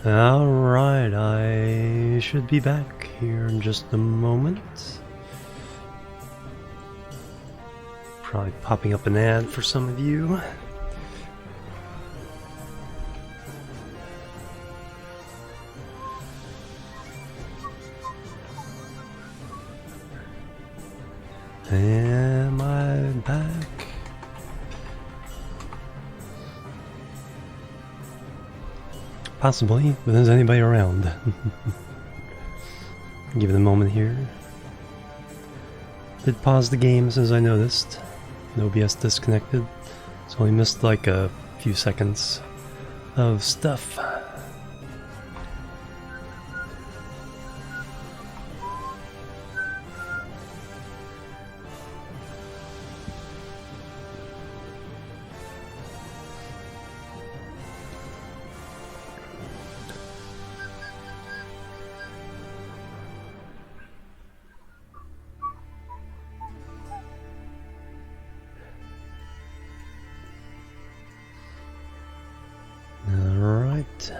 Alright, I should be back here in just a moment. Probably popping up an ad for some of you. Am I back? Possibly, but there's anybody around. Give it a moment here. Did pause the games as I noticed. No OBS disconnected. So I missed like a few seconds of stuff. Alright.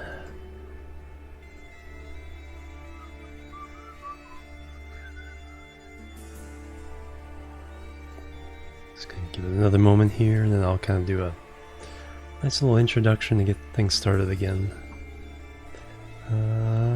Just gonna give it another moment here, and then I'll kind of do a nice little introduction to get things started again. Alright.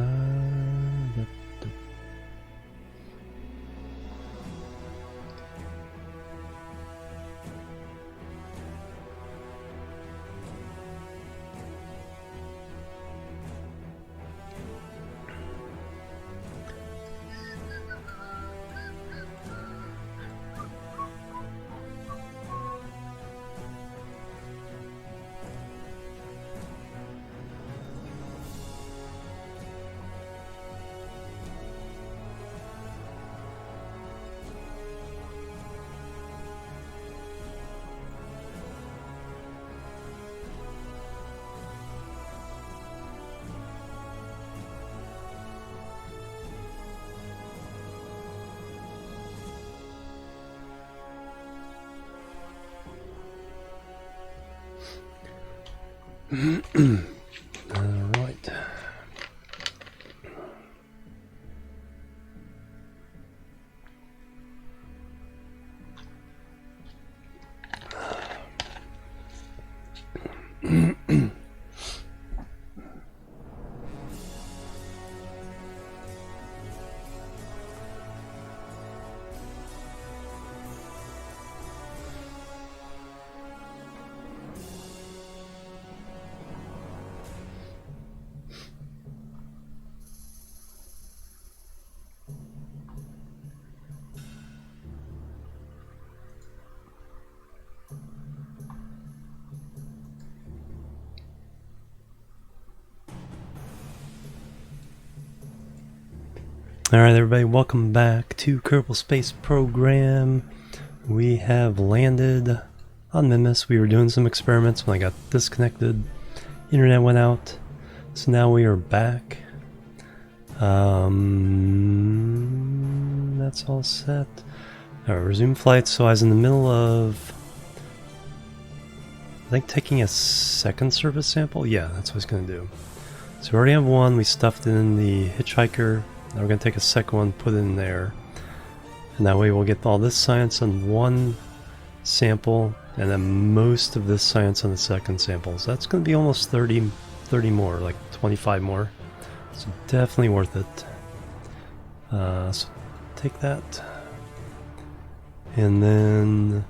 Alright everybody, welcome back to Kerbal Space Program. We have landed on Mimus. We were doing some experiments when I got disconnected. Internet went out. So now we are back. That's all set. Alright, resume flight. So I was in the middle of, I think, taking a second service sample. Yeah, that's what I was going to do. So we already have one. We stuffed it in the hitchhiker. Now we're going to take a second one, put it in there, and that way we'll get all this science on one sample, and then most of this science on the second sample. So that's going to be almost 30 more, like 25 more. So definitely worth it. So take that, and then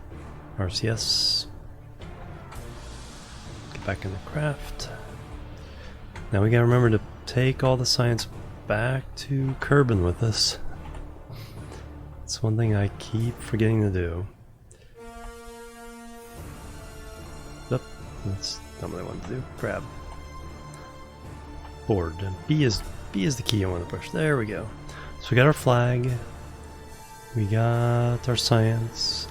RCS. Get back into craft. Now we got to remember to take all the science back to Kerbin with us. It's one thing I keep forgetting to do. Oop, that's not what I wanted to do. Grab. Board. B is the key I want to push. There we go. So we got our flag. We got our science.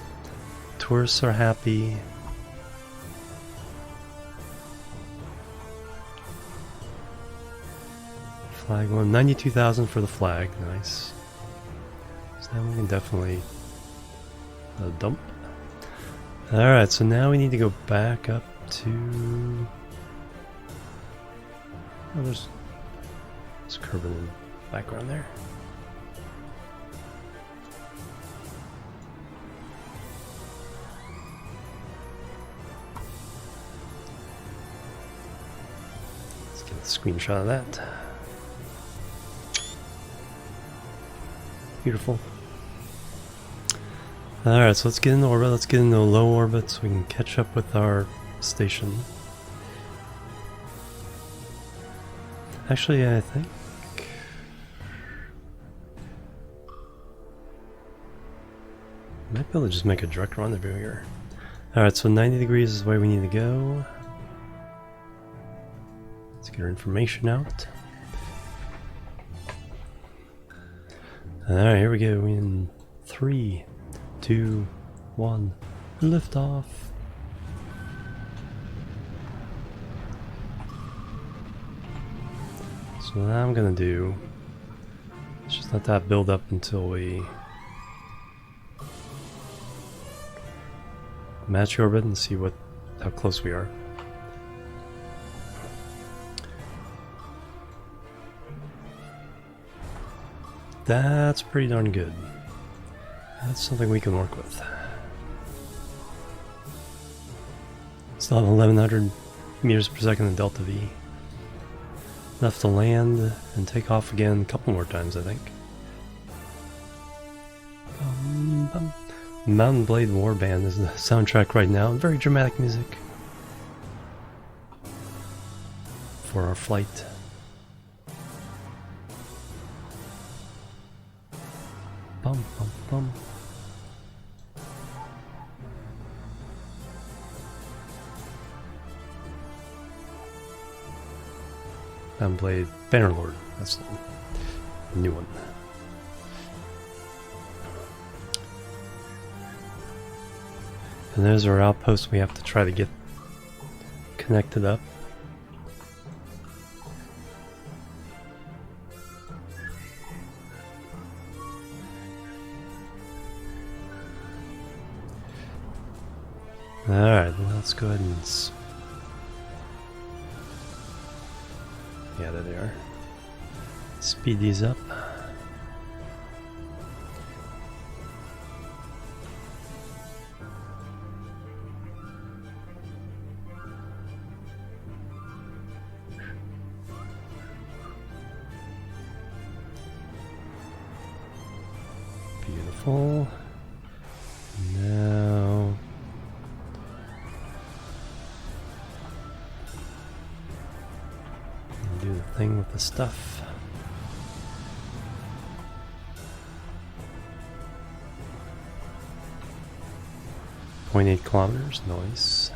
Tourists are happy. Flag one, 92,000 for the flag, nice. So now we can definitely dump. Alright, so now we need to go back up to... Oh, there's It's Kerbin in the background there. Let's get a screenshot of that. Beautiful. Alright, so let's get into orbit. Let's get into low orbit so we can catch up with our station. Actually, I think might be able to just make a direct rendezvous here. Alright, so 90 degrees is the way we need to go. Let's get our information out. Alright, here we go. In 3, 2, 1, liftoff. So what I'm gonna do is just let that build up until we match orbit and see how close we are. That's pretty darn good. That's something we can work with. Still have 1100 meters per second in Delta V. Left to land and take off again a couple more times, I think. Mountain Blade Warband is the soundtrack right now. Very dramatic music for our flight. Bum, bum, bum. Mountain Blade Bannerlord. That's the new one. And there's our outpost we have to try to get connected up. Alright, let's go ahead and... yeah, there they are. Speed these up. Beautiful. Now do the thing with the stuff. .8 kilometers, nice.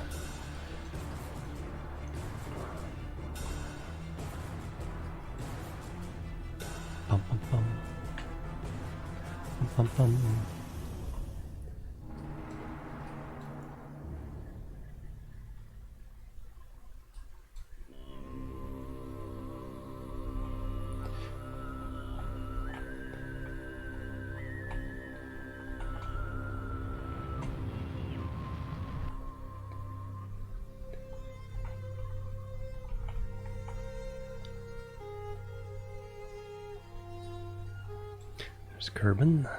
Bum, bum, bum. Bum, bum. There's Kerbin.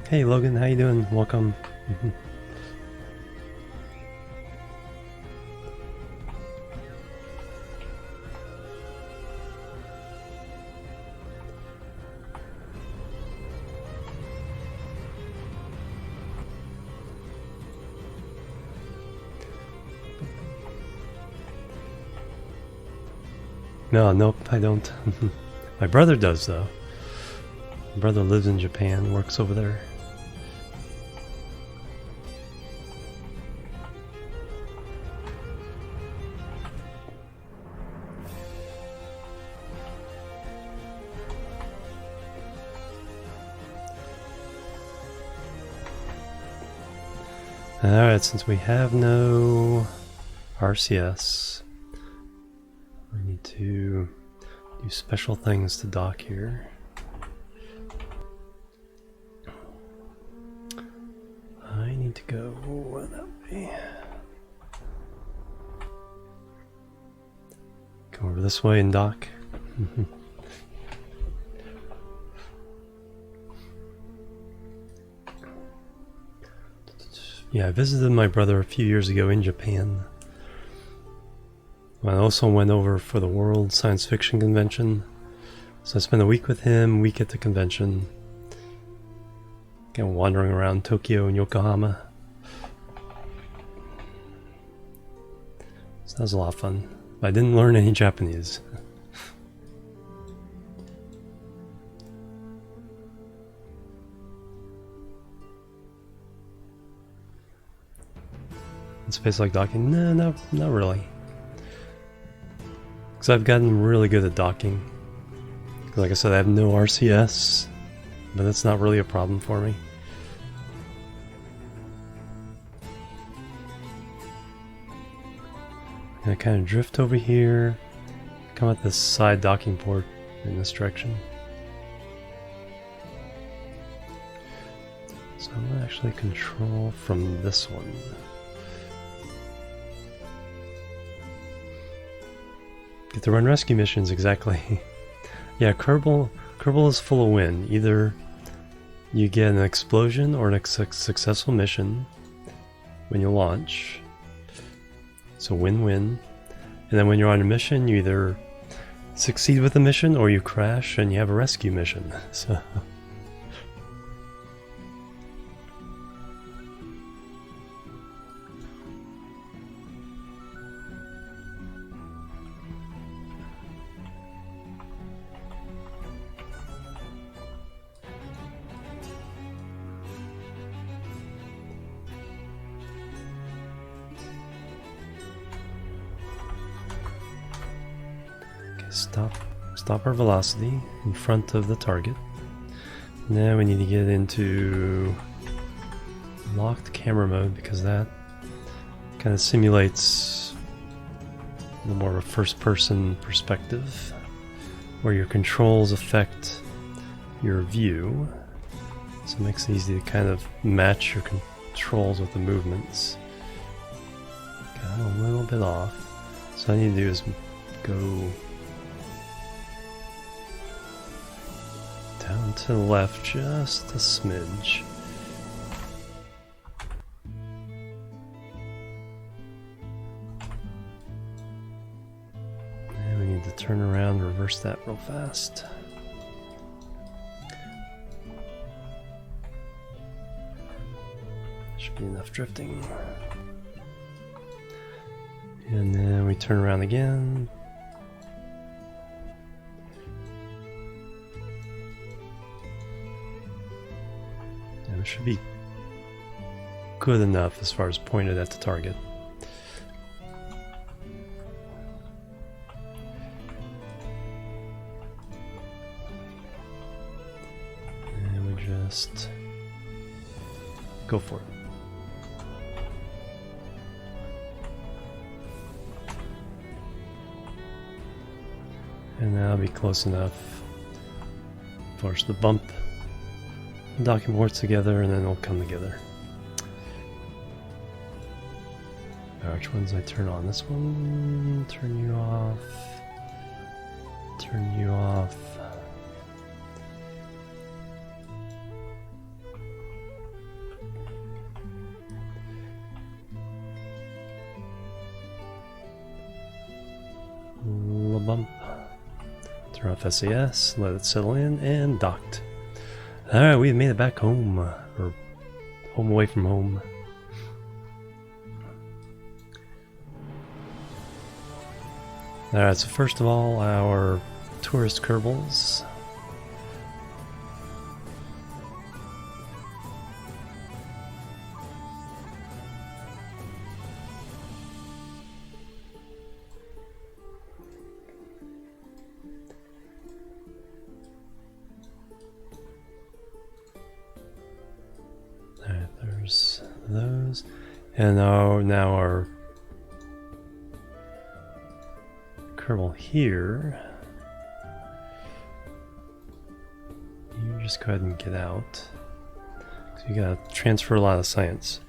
Hey Logan, how you doing? Welcome. No, nope, I don't. My brother does though. My brother lives in Japan, works over there. Alright, since we have no RCS, we need to do special things to dock here. this way and dock. Yeah, I visited my brother a few years ago in Japan. I also went over for the World Science Fiction Convention. So I spent a week with him, a week at the convention. Kind of wandering around Tokyo and Yokohama. So that was a lot of fun. But I didn't learn any Japanese. Space-like docking? No, not really. Because I've gotten really good at docking. Like I said, I have no RCS, but that's not really a problem for me. I'm gonna kind of drift over here, come at this side docking port in this direction. So I'm gonna actually control from this one. Get to run rescue missions, exactly. Yeah, Kerbal is full of win. Either you get an explosion or a successful mission when you launch. So win-win. And then when you're on a mission, you either succeed with the mission or you crash and you have a rescue mission. So stop our velocity in front of the target. Now we need to get into locked camera mode because that kind of simulates a little more of a first-person perspective where your controls affect your view. So it makes it easy to kind of match your controls with the movements. Got a little bit off. So all I need to do is go down to the left just a smidge. And we need to turn around and reverse that real fast. Should be enough drifting. And then we turn around again. It should be good enough as far as pointed at the target. And we just go for it. And that'll be close enough. Force the bump. Docking ports together and then it'll come together. Alright, which ones I turn on? This one, turn you off, turn you off. Bump. Turn off SAS, let it settle in, and docked. Alright, we've made it back home, or home away from home. Alright, so first of all, our tourist Kerbals. There's those, and now our Kerbal here. You just go ahead and get out. So you gotta transfer a lot of science.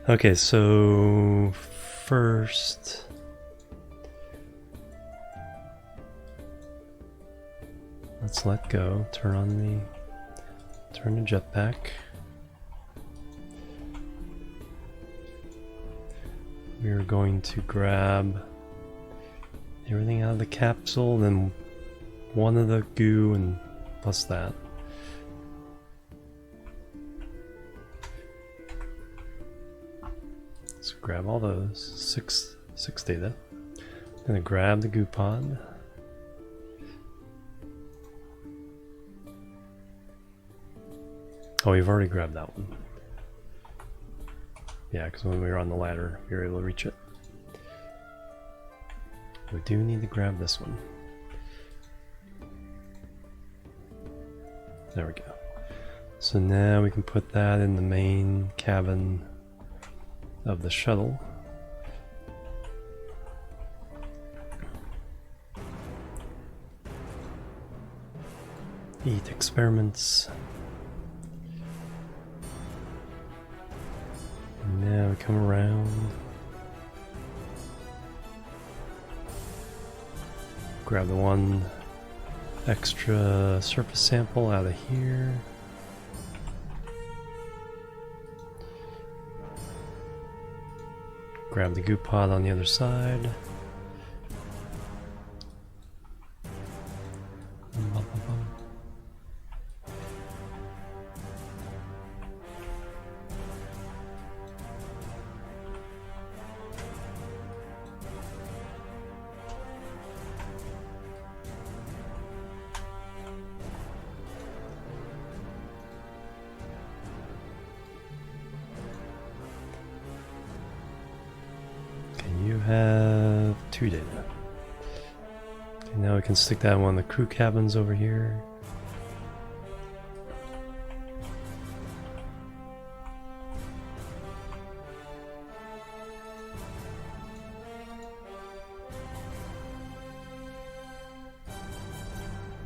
Okay, so first Let's let go. Turn the jetpack. We're going to grab everything out of the capsule, then one of the goo and plus that. So grab all those. Six data. I'm gonna grab the goo pod. Oh, we've already grabbed that one. Yeah, because when we were on the ladder, we were able to reach it. We do need to grab this one. There we go. So now we can put that in the main cabin of the shuttle. Eat experiments. And now we come around. Grab the one extra surface sample out of here. Grab the goo pod on the other side. You have 2 data. Okay, now we can stick that in one of the crew cabins over here.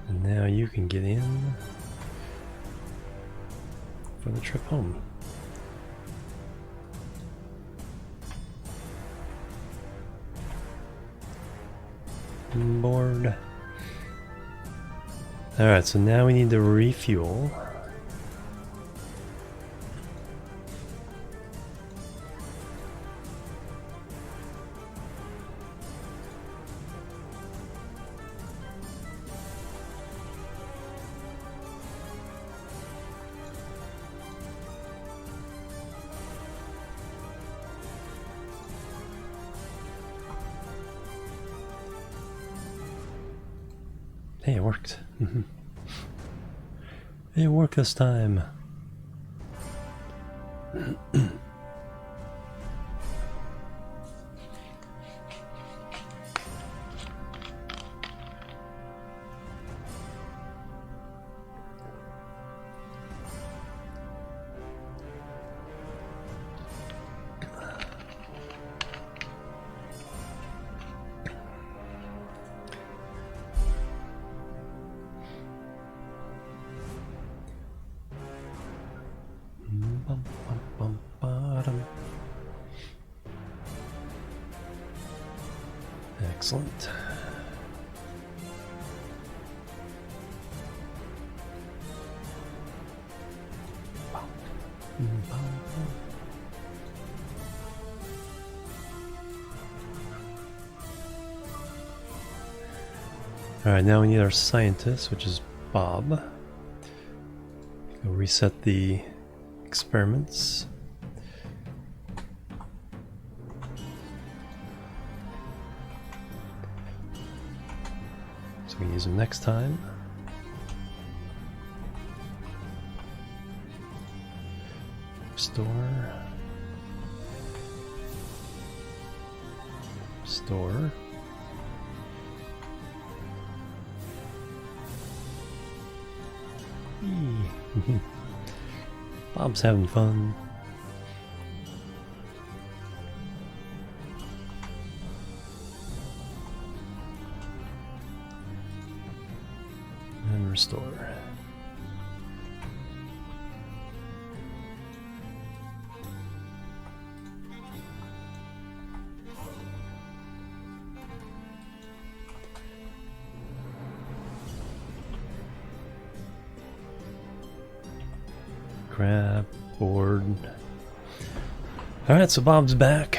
And now you can get in for the trip home. Board. Alright, so now we need to refuel. Hey, it worked. It worked this time. Excellent. Alright, now we need our scientist, which is Bob. Go reset the experiments. So we can use them next time. Restore. Restore. Bob's having fun. And restore. Crap, board. Alright, so Bob's back.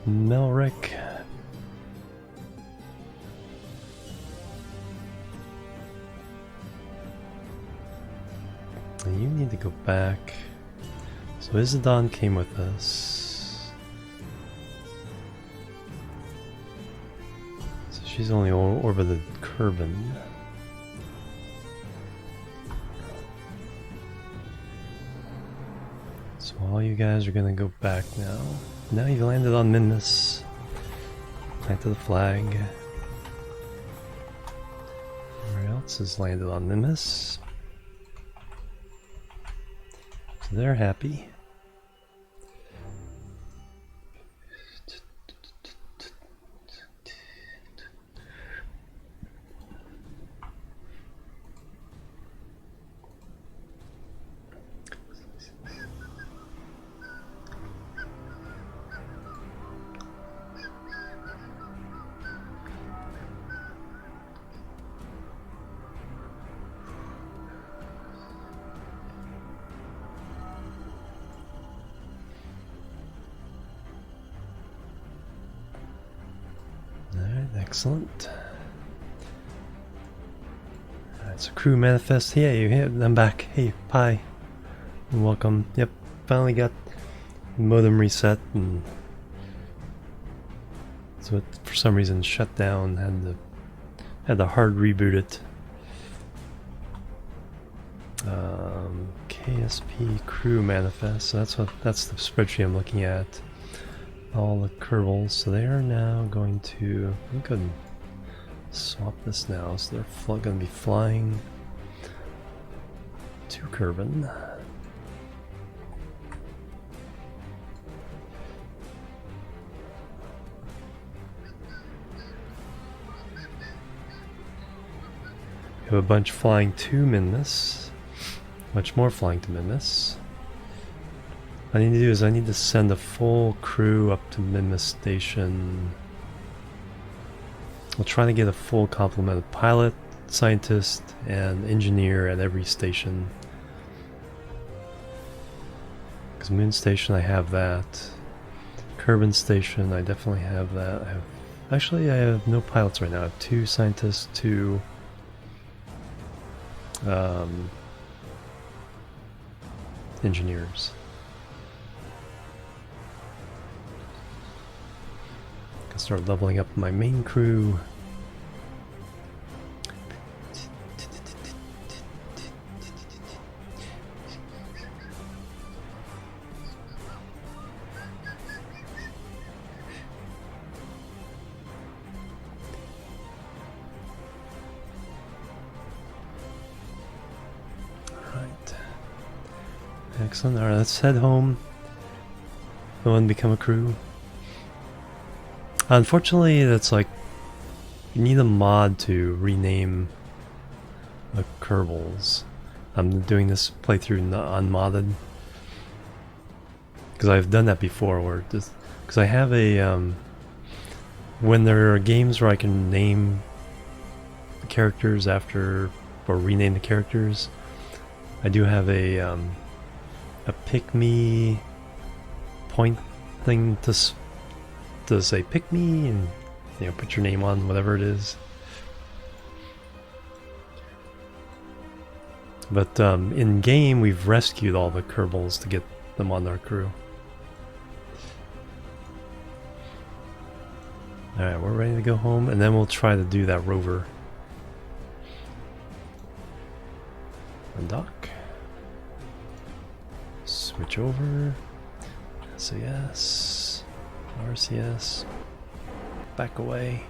Melrick. You need to go back. So Isadon came with us. So she's only orbited Kerbin. So all you guys are gonna go back now. Now you landed on Minmus. Back to the flag. Everyone else has landed on Minmus. So they're happy. Excellent. Alright, so crew manifest. Hey, I'm back. Hey, Pi. Welcome. Yep, finally got modem reset, and so it for some reason shut down. Had to hard reboot it. KSP crew manifest. So that's the spreadsheet I'm looking at. All the Kerbals, so they are now going to. I'm going to swap this now, so they're going to be flying to Kerbin. We have a bunch flying to Minmus, much more flying to Minmus. What I need to do is I need to send a full crew up to Minmus Station. I'll try to get a full complement of pilot, scientist, and engineer at every station. Because Moon Station, I have that. Kerbin Station, I definitely have that. Actually, I have no pilots right now. I have 2 scientists, 2 engineers. Start leveling up my main crew. Alright. Excellent. Alright, let's head home. Go and become a crew. Unfortunately, that's like, you need a mod to rename the Kerbals. I'm doing this playthrough unmodded. Because I've done that before, where just, because I have a, when there are games where I can name the characters after, or rename the characters, I do have a pick me point thing to say pick me, and put your name on whatever it is. But in game we've rescued all the Kerbals to get them on our crew. Alright, we're ready to go home, and then we'll try to do that rover. Undock. Switch over. SAS. RCS, back away.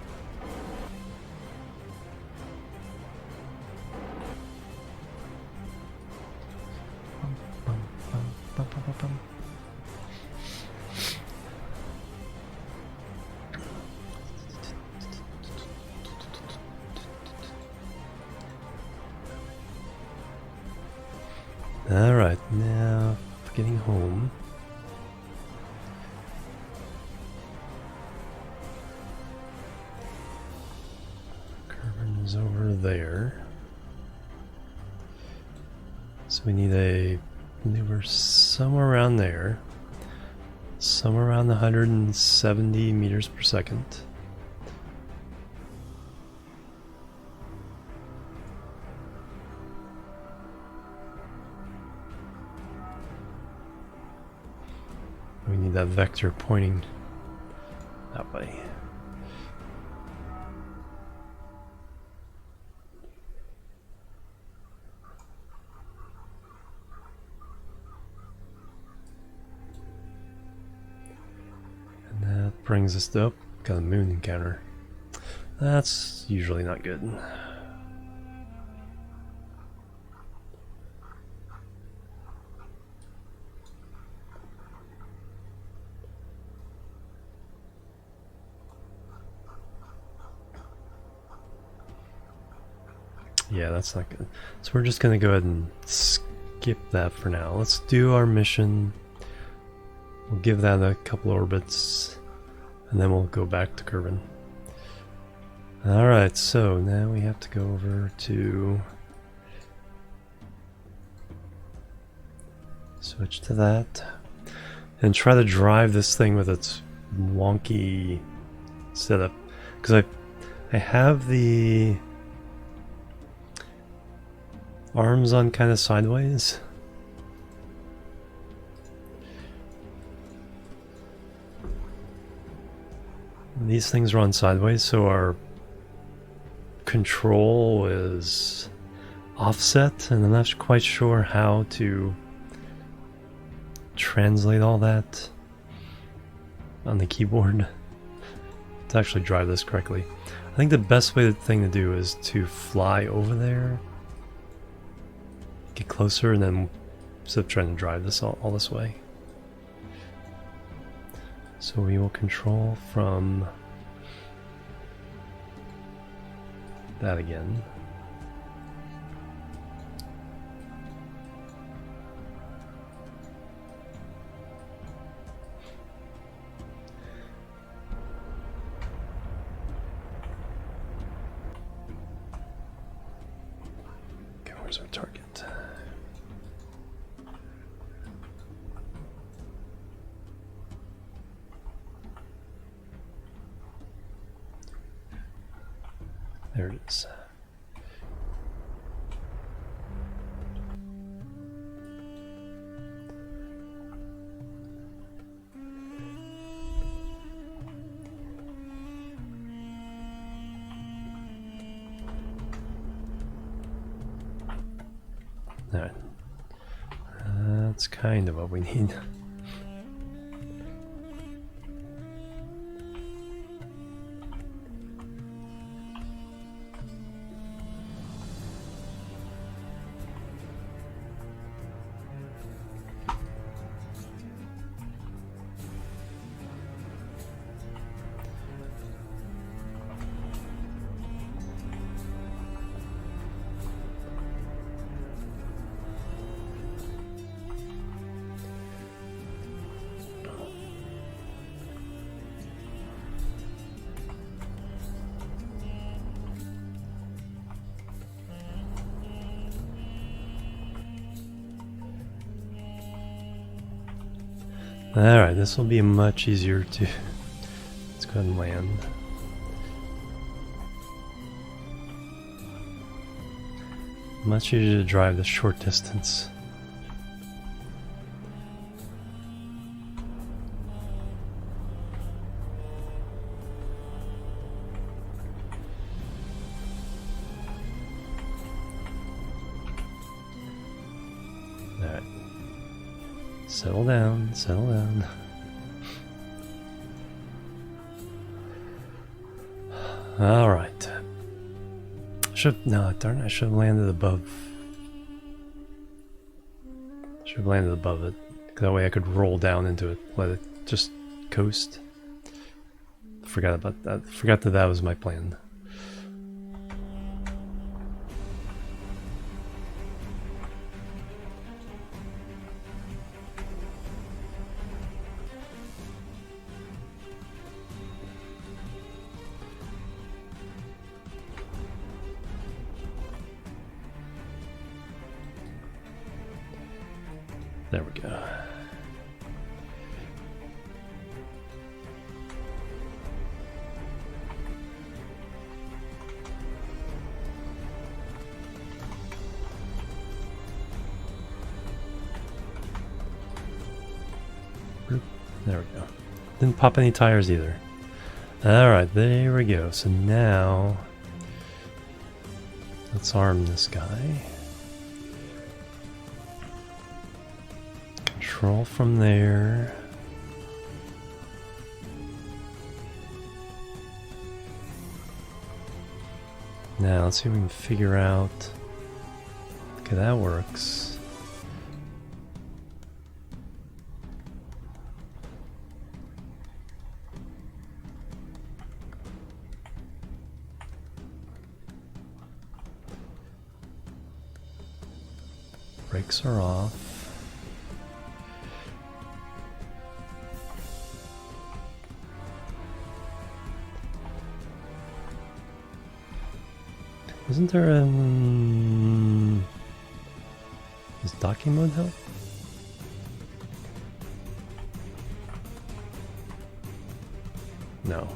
All right, now getting home. Over there. So we need a And they were somewhere around there. Somewhere around the 170 meters per second. We need that vector pointing that way. And that brings us to, got a moon encounter. That's usually not good. Yeah, that's not good. So we're just going to go ahead and skip that for now. Let's do our mission. We'll give that a couple orbits, and then we'll go back to Kerbin. Alright, so now we have to go over to... switch to that. And try to drive this thing with its wonky setup. Because I have the... arms on kind of sideways. These things are on sideways, so our control is offset, and I'm not quite sure how to translate all that on the keyboard to actually drive this correctly. I think the best thing to do is to fly over there, get closer, and then instead of trying to drive this all this way. So we will control from that again. Okay, where's our target? There it is. Alright. That's kind of what we need. Alright, this will be much easier to... Let's go ahead and land. Much easier to drive the short distance. Alright. Settle down, settle down. Alright. No, darn it, I should have landed above. Should have landed above it. That way I could roll down into it, let it just coast. Forgot about that. Forgot that was my plan. There we go. There we go. Didn't pop any tires either. Alright, there we go. So now let's arm this guy. Control from there. Now let's see if we can figure out. Okay, that works. Brakes are off. Isn't there a... Does docking mode help? No.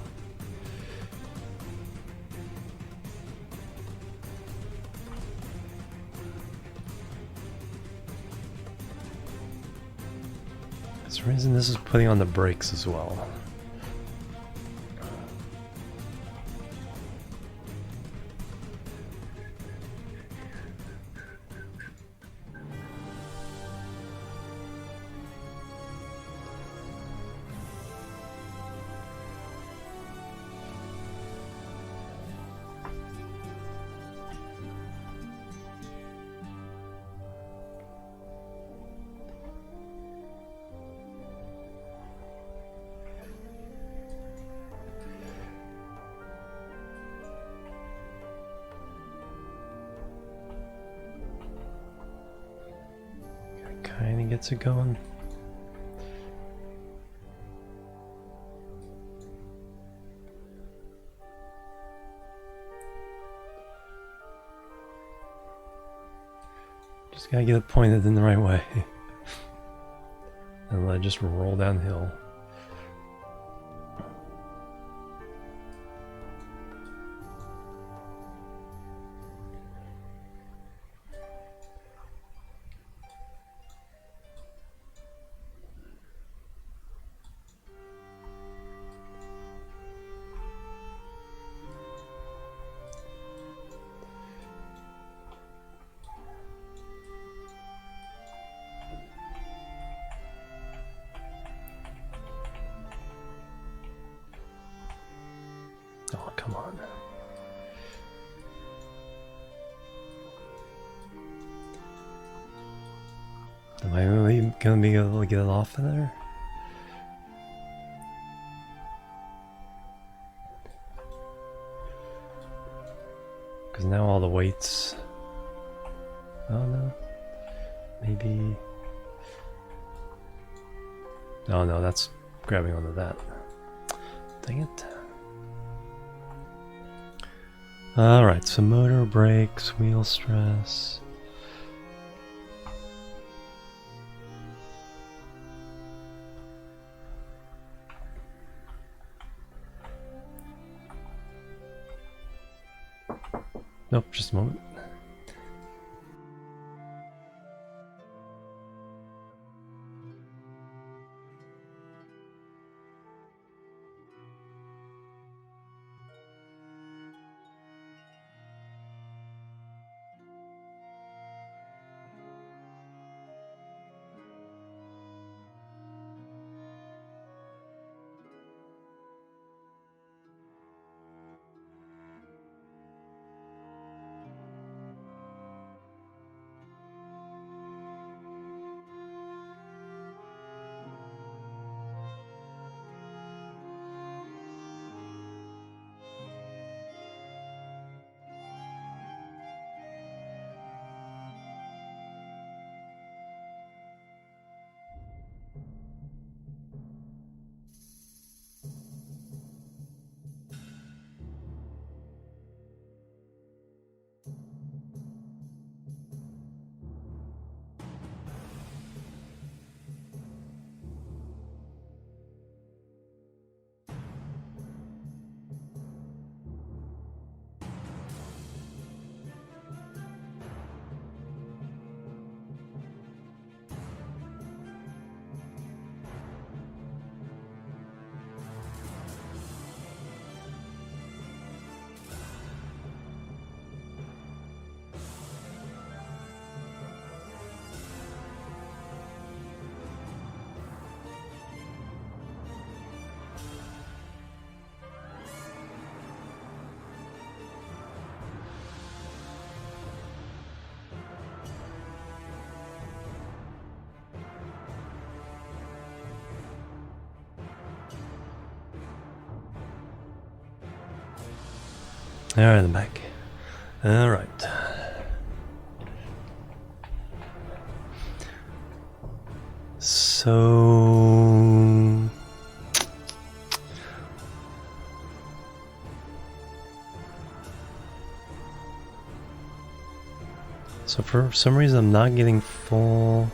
For some reason this is putting on the brakes as well. Kinda gets it going. Just gotta get it pointed in the right way. And let it just roll downhill. Oh, come on. Am I really gonna be able to get it off of there? Because now all the weights... Oh no. Maybe... Oh no, that's grabbing onto that. Dang it. Alright, so motor, brakes, wheel stress. Nope, just a moment. Alright, I'm back. Alright. So... So for some reason I'm not getting full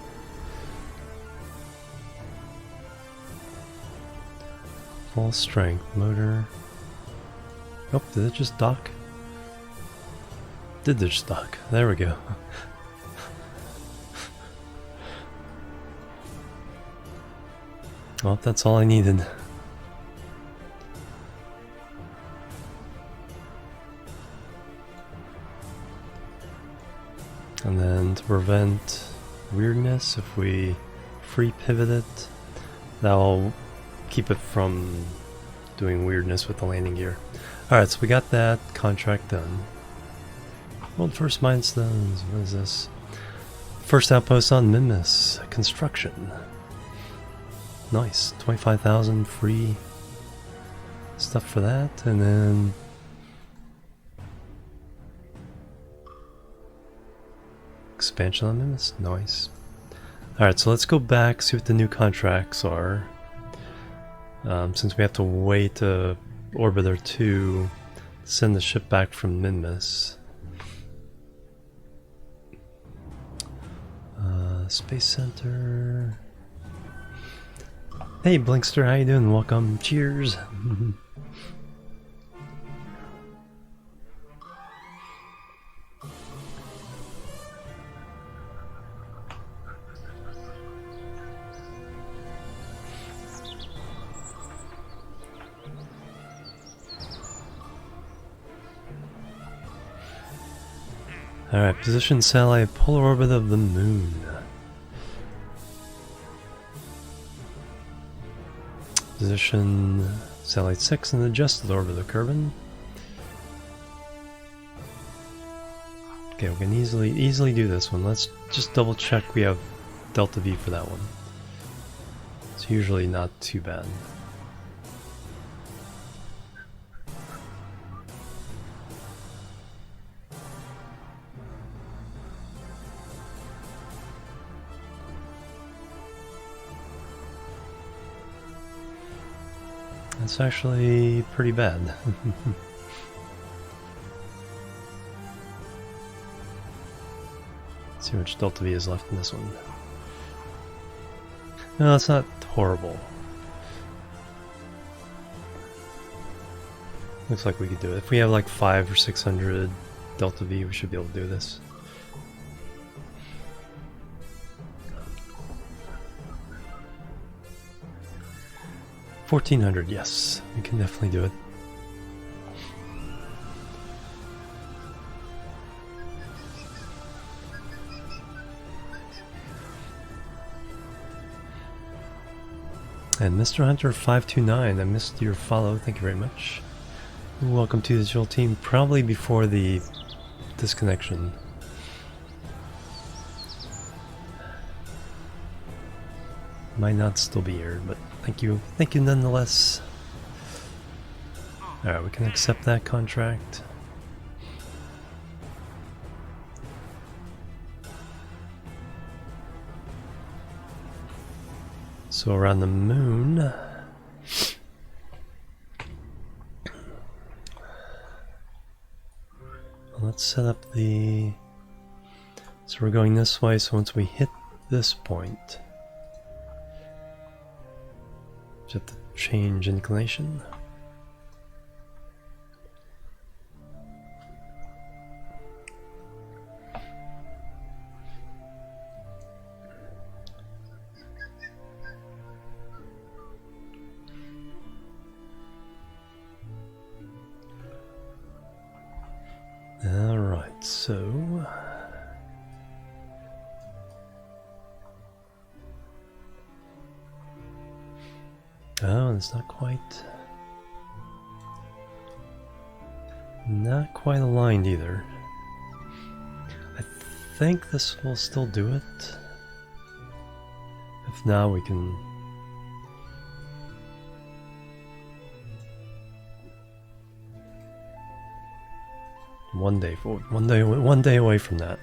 strength. Motor. Oh, did it just dock? Did it just dock? There we go. Well, that's all I needed. And then to prevent weirdness, if we free pivot it, that'll keep it from doing weirdness with the landing gear. Alright, so we got that contract done. World first milestones. What is this? First outpost on Minmus. Construction. Nice. 25,000 free stuff for that, and then expansion on Minmus. Nice. Alright, so let's go back, see what the new contracts are. Since we have to wait Orbiter 2 to send the ship back from Minmus. Space Center. Hey Blinkster, how you doing? Welcome. Cheers. Alright, position satellite polar orbit of the moon. Position satellite 6 in the adjusted orbit of Kerbin. Okay, we can easily do this one. Let's just double check we have Delta V for that one. It's usually not too bad. That's actually pretty bad. Let's see how much Delta V is left in this one. No, it's not horrible. Looks like we could do it. If we have like 500 or 600 Delta V, we should be able to do this. $1,400, yes, we can definitely do it. And Mr. Hunter 529, I missed your follow, thank you very much. Welcome to the digital team, probably before the disconnection. Might not still be here, but thank you nonetheless. Alright, we can accept that contract. So around the moon, let's set up the, so we're going this way, so once we hit this point, we have to change inclination. Alright, so oh, it's not quite aligned either. I think this will still do it. If not, we can 1 day forward. 1 day away from that.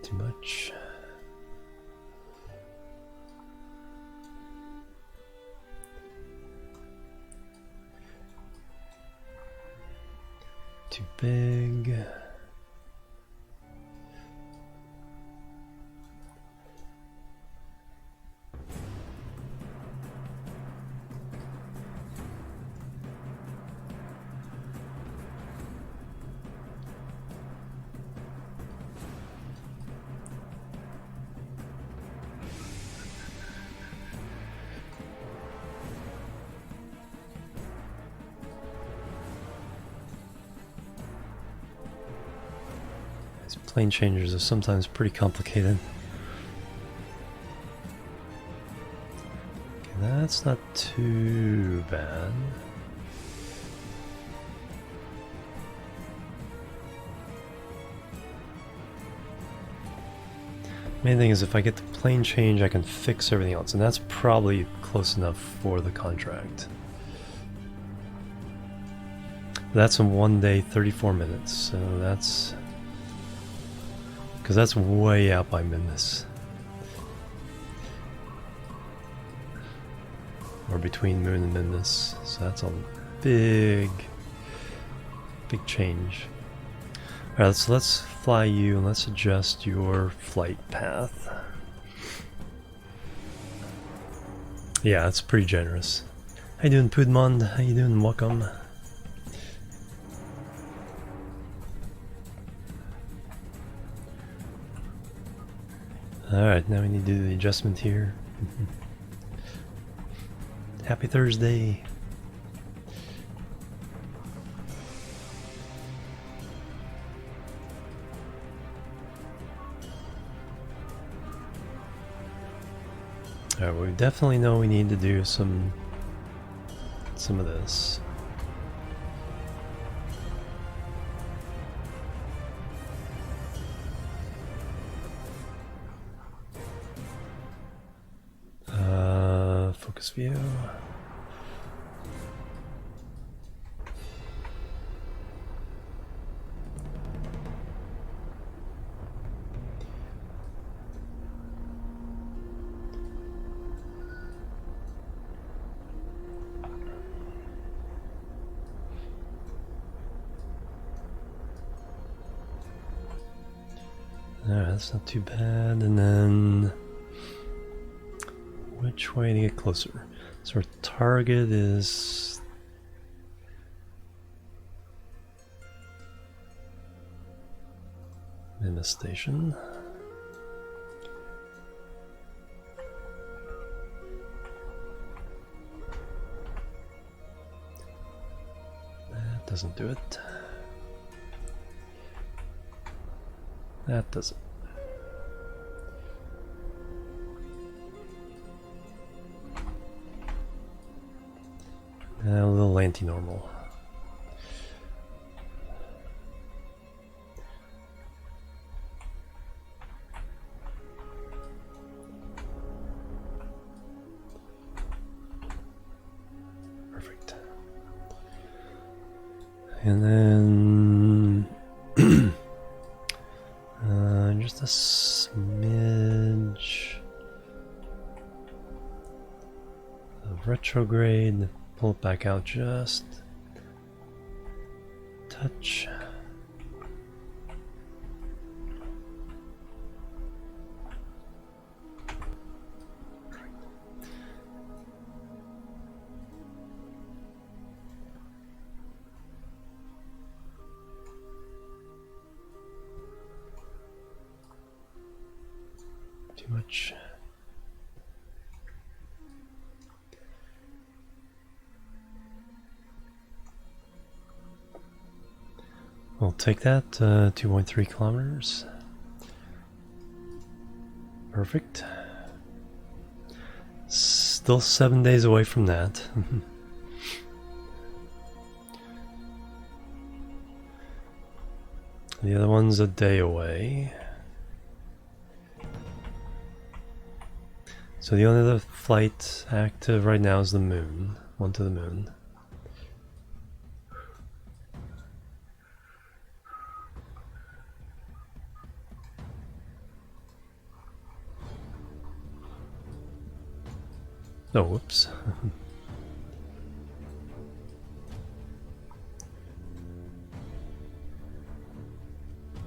Too much. Too big. Plane changers are sometimes pretty complicated. Okay, that's not too bad. Main thing is if I get the plane change, I can fix everything else, and that's probably close enough for the contract. That's in 1 day, 34 minutes, so that's... because that's way out by Midness. Or between Moon and Midness. So that's a big change. Alright, so let's fly you and let's adjust your flight path. Yeah, that's pretty generous. How you doing, Pudmond? How you doing? Welcome. Alright, now we need to do the adjustment here. Happy Thursday! Alright, well, we definitely know we need to do some of this. Focus view. Alright, that's not too bad. And then which way to get closer? So our target is in the station. That doesn't do it. That doesn't. A little anti-normal. Perfect. And then just a smidge of retrograde. Pull it back out just touch. Too much. We'll take that, 2.3 kilometers. Perfect. Still 7 days away from that. The other one's a day away. So the only other flight active right now is the moon. One to the moon. Oh, whoops.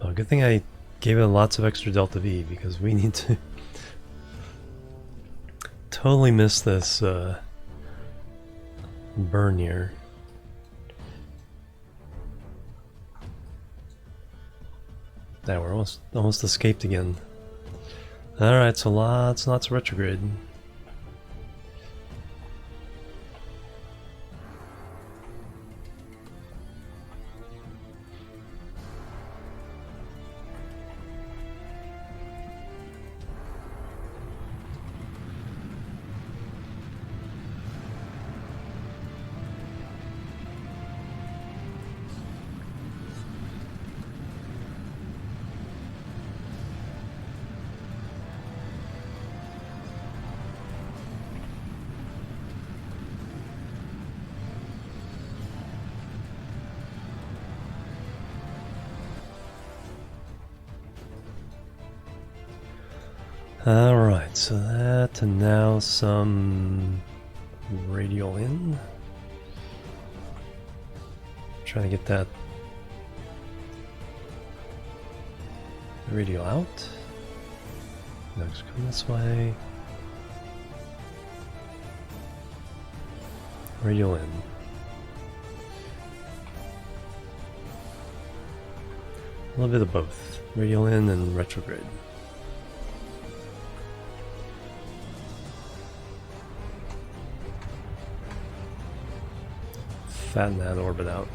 Oh, good thing I gave it lots of extra delta V, because we need to totally miss this burn here. Now we're almost escaped again. Alright, so lots of retrograde. Alright, so that, and now some radial in. Trying to get that radial out. Next, come this way. Radial in. A little bit of both. Radial in and retrograde. Fatten that orbit out.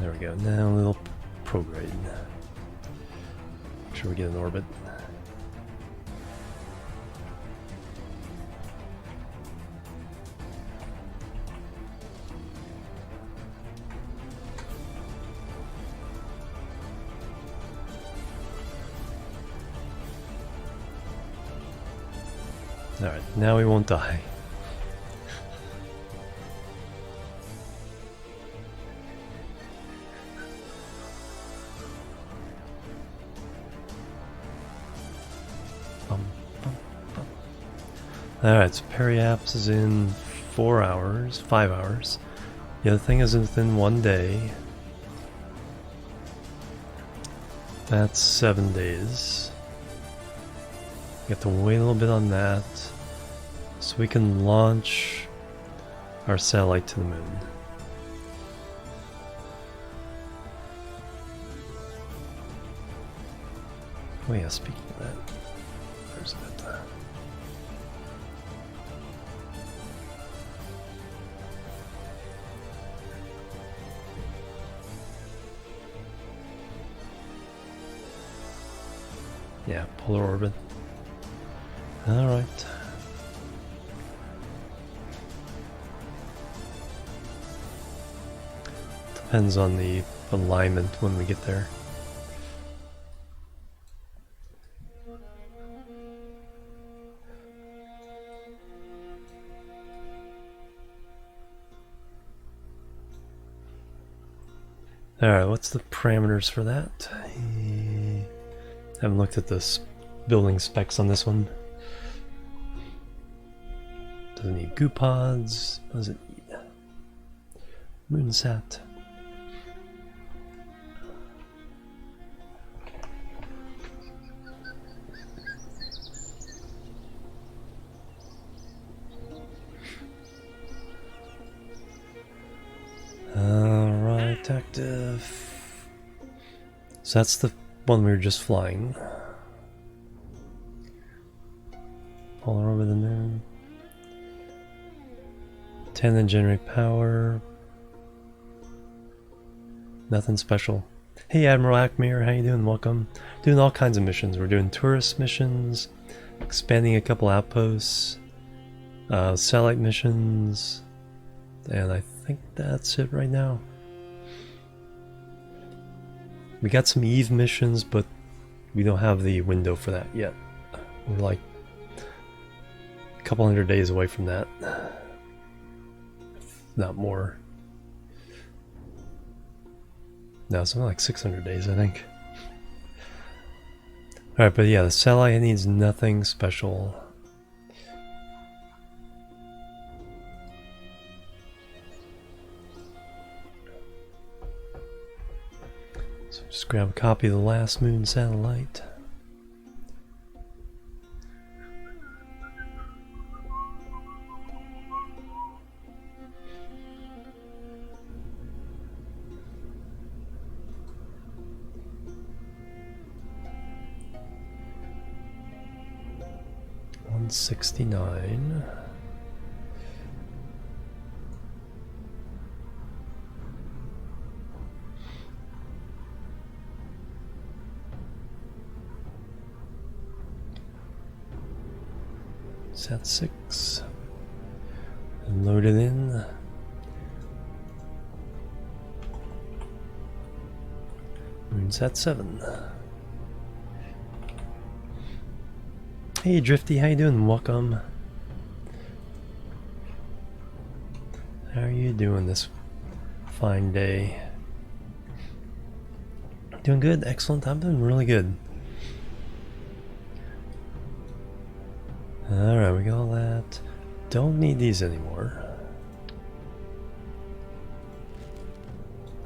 There we go. Now a little prograde. Make sure we get an orbit. Alright, now we won't die. Alright, so periaps is in 4 hours, 5 hours. The other thing is within 1 day. That's 7 days. We have to wait a little bit on that, so we can launch our satellite to the moon. Oh yeah, speaking of that, where's that? Yeah, polar orbit. Alright. Depends on the alignment when we get there. Alright, what's the parameters for that? Haven't looked at the building specs on this one. Doesn't need goo pods. Does it need moonsat? Alright, active. So that's the one we were just flying. Polar over the moon. 10 and generate power. Nothing special. Hey Admiral Acmir, how you doing? Welcome. Doing all kinds of missions. We're doing tourist missions, expanding a couple outposts, satellite missions, and I think that's it right now. We got some Eve missions, but we don't have the window for that yet. We're like a couple hundred days away from that. If not more. No, something like 600 days, I think. Alright, but yeah, the satellite needs nothing special. So just grab a copy of the last moon satellite. $169. Sat 6 and load it in. Moonsat 7. Hey Drifty, how you doing? Welcome. How are you doing this fine day? Doing good? Excellent. I'm doing really good. Alright, we got all that. Don't need these anymore.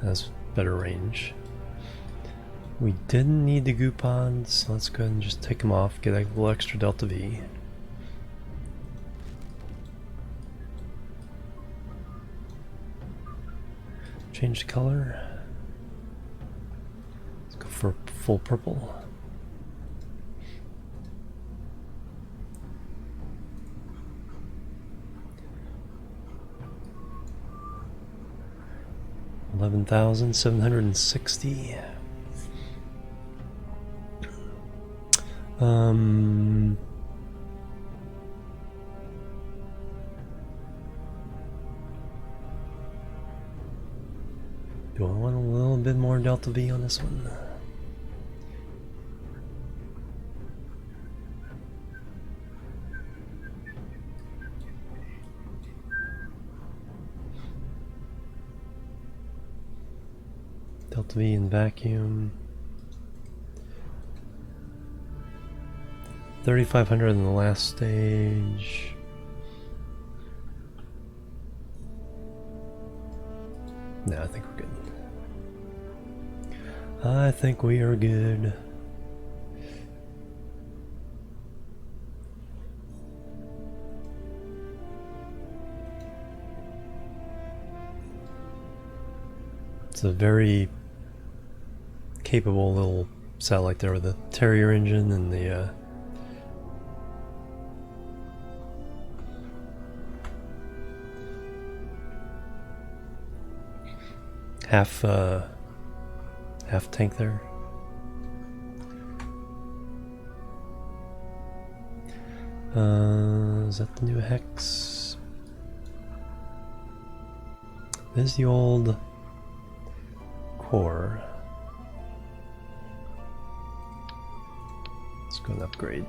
That's better range. We didn't need the Goupons, so let's go ahead and just take them off, get a little extra Delta V. Change the color. Let's go for full purple. $11,760. Do I want a little bit more Delta V on this one? Delta V in vacuum. 3,500 in the last stage. No, I think we're good. I think we are good. It's a very capable little satellite there with the Terrier engine and the half tank there. Is that the new Hex? This is the old core. Let's go and upgrade.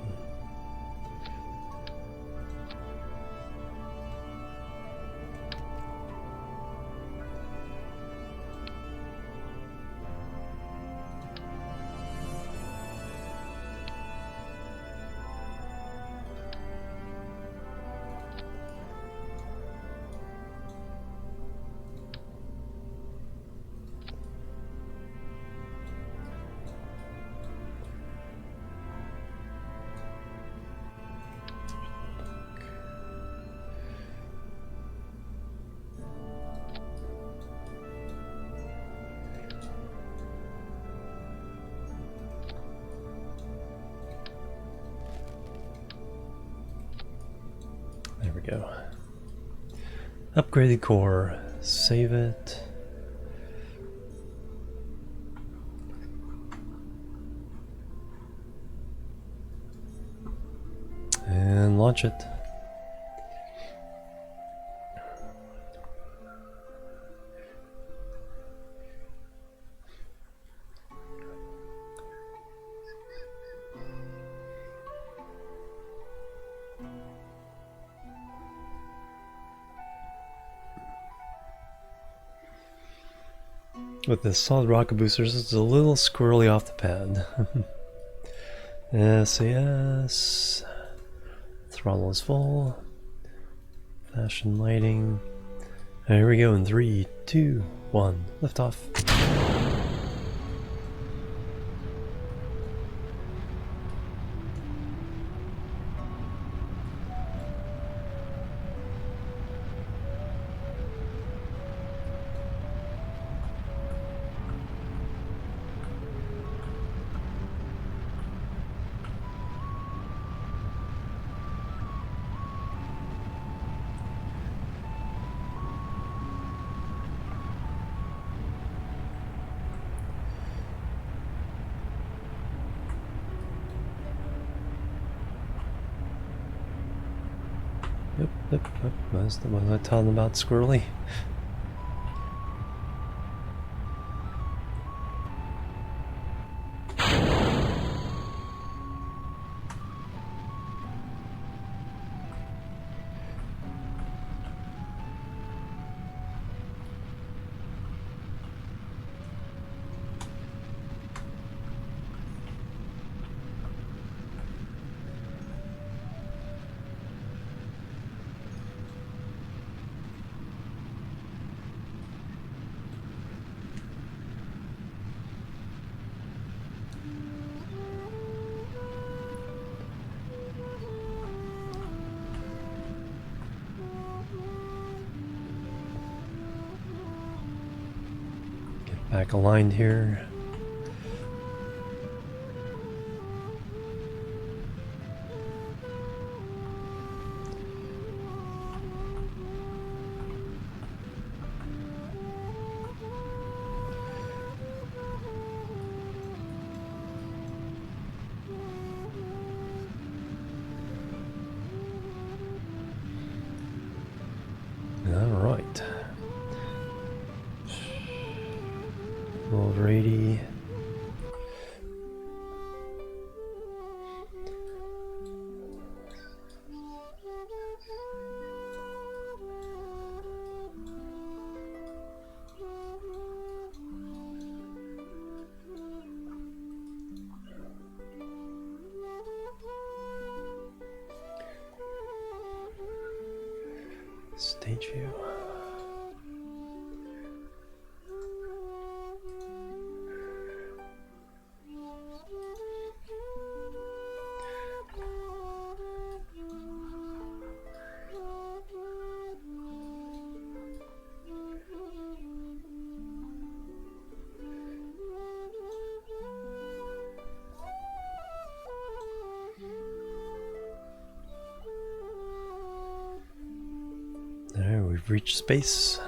we go. Upgraded core. Save it. And launch it. With the solid rocket boosters, it's a little squirrely off the pad. SAS. Throttle is full. Fashion lighting. And here we go in 3, 2, 1. Liftoff. Yep. That's the one I told them about squirrely. Back aligned here. All right. Over 80. Stage view. There, we've reached space.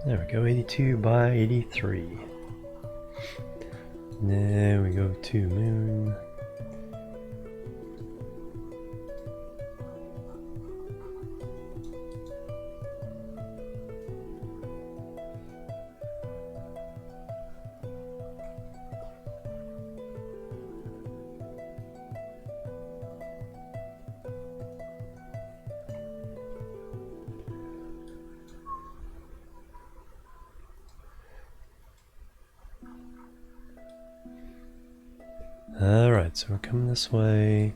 There we go, 82 by 83. There we go to moon. Alright, so we're coming this way.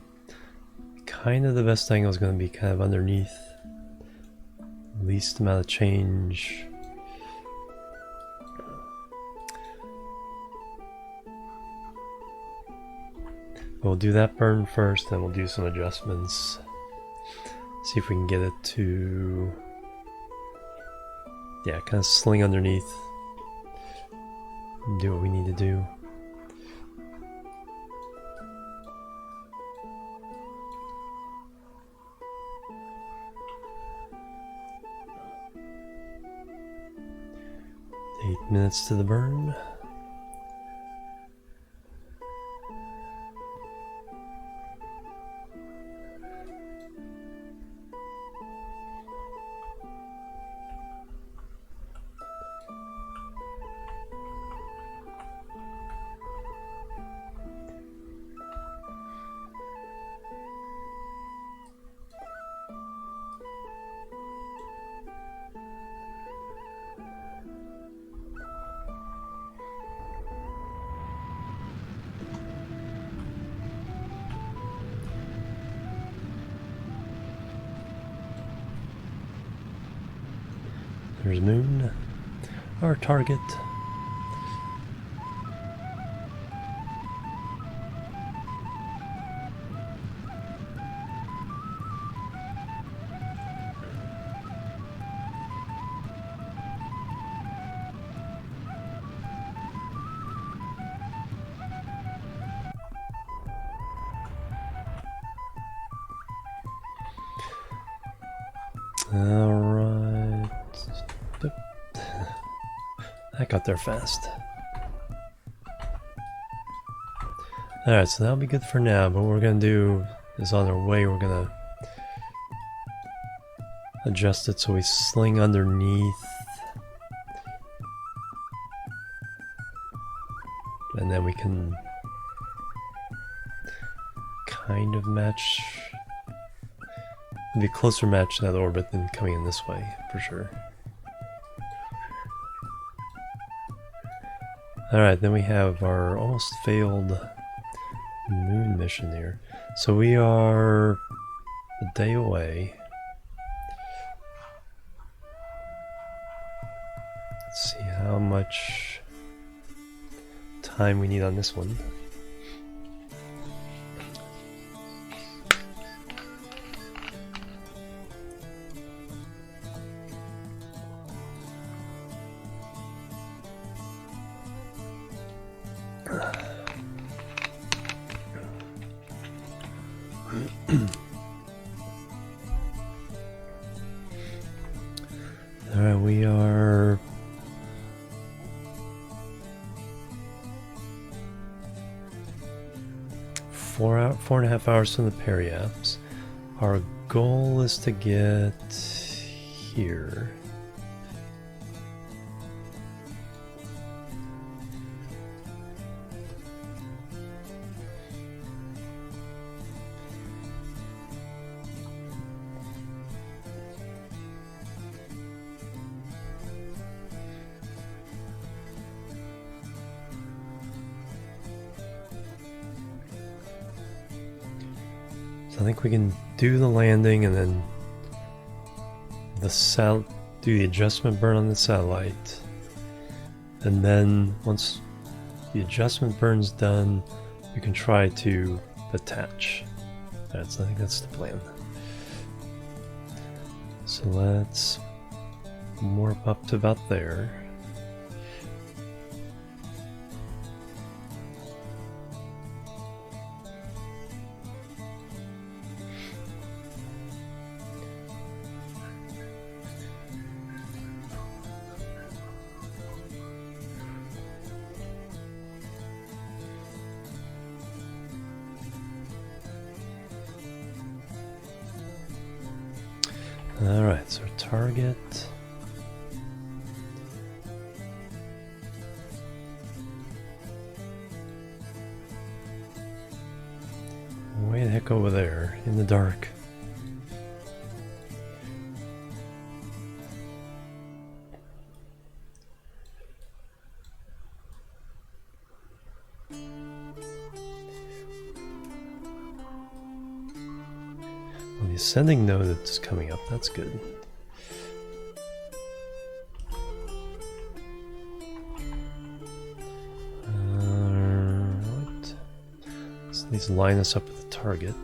Kind of the best angle is going to be kind of underneath. Least amount of change. We'll do that burn first, then we'll do some adjustments. See if we can get it to, yeah, kind of sling underneath. And do what we need to do. Eight minutes to the burn. There's Moon, our target. Alright. That got there fast. Alright, so that'll be good for now, but what we're gonna do is on our way we're gonna adjust it so we sling underneath. And then we can kind of match. It'd be a closer match to that orbit than coming in this way, for sure. Alright, then we have our almost failed moon mission here. So we are a day away. Let's see how much time we need on this one. Alright, we are 4.5 hours from the periapse. Our goal is to get here. So I think we can do the landing and then do the adjustment burn on the satellite. And then once the adjustment burn's done, we can try to attach. I think that's the plan. So let's warp up to about there. Alright, so our target. Way the heck over there, in the dark. the ascending node is coming up, that's good. Right. So these line us up with the target.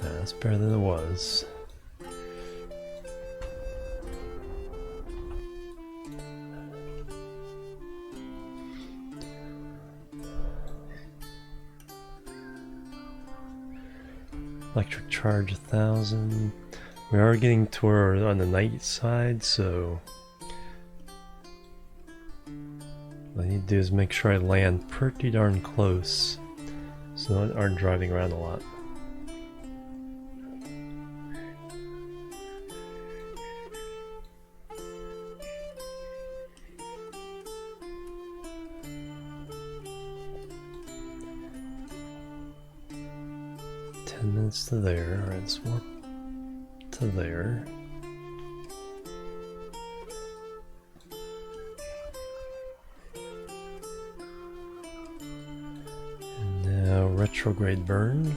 That's better than it was. Electric charge 1,000. We are getting toward on the night side, so what I need to do is make sure I land pretty darn close so I aren't driving around a lot. To there, alright, let's warp to there. And now retrograde burn.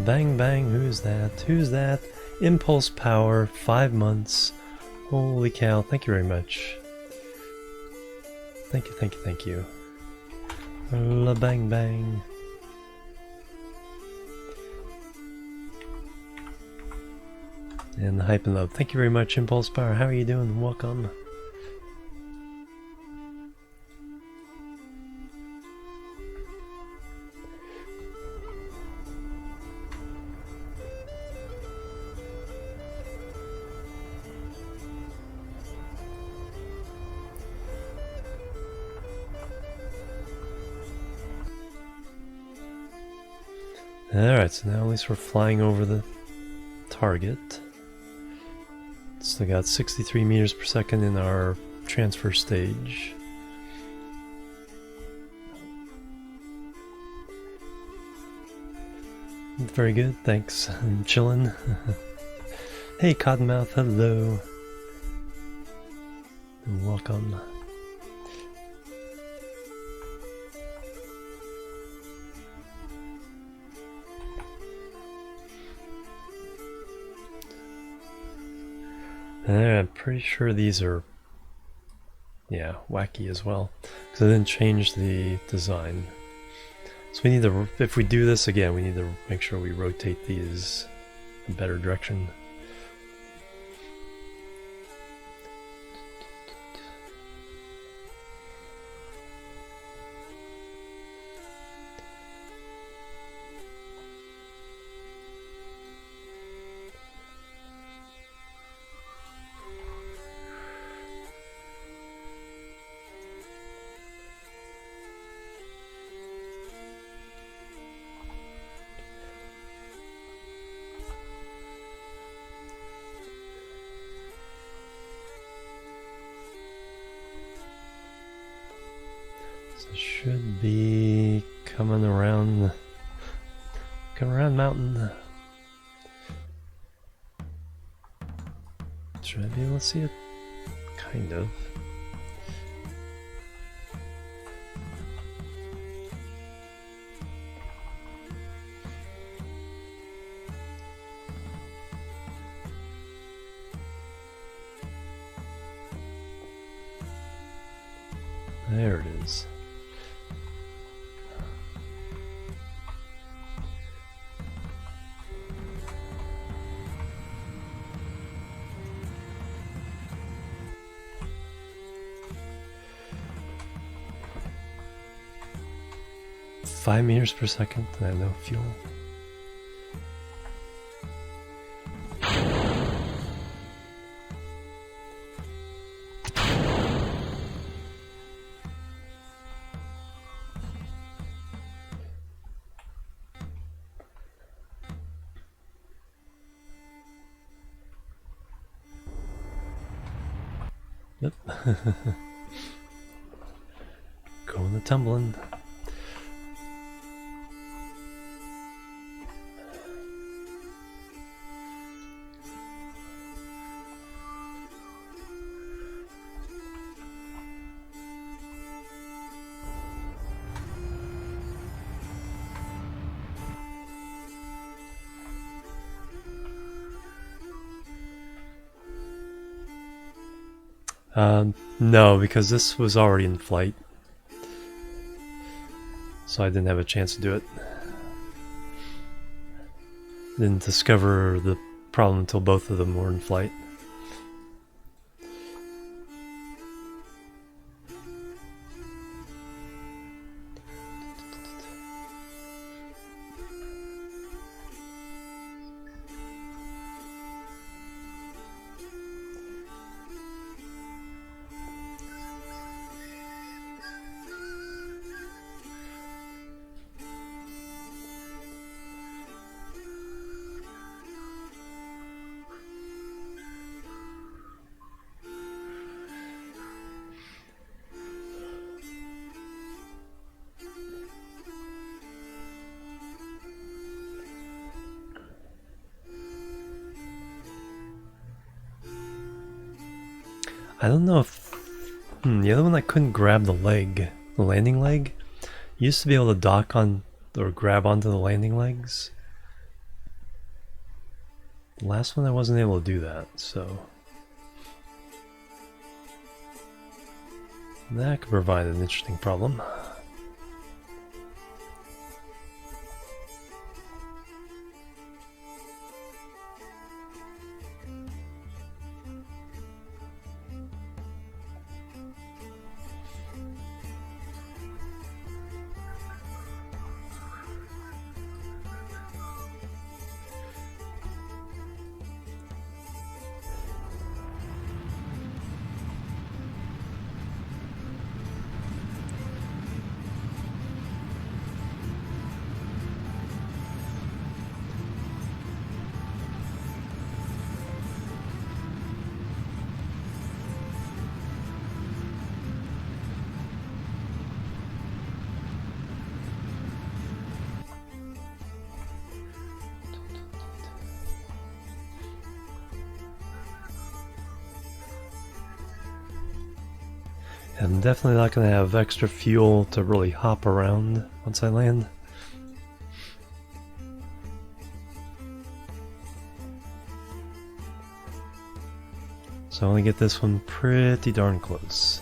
Bang bang, who's that? Who's that? Impulse power, 5 months. Holy cow, thank you very much. Thank you, thank you, thank you. La bang bang. And the hype and love. Thank you very much, Impulse Power. How are you doing? Welcome. Alright, so now at least we're flying over the target. Still got 63 meters per second in our transfer stage. Very good, thanks. I'm chilling. Hey Cottonmouth, hello. And welcome. I'm pretty sure these are, yeah, wacky as well, because I didn't change the design. So we need to, if we do this again, we need to make sure we rotate these in a better direction. Should be coming around mountain. Should I be able to see it? Kind of. There it is. 5 meters per second and I have no fuel. Yep. Going to tumbling. No, because this was already in flight. So I didn't have a chance to do it. Didn't discover the problem until both of them were in flight. I don't know if... the other one I couldn't grab the leg. The landing leg? You used to be able to dock on or grab onto the landing legs. The last one I wasn't able to do that, so... that could provide an interesting problem. I'm definitely not going to have extra fuel to really hop around once I land. So I only get this one pretty darn close.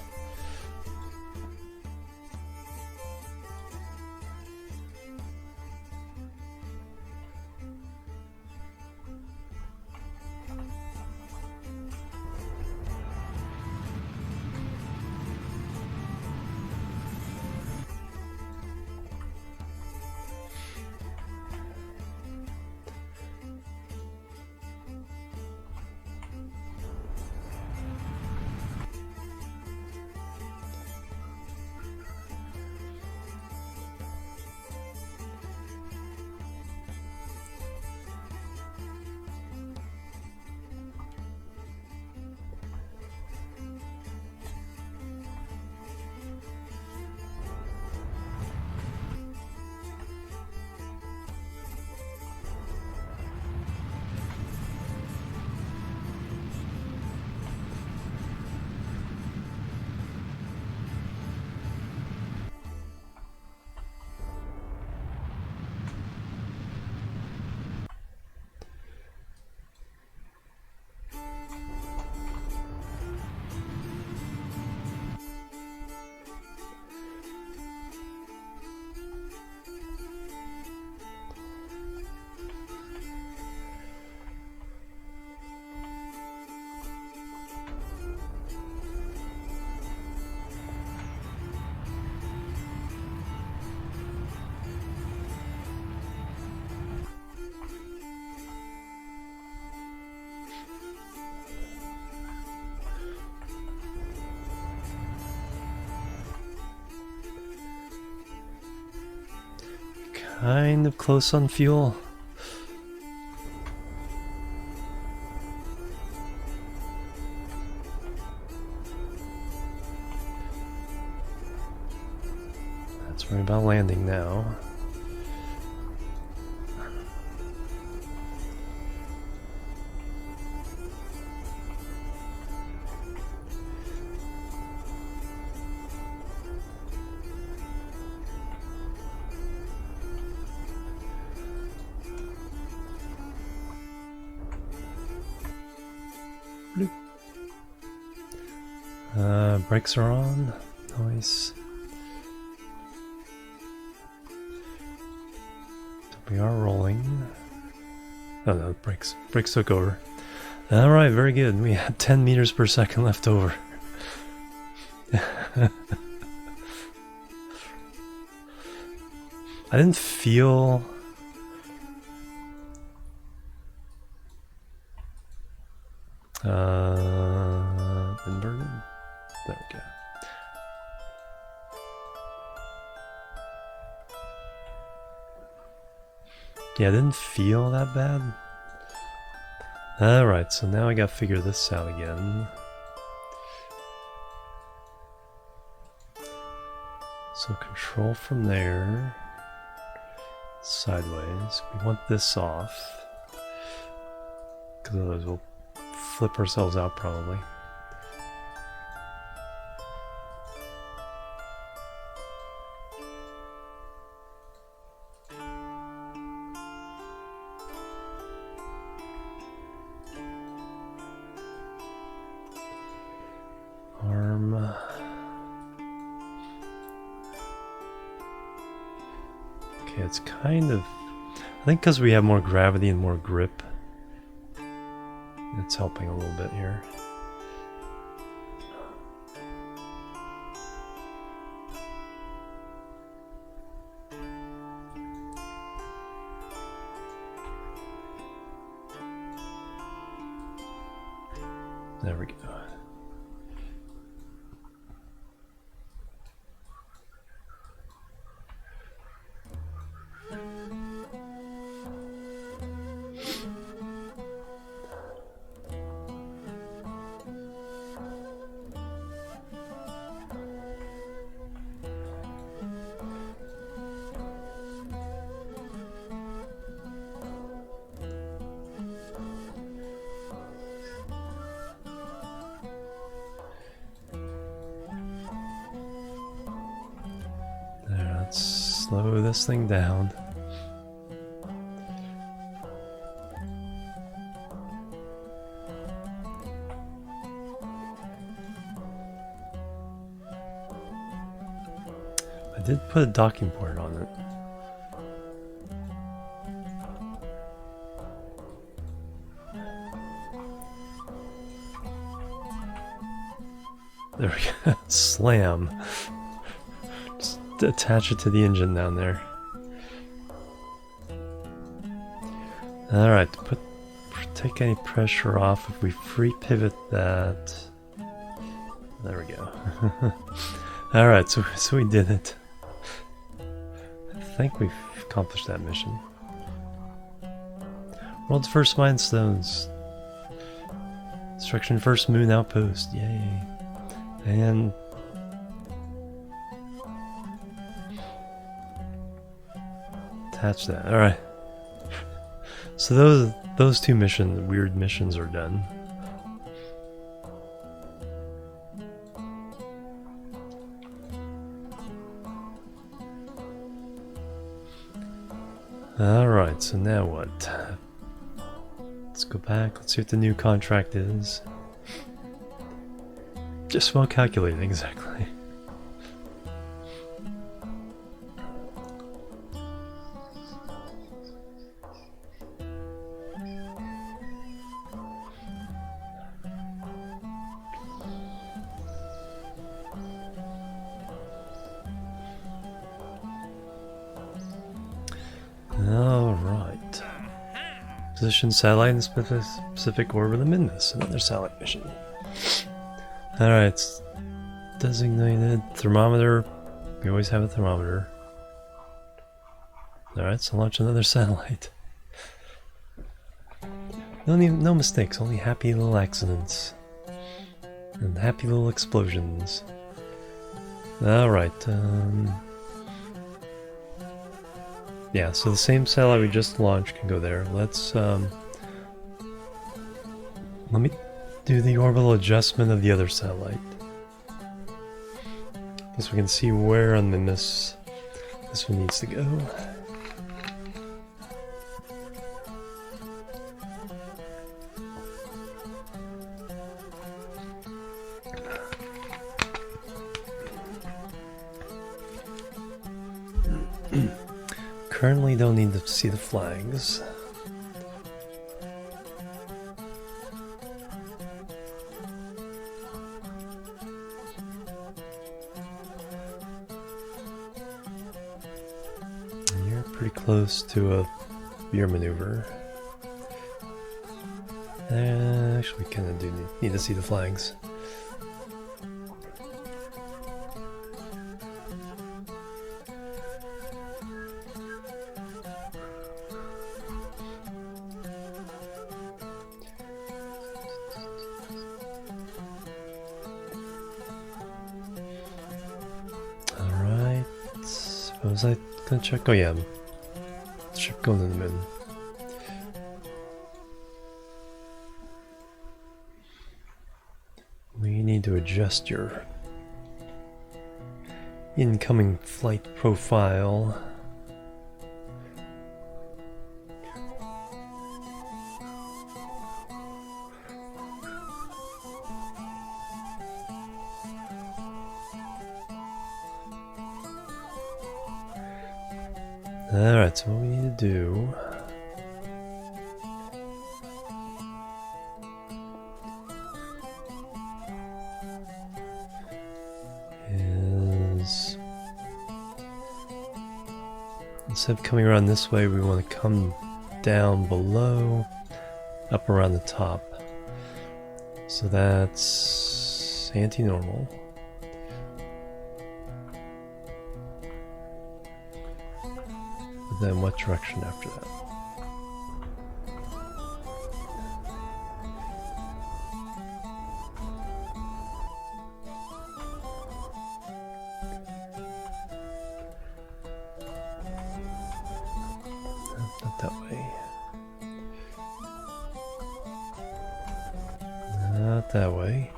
kind of close on fuel. Let's worry about landing now. Brakes are on. Nice. We are rolling. Oh no, brakes took over. Alright, very good. We had 10 meters per second left over. I didn't feel... inverted? There we go. Yeah, I didn't feel that bad. Alright, so now I gotta figure this out again. So control from there. Sideways. We want this off. Because otherwise we'll flip ourselves out probably. Okay, it's kind of... I think because we have more gravity and more grip, it's helping a little bit here. There we go. Slow this thing down. I did put a docking port on it. There we go. Slam. Attach it to the engine down there. Alright, take any pressure off if we free pivot that. There we go. Alright, so we did it. I think we've accomplished that mission. World's first mine stones. Construction first moon outpost. Yay. And attach that. Alright. So those two weird missions are done. Alright, so now what? Let's go back, let's see what the new contract is. Just well calculated, exactly. Alright. Position satellite in the Pacific orbit of Midness. Another satellite mission. Alright. Designated thermometer. We always have a thermometer. Alright, so launch another satellite. No mistakes, only happy little accidents. And happy little explosions. Alright, yeah, so the same satellite we just launched can go there. Let's, let me do the orbital adjustment of the other satellite. So we can see where on this one needs to go. Currently don't need to see the flags. You're pretty close to your maneuver. Actually, we kind of do need to see the flags. Was I gonna check? Oh yeah, ship going to the moon. We need to adjust your incoming flight profile. Alright, so what we need to do is, instead of coming around this way, we want to come down below, up around the top. So that's anti-normal. Then what direction after that? Not that way. Not that way.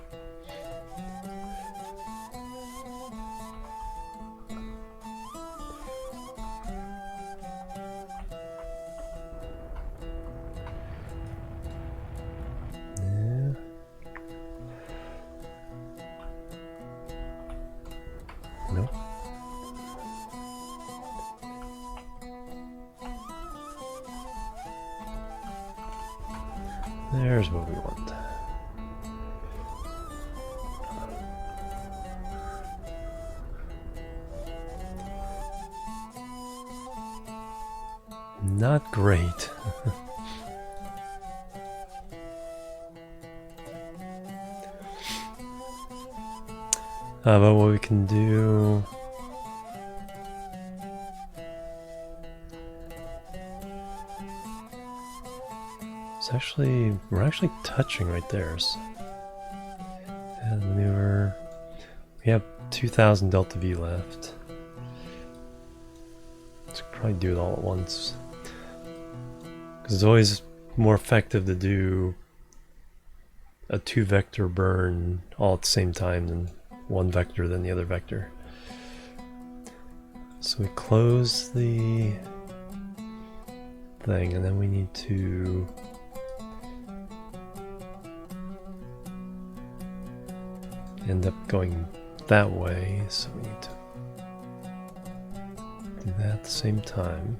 There's what we want. Not great. But what we can do... we're actually touching right there. So, and maneuver. We have 2,000 delta V left. Let's probably do it all at once. Because it's always more effective to do a 2-vector burn all at the same time than one vector then the other vector. So we close the thing and then we need to end up going that way, so we need to do that at the same time.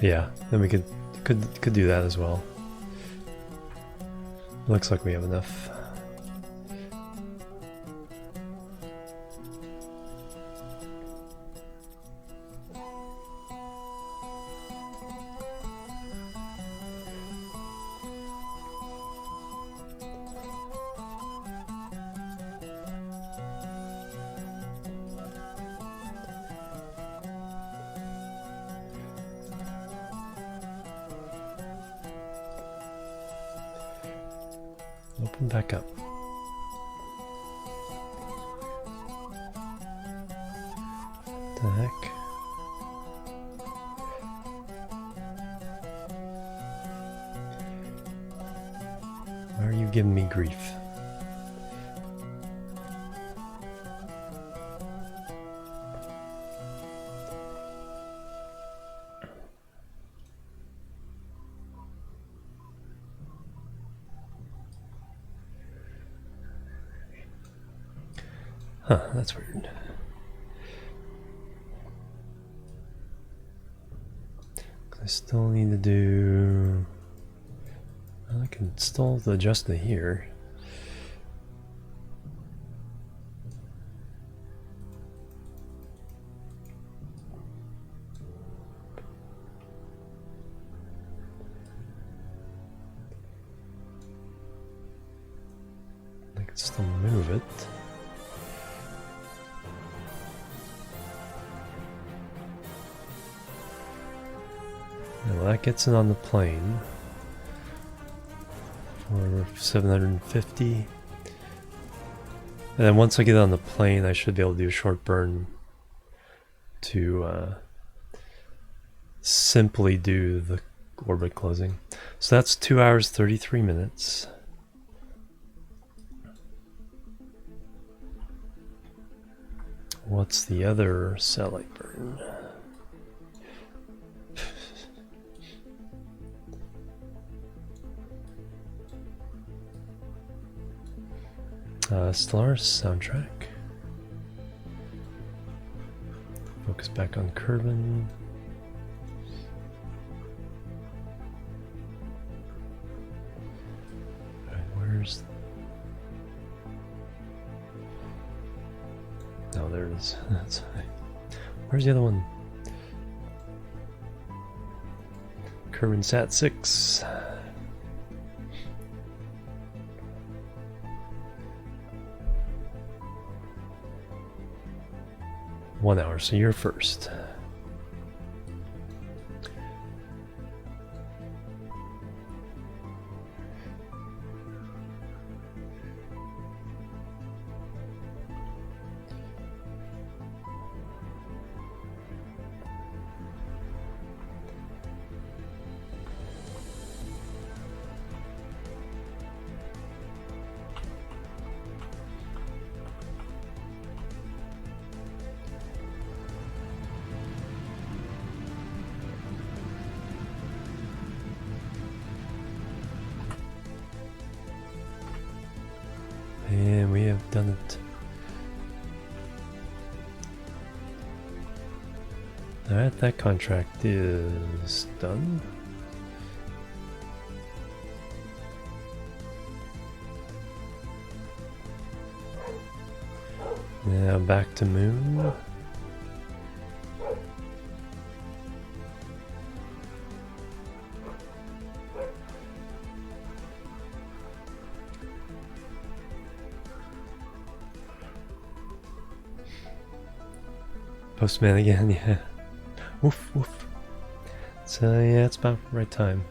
Yeah, then we could do that as well. Looks like we have enough. Open back up. The heck? Why are you giving me grief? Huh, that's weird. I still need to do... Well, I can still adjust it here. I can still move it. Well, that gets it on the plane for 750. And then once I get on the plane, I should be able to do a short burn to simply do the orbit closing. So that's 2 hours 33 minutes. What's the other satellite burn? Stellaris soundtrack. Focus back on Kerbin. Alright, where's... Oh, there it is. That's right. Where's the other one? Kerbin Sat 6. One hour, so you're first. And we have done it. Alright, that contract is done. Now back to Moon. Postman again, yeah. Woof, woof. So, yeah, it's about the right time.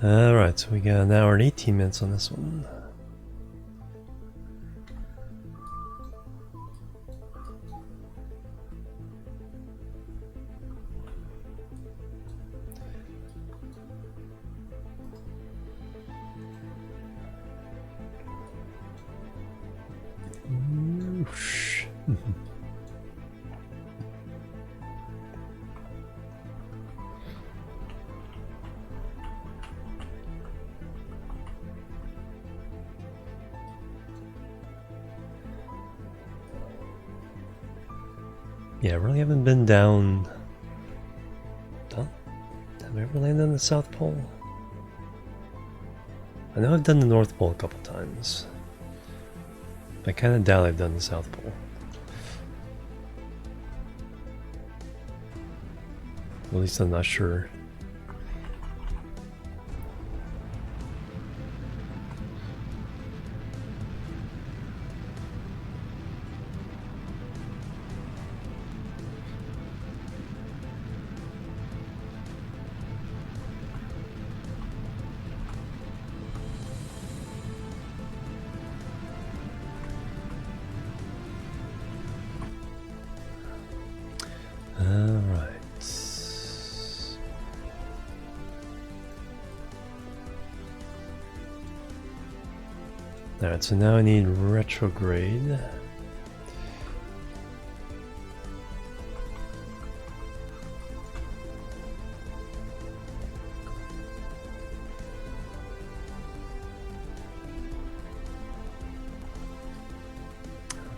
Alright, so we got an hour and 18 minutes on this one. Yeah, I really haven't been down. Have I ever landed on the South Pole? I know I've done the North Pole a couple times. I kind of doubt I've done the South Pole. At least I'm not sure. Alright, so now I need retrograde.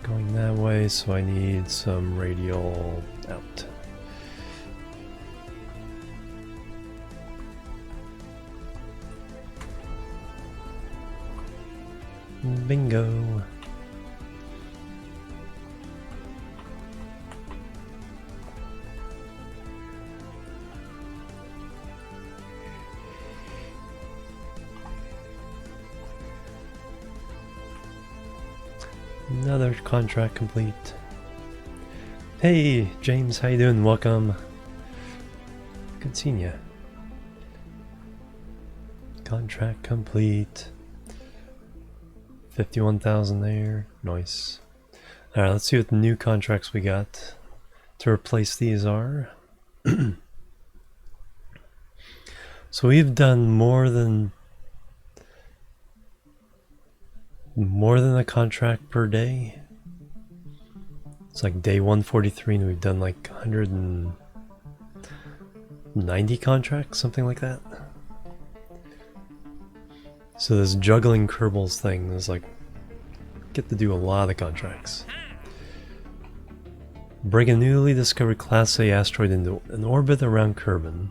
Going that way, so I need some radial out. Bingo. Another contract complete. Hey James, how you doing? Welcome. Good seeing ya. Contract complete. 51,000 there. Nice. Alright, let's see what the new contracts we got to replace these are. So we've done more than a contract per day. It's like day 143 and we've done like 190 contracts, something like that. So this juggling Kerbals thing is like, get to do a lot of contracts. Bring a newly discovered Class A asteroid into an orbit around Kerbin.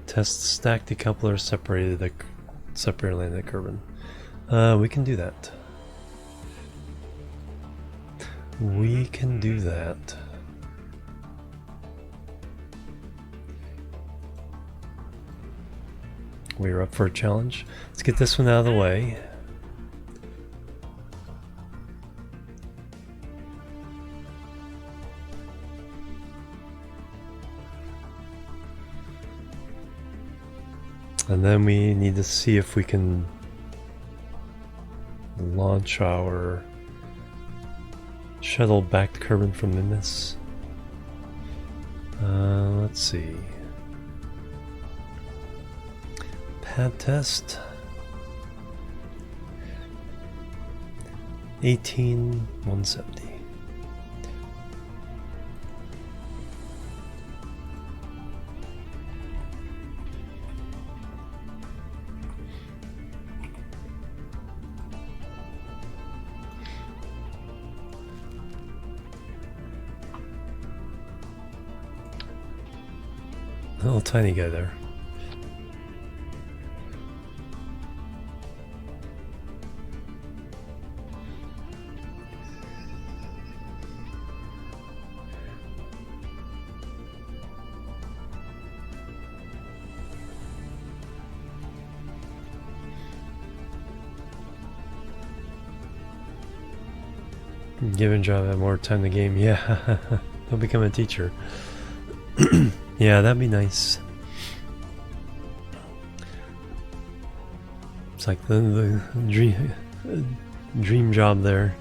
Test stack decouplers separately landed at Kerbin. We can do that. We can do that. We're up for a challenge. Let's get this one out of the way. And then we need to see if we can launch our shuttle back to Kerbin from Nimbus. Let's see. Pad test. 18,170. Little tiny guy there. Given job, have more time to game. Yeah, don't become a teacher. Yeah, that'd be nice. It's like the dream job there.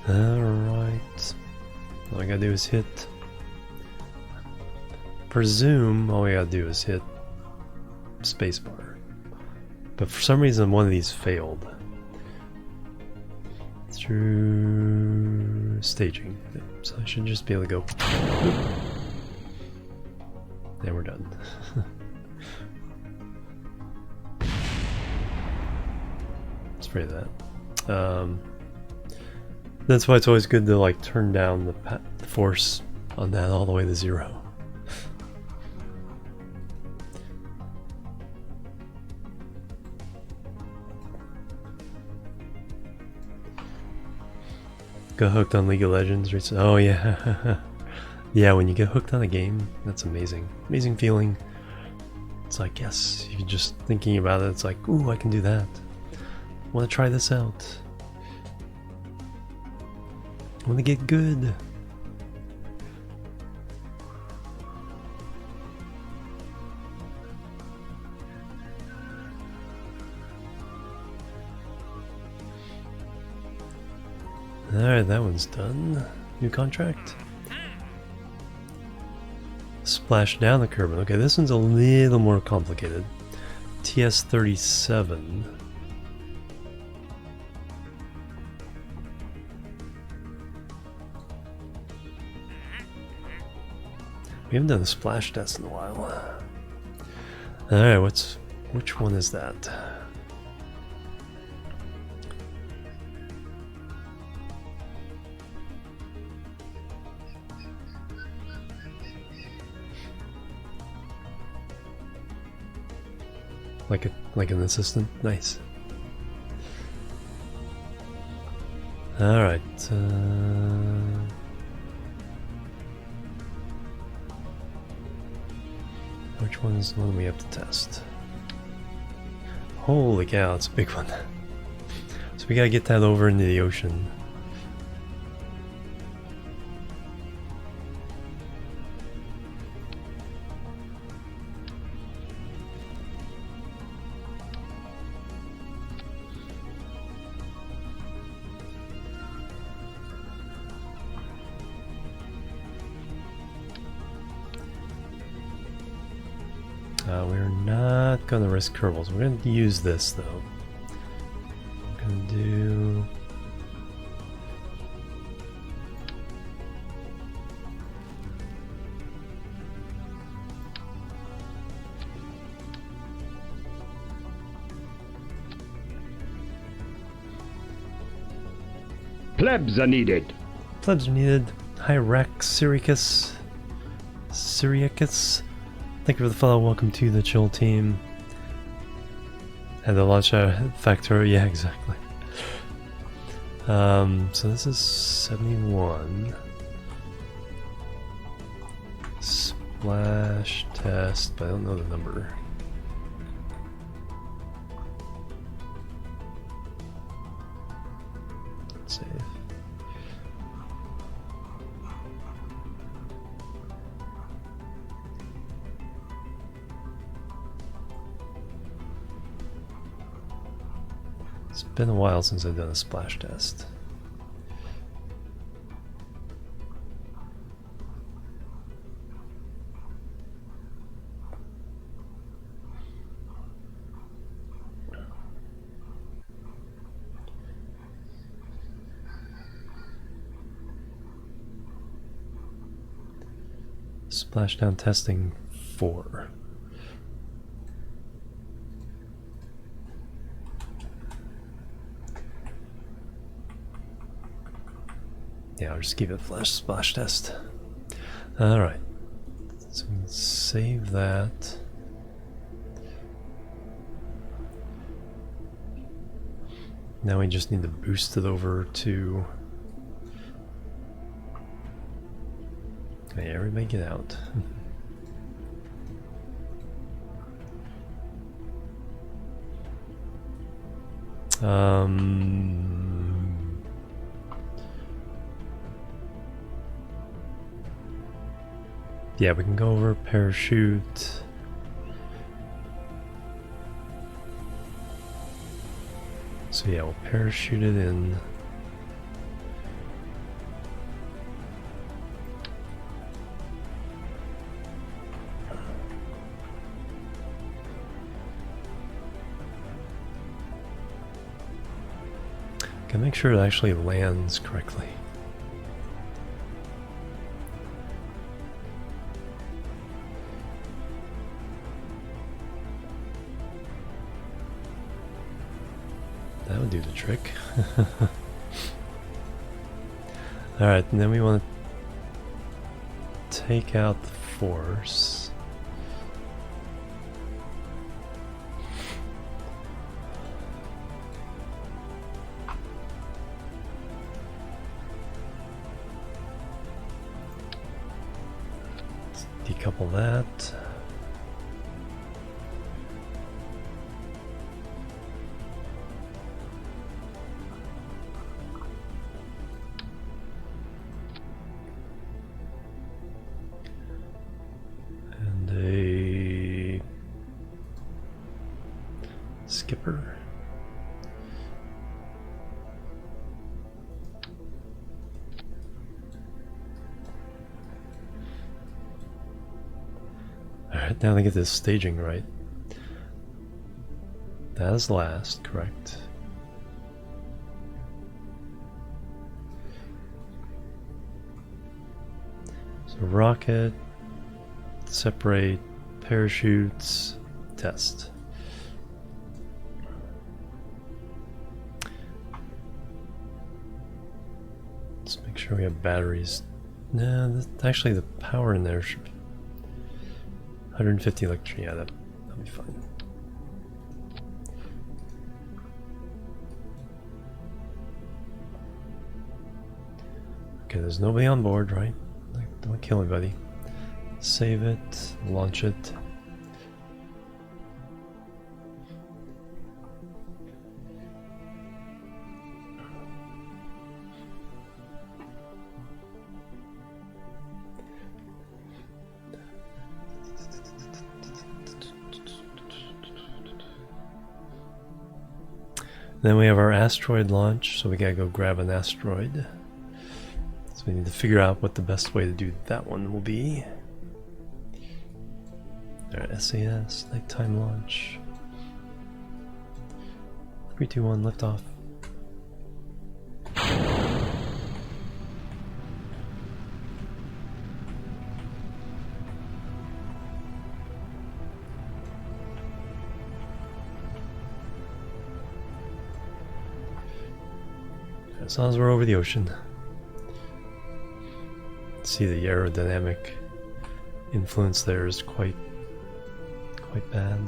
Alright. All I gotta do is hit. Presume all we gotta do is hit spacebar. But for some reason one of these failed. Through staging. So I should just be able to go. And we're done. Let's spray that. That's why it's always good to like turn down the force on that all the way to 0. Got hooked on League of Legends recently. Oh yeah. Yeah, when you get hooked on a game, that's amazing. Amazing feeling. It's like, yes, you're just thinking about it, it's like, ooh, I can do that. I want to try this out. I want to get good. Alright, that one's done. New contract. Splash down the Kerbin. Okay, this one's a little more complicated. TS-37. We haven't done a splash test in a while. Alright, which one is that? Like an assistant? Nice. Alright. Which one is the one we have to test? Holy cow, it's a big one. So we gotta get that over into the ocean. We're not gonna risk Kerbals. We're gonna use this though. We're gonna do plebs are needed. Plebs are needed. Hyraxyricus. Syriacus. Thank you for the follow. Welcome to the chill team. And the launch factor. Yeah, exactly. So this is 71. Splash test, but I don't know the number. Save. It's been a while since I've done a splash test. Splashdown testing 4. Yeah, I'll just keep it splash test. Alright. So we can save that. Now we just need to boost it over to... Hey, everybody get out. Yeah, we can go over parachute. So yeah, we'll parachute it in. Can make sure it actually lands correctly. That would do the trick. Alright, and then we want to take out the force. Let's decouple that. Skipper. Now to get this staging right. That is last, correct. So rocket, separate, parachutes, test. Let's make sure we have batteries. No, actually the power in there should be 150 electricity. Yeah, that'll be fine. Okay, there's nobody on board, right? Don't kill anybody. Save it, launch it. Then we have our asteroid launch, so we gotta go grab an asteroid. So we need to figure out what the best way to do that one will be. Alright, SAS, nighttime launch. 3, 2, 1, liftoff. As long as we're over the ocean. See, the aerodynamic influence there is quite bad.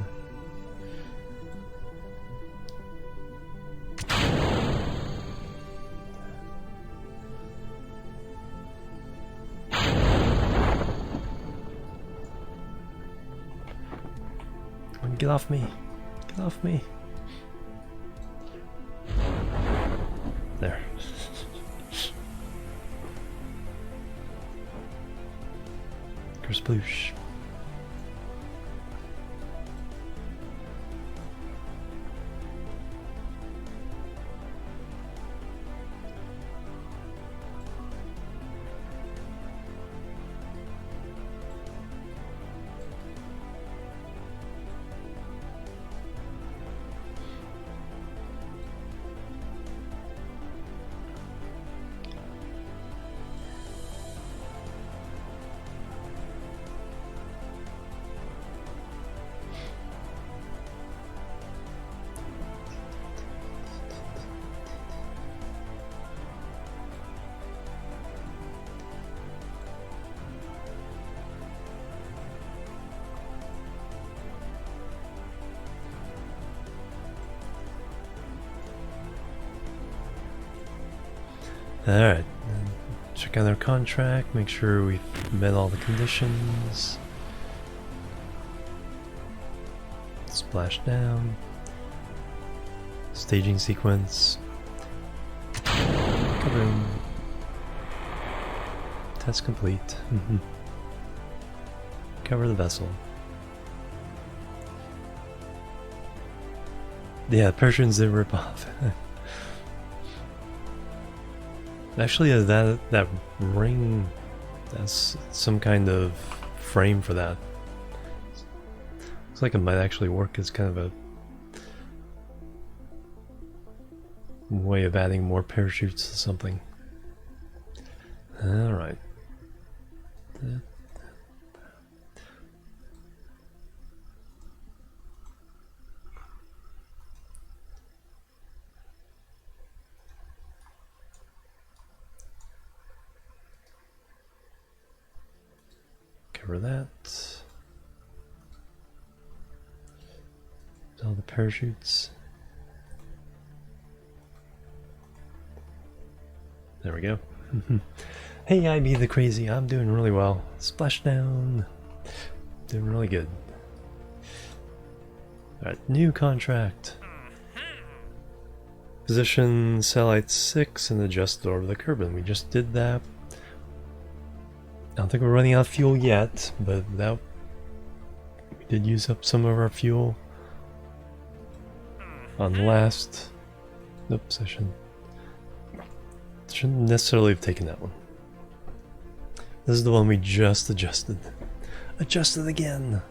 Get off me! Get off me! There. Kersploosh. Alright, check out our contract, make sure we've met all the conditions. Splash down. Staging sequence. Kerbin. Test complete. Cover the vessel. Yeah, Persians did rip off. Actually, that ring, that's some kind of frame for that. Looks like it might actually work as kind of a way of adding more parachutes to something. Alright. Cover that. All the parachutes. There we go. Hey, I be the crazy. I'm doing really well. Splashdown. Doing really good. Alright, new contract. Position satellite 6 and adjust over the Kerbin. We just did that. I don't think we're running out of fuel yet, but that we did use up some of our fuel on the last. Oops, I shouldn't necessarily have taken that one. This is the one we just adjusted. Adjusted again.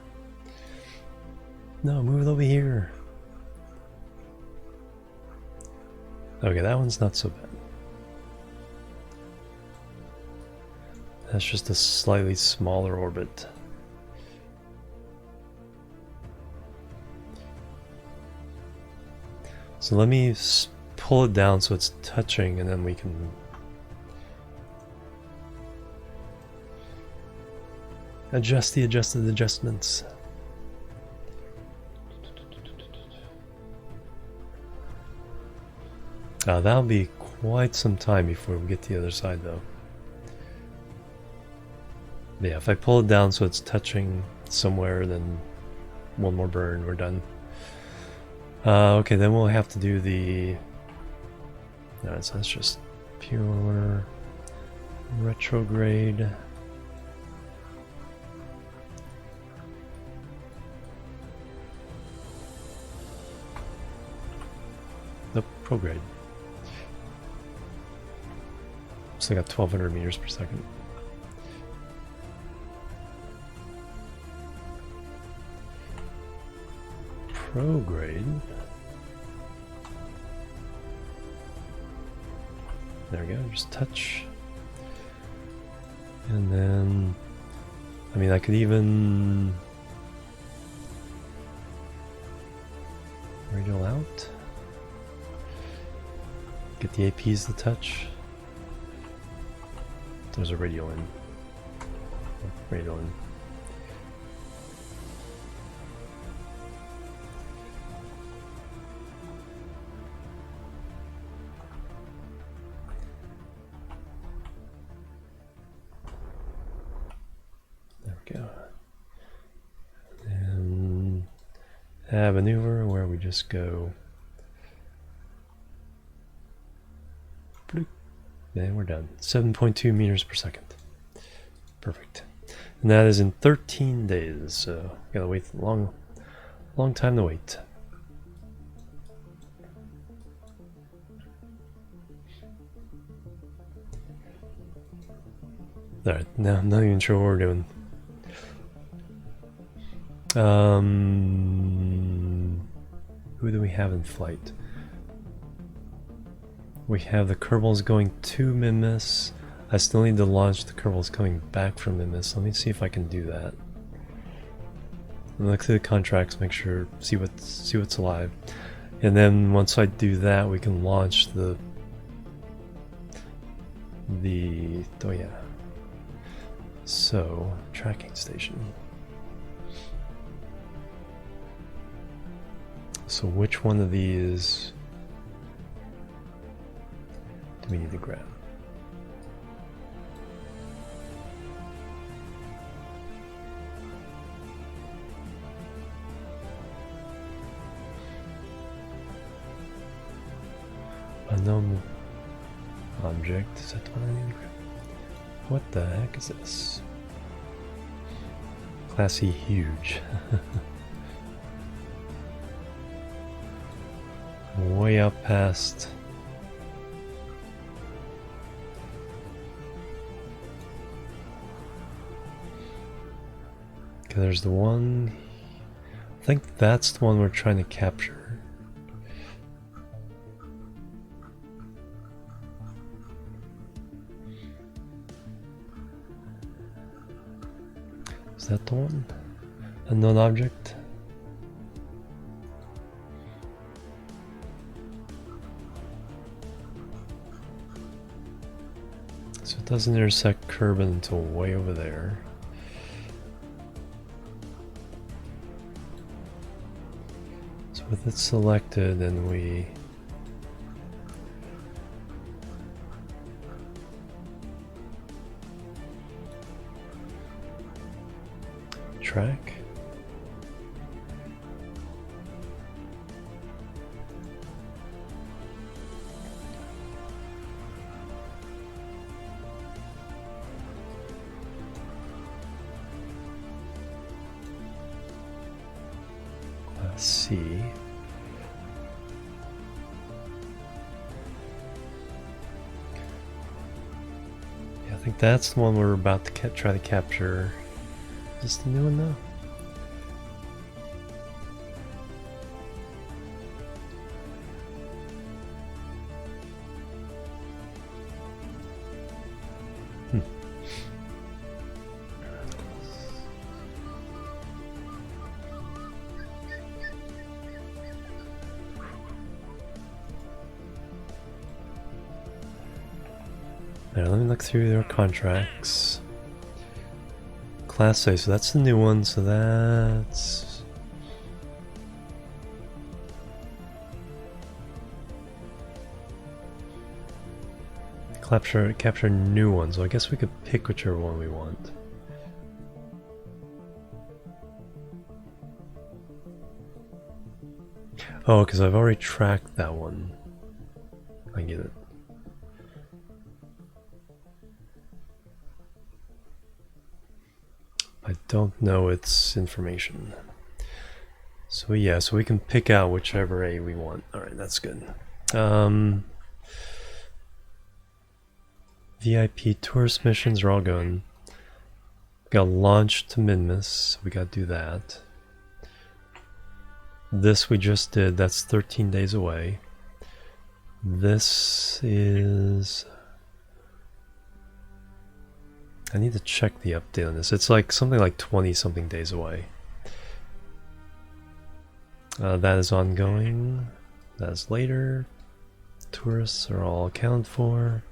No, move it over here. Okay, that one's not so bad. That's just a slightly smaller orbit. So let me pull it down so it's touching, and then we can adjust the adjusted adjustments. That'll be quite some time before we get to the other side, though. Yeah, if I pull it down so it's touching somewhere, then one more burn, we're done. Okay, then we'll have to do the... No, so that's just pure retrograde. Nope, prograde. So I got 1200 meters per second. Prograde. There we go, just touch. And then, I mean, I could even radial out. Get the APs to touch. There's a radial in. Radial in. There we go. And have a maneuver where we just go. Then we're done. 7.2 meters per second. Perfect. And that is in 13 days, so gotta wait a long time to wait. Alright, now I'm not even sure what we're doing. Who do we have in flight? We have the Kerbals going to Mimas. I still need to launch the Kerbals coming back from Mimas. Let me see if I can do that. Look through the contracts, make sure, see what's alive. And then once I do that, we can launch the oh yeah. So, tracking station. So which one of these do we need to grab? Unknown object, is that the one I need to grab? What the heck is this? Classy huge. Way up past. Okay, there's the one. I think that's the one we're trying to capture. Is that the one? Unknown object? So it doesn't intersect Kerbin until way over there. So with it selected, then we track. Let's see. Yeah, I think that's the one we're about to try to capture. Is this the new one though? Alright, let me look through their contracts. Class A, so that's the new one, so that's... Capture new ones, so I guess we could pick whichever one we want. Oh, because I've already tracked that one. I get it. I don't know its information. So yeah, so we can pick out whichever A we want. Alright, that's good. VIP tourist missions are all going. We got launch to Minmus, so we gotta do that. This we just did, that's 13 days away. This is... I need to check the update on this. It's like something like 20 something days away. That is ongoing. That is later. Tourists are all accounted for.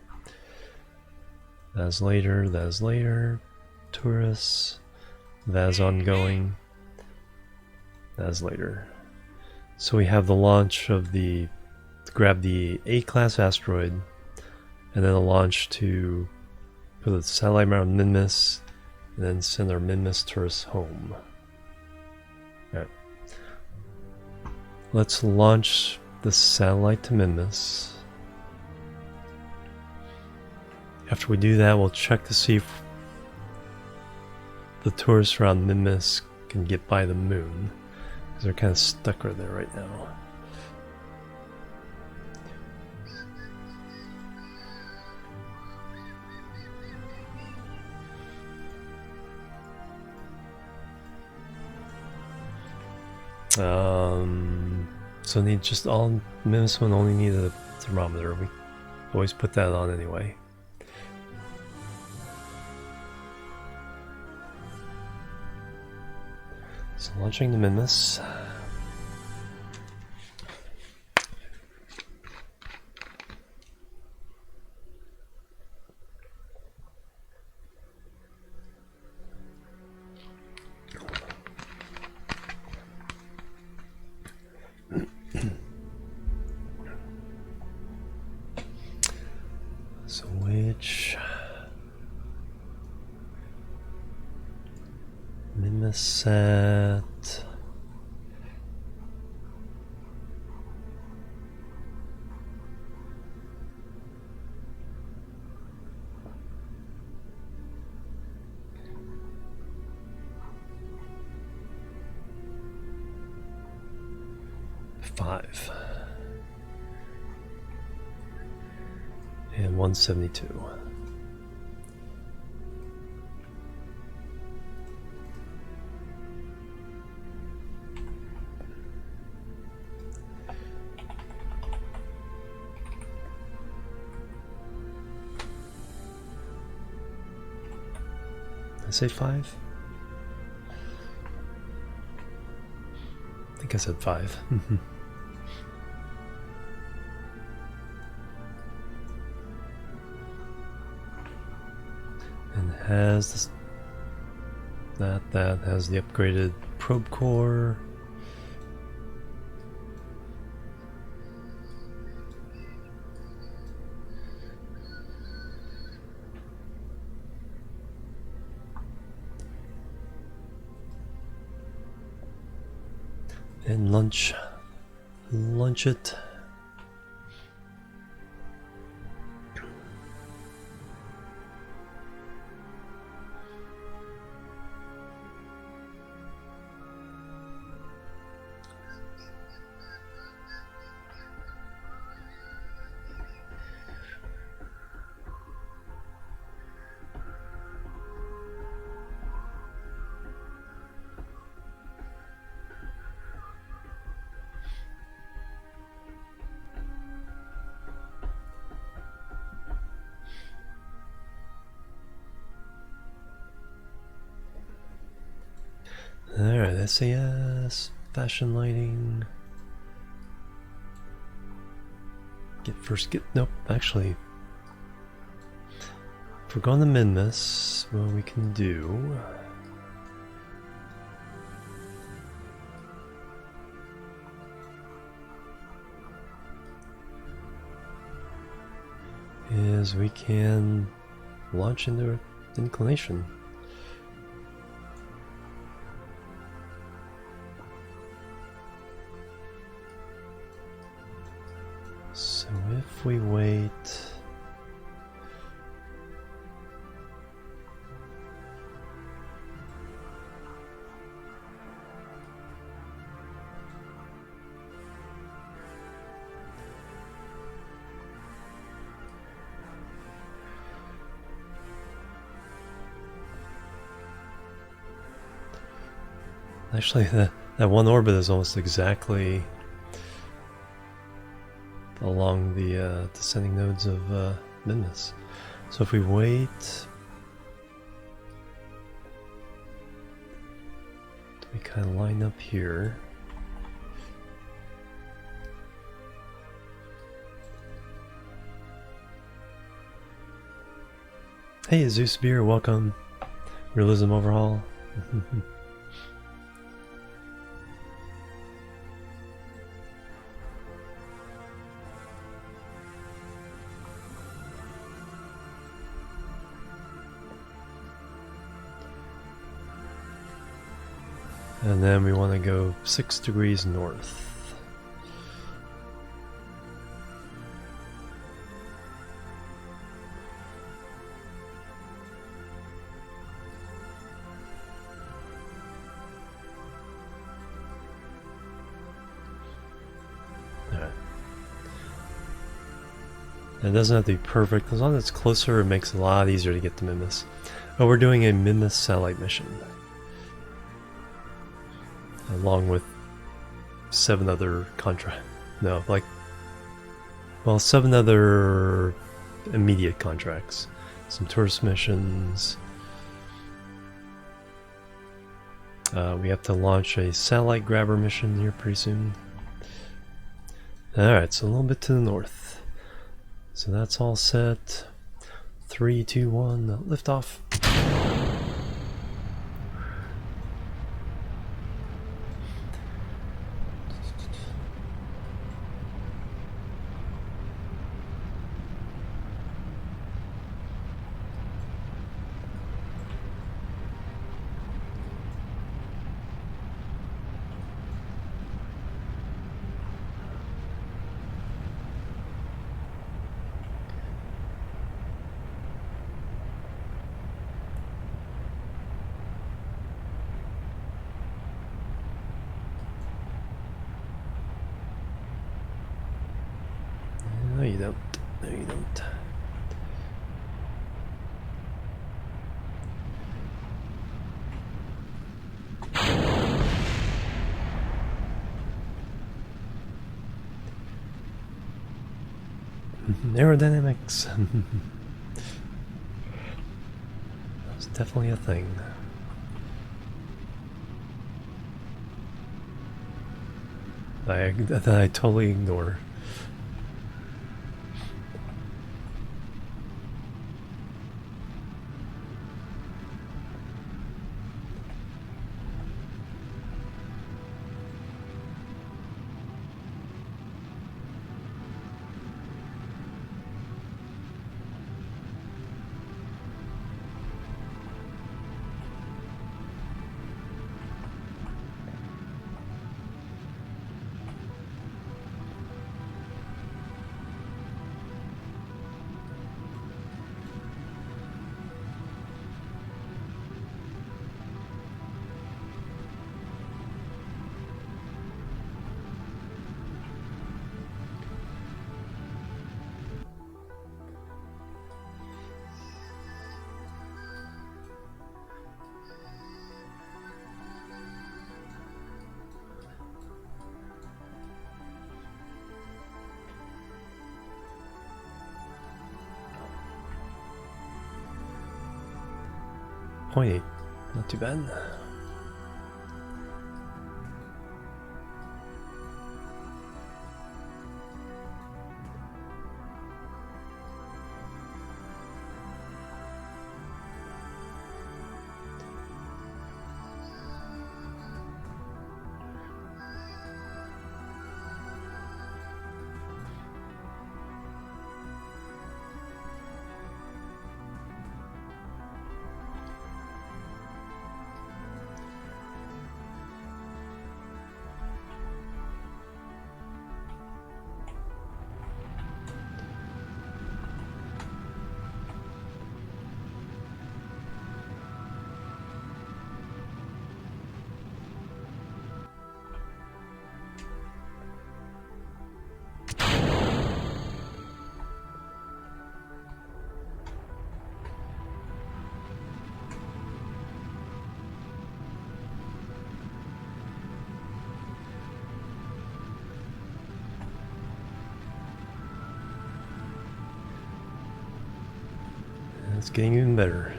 That is later. That is later. Tourists. That is ongoing. That is later. So we have the launch of the... grab the A-class asteroid, and then a launch to put a satellite around Minmus, and then send our Minmus tourists home. Alright. Let's launch the satellite to Minmus. After we do that, we'll check to see if the tourists around Minmus can get by the moon, because they're kind of stuck right there right now. So need just all Minmus one only need a thermometer. We always put that on anyway. So launching the Minmus. So which Minmus set? Five. And 172. Did I say 5? I think I said 5. And has this, that has the upgraded probe core. And launch it. Alright, SAS, fashion lighting. Nope, actually. If we're going to min this, what we can do... is we can launch into inclination. So if we wait... Actually, that one orbit is almost exactly along the descending nodes of Minmus. So if we wait, we kind of line up here. Hey, Zeus Beer, welcome. Realism Overhaul. And then we want to go 6 degrees north. Alright. It doesn't have to be perfect. As long as it's closer, it makes it a lot easier to get to Minmus. Oh, we're doing a Minmus satellite mission. Along with 7 other well, 7 other immediate contracts. Some tourist missions. We have to launch a satellite grabber mission here pretty soon. Alright, so a little bit to the north. So that's all set. 3, 2, 1, liftoff. No, you don't. No, you don't. Aerodynamics. That's definitely a thing. That I totally ignore. .8, not too bad. It's getting even better.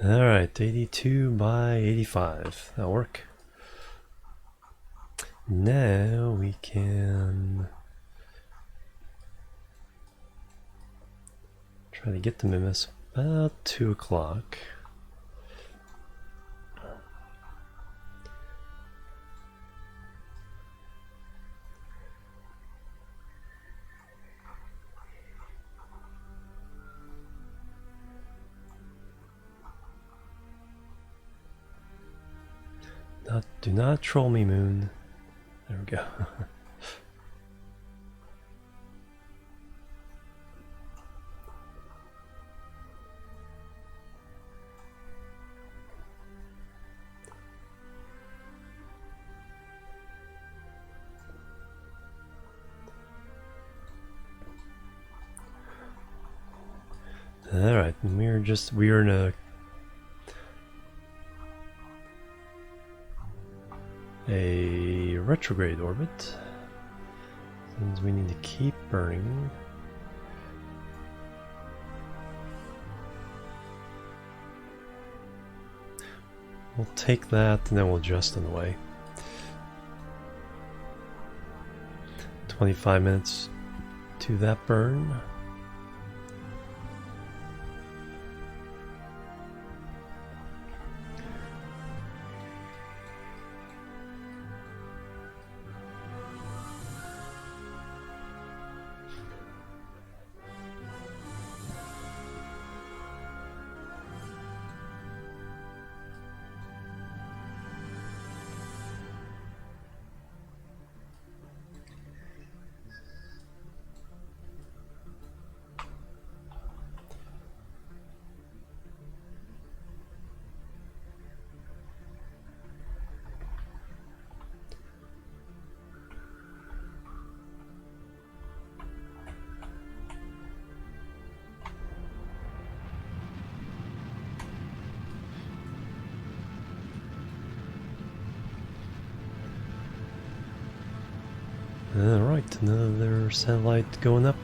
Alright, 82 by 85. That'll work. Now we can try to get the Mimus about 2 o'clock. Do not troll me, Moon. There we go. Alright, we're in a retrograde orbit. Means we need to keep burning. We'll take that and then we'll adjust on the way. 25 minutes to that burn. Alright, another satellite going up.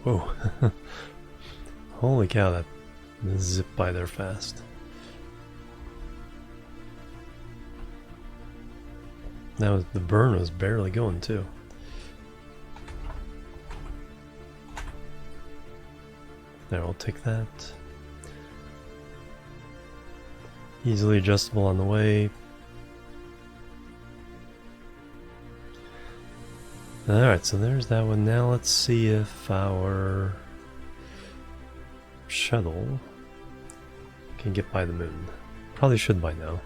Whoa. Holy cow, that zipped by there fast. Now the burn was barely going too. There, I'll take that. Easily adjustable on the way. Alright, so there's that one. Now let's see if our shuttle can get by the moon. Probably should by now.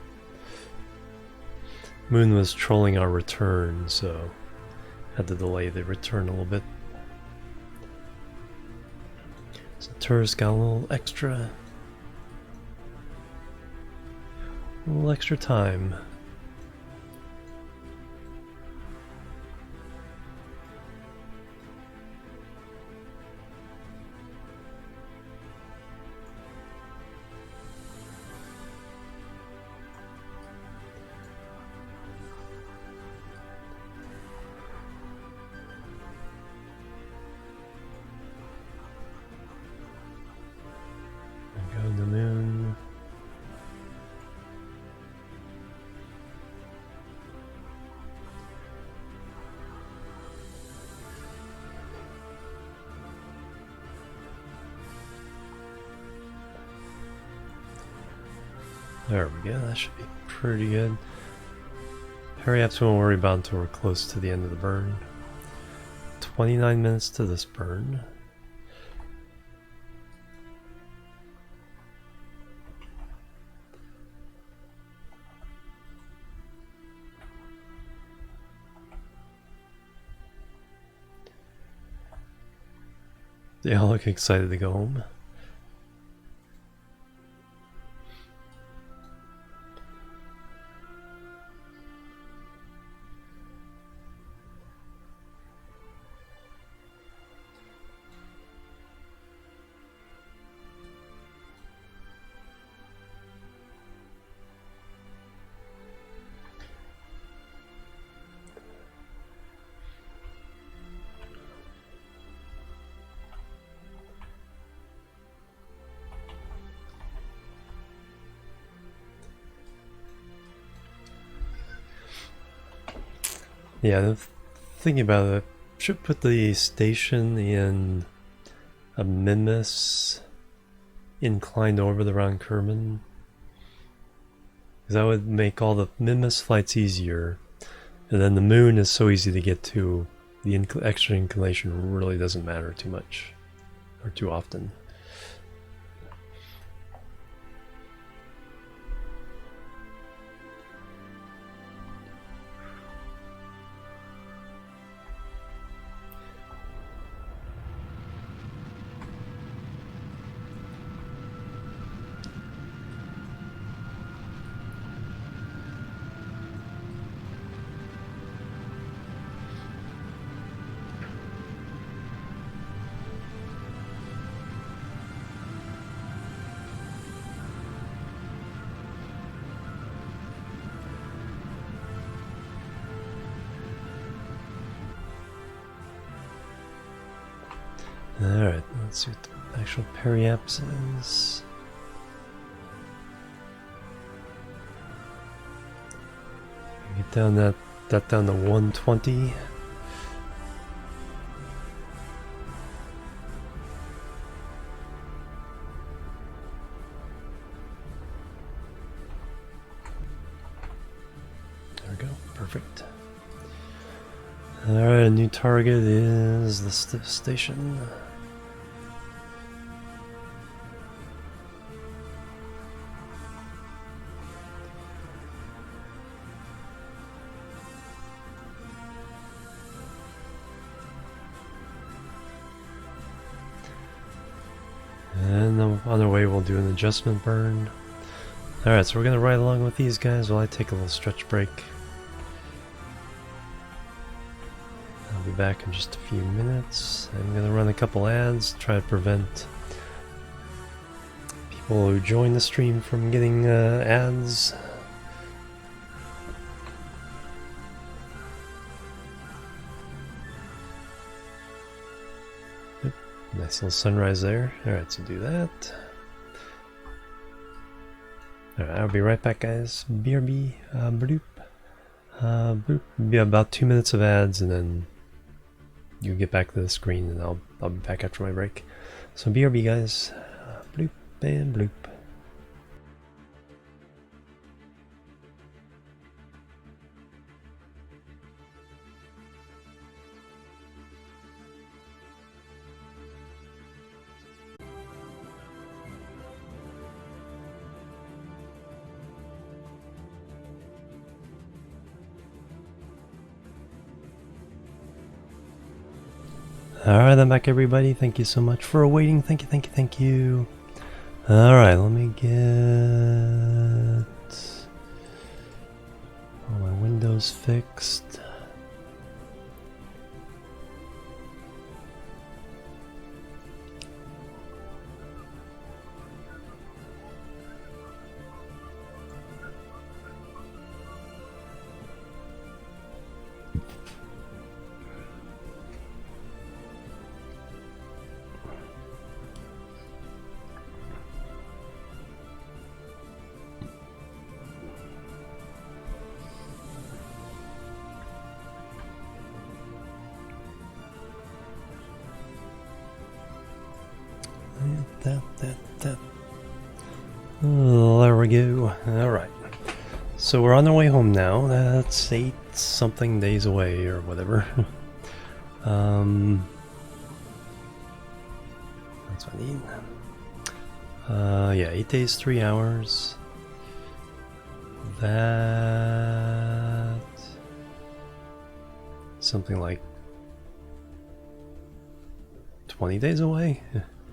Moon was trolling our return, so had to delay the return a little bit. So tourist got a little extra time. The moon. There we go, that should be pretty good. Periaps we won't worry about until we're close to the end of the burn. 29 minutes to this burn. They all look excited to go home. Yeah, thinking about it, should put the station in a Mimus inclined orbit around Kerbin. Because that would make all the Mimus flights easier. And then the moon is so easy to get to, the extra inclination really doesn't matter too much, or too often. Alright, let's see what the actual periaps is. Get down that down to 120. There we go, perfect. Alright, a new target is the station. And on our way we'll do an adjustment burn. Alright, so we're gonna ride along with these guys while I take a little stretch break. I'll be back in just a few minutes. I'm gonna run a couple ads, try to prevent people who join the stream from getting ads. Nice little sunrise there. Alright, so do that. Alright, I'll be right back, guys. BRB, bloop. Bloop. Be about 2 minutes of ads, and then you get back to the screen, and I'll be back after my break. So BRB, guys. Bloop and bloop. Alright, I'm back, everybody. Thank you so much for waiting. Thank you, thank you, thank you. Alright, let me get all my windows fixed. There we go. Alright. So we're on our way home now. That's 8 something days away or whatever. That's what I need. Yeah, 8 days, 3 hours. That... something like 20 days away?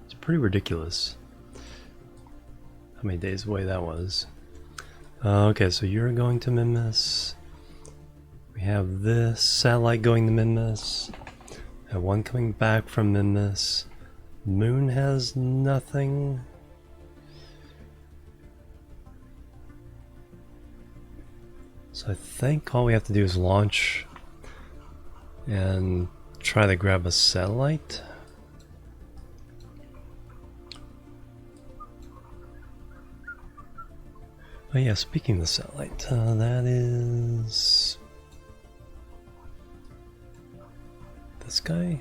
It's pretty ridiculous how many days away that was. Okay, so you're going to Minmus. We have this satellite going to Minmus. We have one coming back from Minmus. Moon has nothing. So I think all we have to do is launch and try to grab a satellite. Oh yeah, speaking of the satellite, that is... this guy?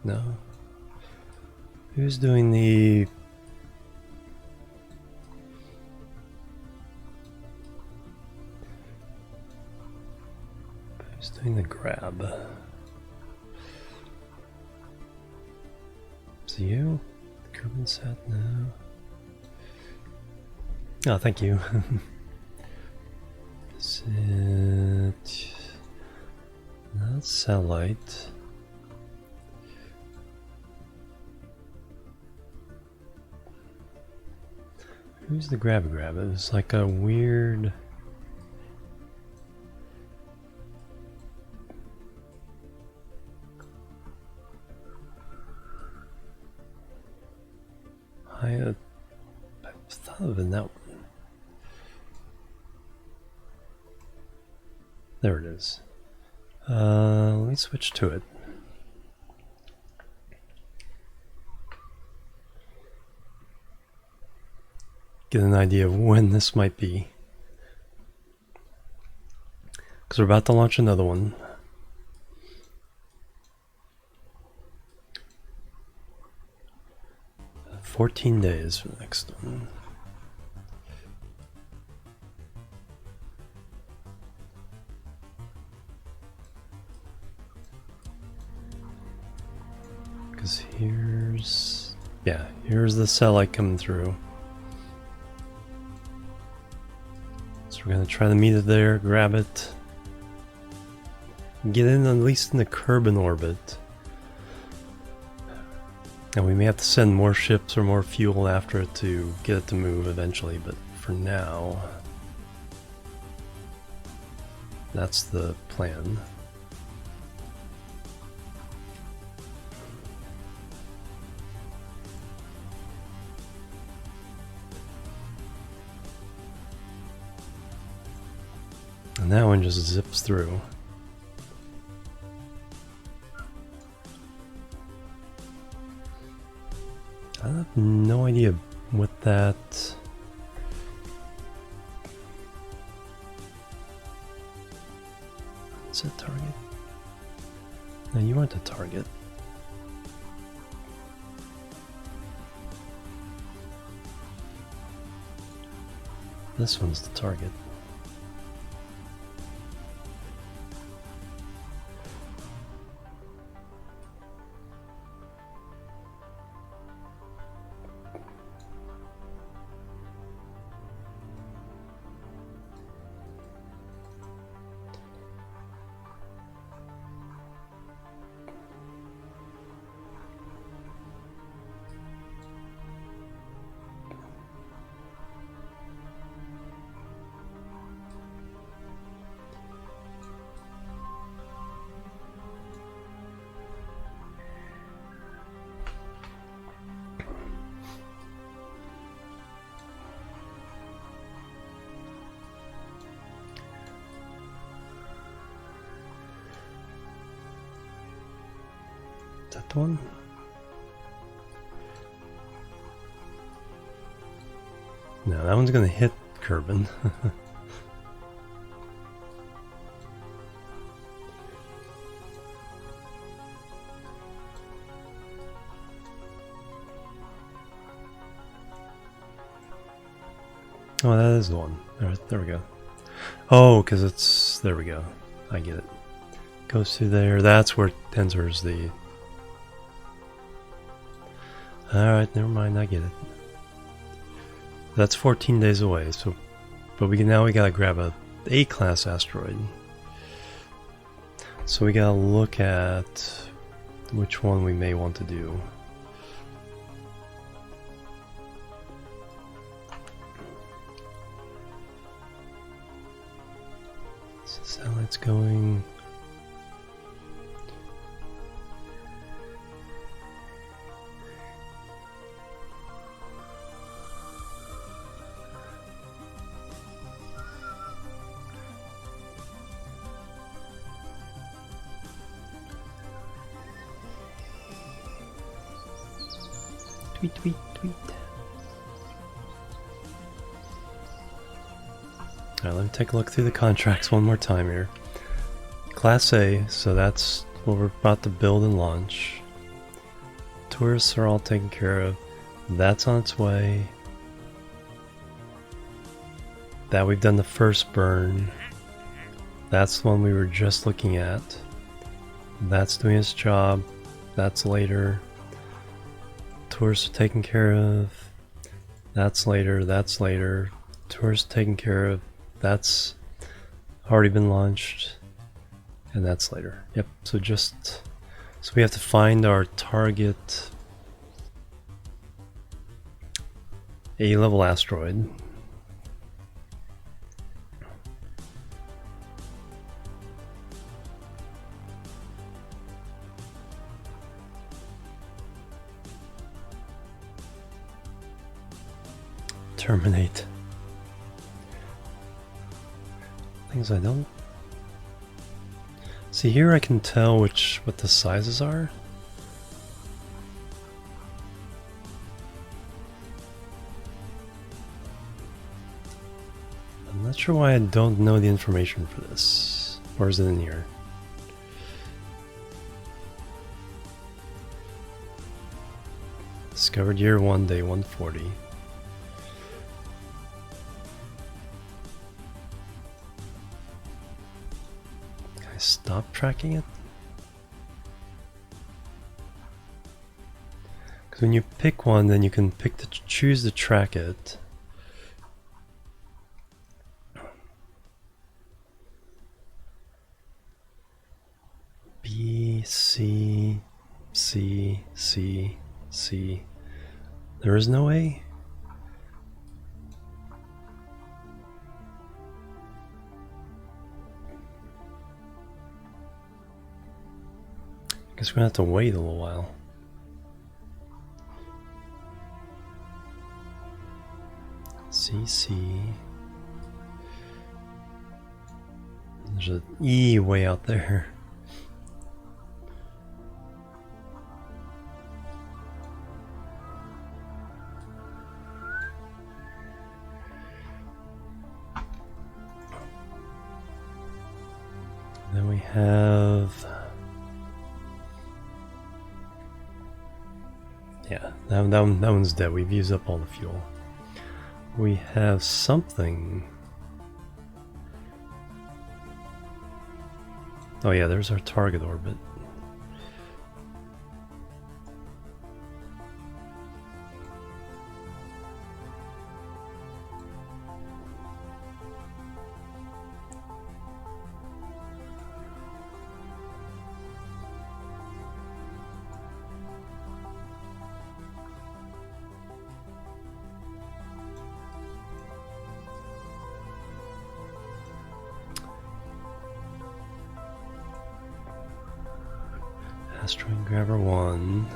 No. Who's doing the... who's doing the grab? Is it you? Kerbin sat? No. Oh, thank you. Is it... not satellite. Who's the grab? It was like a weird... I thought of it that one. There it is. Let me switch to it. Get an idea of when this might be. Because we're about to launch another one. Uh, 14 days for the next one. Because here's... yeah, here's the satellite coming through. So we're going to try to meet it there, grab it. Get in at least in the Kerbin orbit. And we may have to send more ships or more fuel after it to get it to move eventually, but for now... that's the plan. And that one just zips through. I have no idea what that... is that target? No, you weren't a target. This one's the target. Is that the one? No, that one's gonna hit Kerbin. Oh, that is the one. Alright, there we go. Oh, because it's... There we go. I get it. Goes through there. That's where it enters the... Alright, never mind. I get it. That's 14 days away, so... But now we gotta grab a A-class asteroid. So we gotta look at which one we may want to do. So satellite's going... Tweet, tweet, tweet. Alright, let me take a look through the contracts one more time here. Class A, so that's what we're about to build and launch. Tourists are all taken care of. That's on its way. That we've done the first burn. That's the one we were just looking at. That's doing its job. That's later. Tourists are taken care of. That's later. That's later. Tourists taken care of. That's already been launched. And that's later. Yep. So we have to find our target A-level asteroid. Terminate. Things I don't see here. I can tell what the sizes are. I'm not sure why I don't know the information for this. Or is it in here? Discovered year 1, day 140. Stop tracking it? Because when you pick one, then you can choose to track it. B, C, C, C, C. There is no A? Guess we're gonna have to wait a little while. CC. There's an E way out there. Then we have... Yeah, that one's dead. We've used up all the fuel. We have something. Oh yeah, there's our target orbit. Asteroid Grabber 1.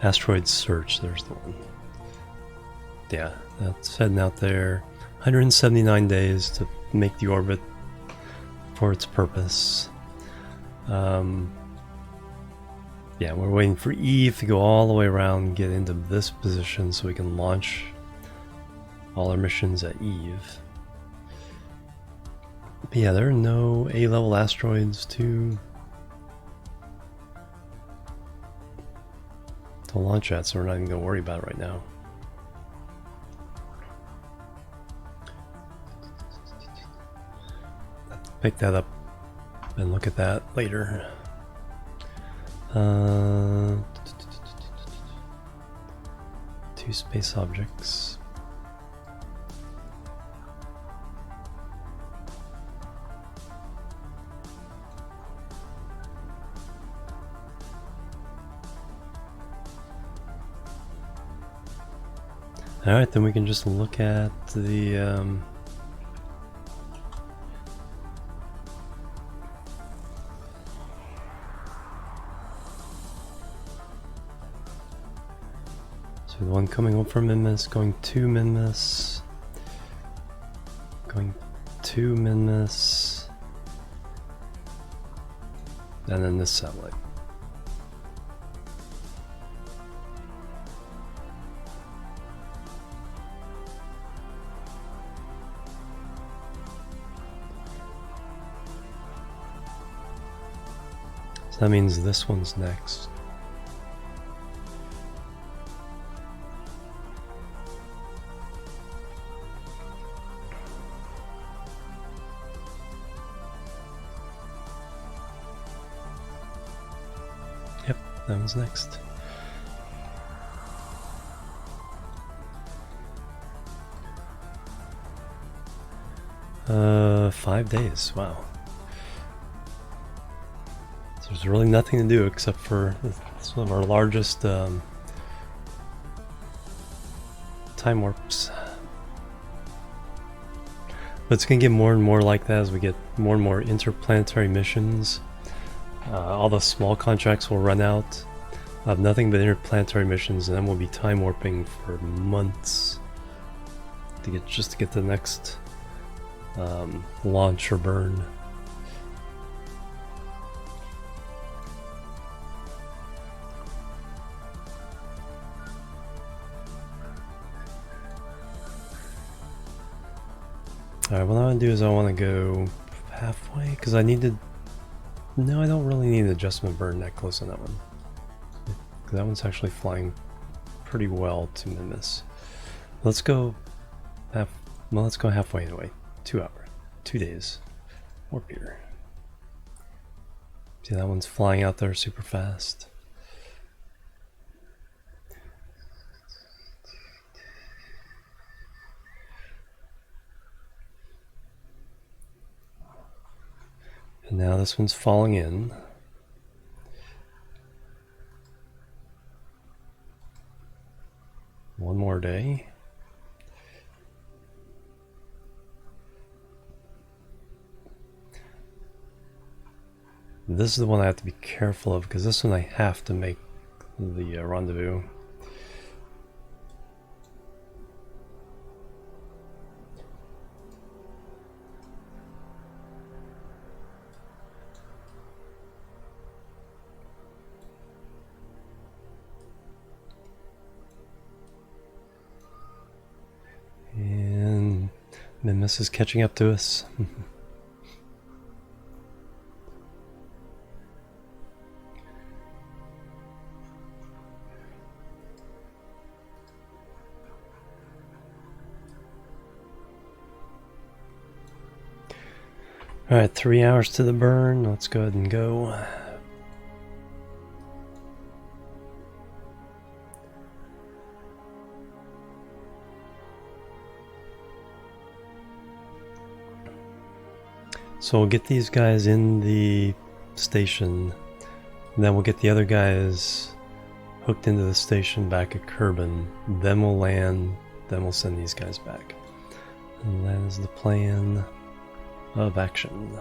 Asteroid Search, there's the one. Yeah, that's heading out there. 179 days to make the orbit for its purpose. Yeah, we're waiting for Eve to go all the way around and get into this position so we can launch all our missions at Eve. But yeah, there are no A-level asteroids to launch at, so we're not even going to worry about it right now. pick that up and look at that later. Two space objects. Alright, then we can just look at the so the one coming up from Minmus, going to Minmus, going to Minmus, and then this satellite. So that means this one's next. Yep, that one's next. Uh, 5 days, wow. So there's really nothing to do except for it's one of our largest time warps. But it's going to get more and more like that as we get more and more interplanetary missions. All the small contracts will run out. We'll have nothing but interplanetary missions, and then we'll be time warping for months to get to the next launch or burn. Alright, what I want to do is I want to go halfway, because I need to... No, I don't really need an adjustment burn that close on that one. That one's actually flying pretty well to Minmus. Let's go let's go halfway anyway. 2 hours. 2 days. Warp here. See, that one's flying out there super fast. And now this one's falling in. One more day. This is the one I have to be careful of, because this one I have to make the rendezvous. And Minmus is catching up to us. Alright, 3 hours to the burn. Let's go ahead and go. So we'll get these guys in the station, and then we'll get the other guys hooked into the station back at Kerbin. Then we'll land, then we'll send these guys back. And that is the plan of action.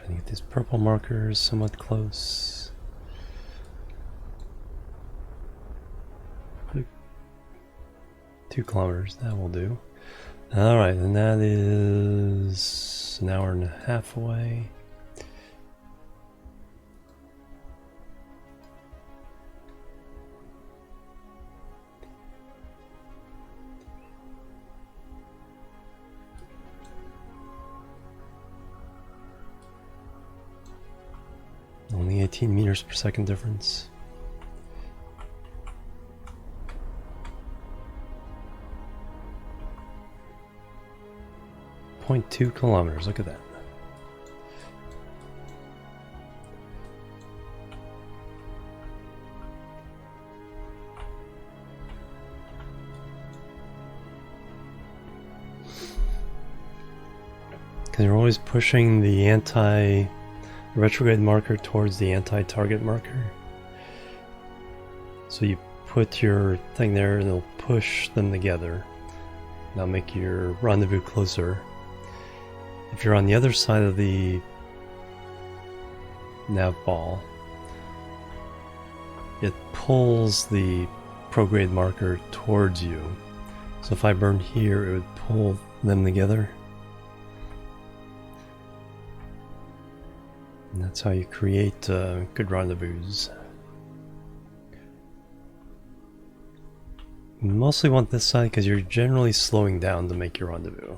Trying to get these purple markers somewhat close. 2 kilometers, that will do. Alright, and that is an hour and a half away. Only 18 meters per second difference. .2 kilometers, look at that. Because you're always pushing the retrograde marker towards the anti-target marker. So you put your thing there and it'll push them together. That'll make your rendezvous closer. If you're on the other side of the nav ball, it pulls the prograde marker towards you. So if I burn here, it would pull them together. And that's how you create good rendezvous. You mostly want this side because you're generally slowing down to make your rendezvous.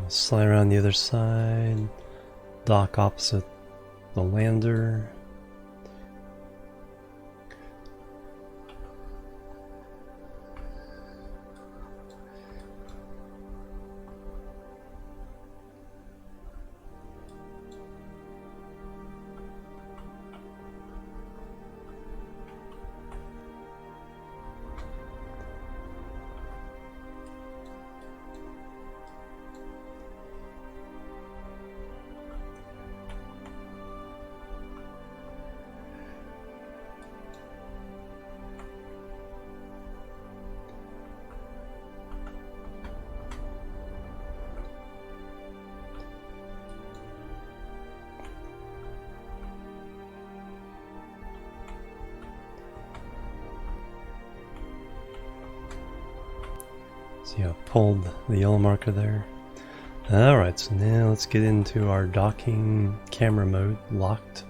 Slide around the other side, dock opposite the lander. See how I pulled the yellow marker there? Alright, so now let's get into our docking camera mode, locked.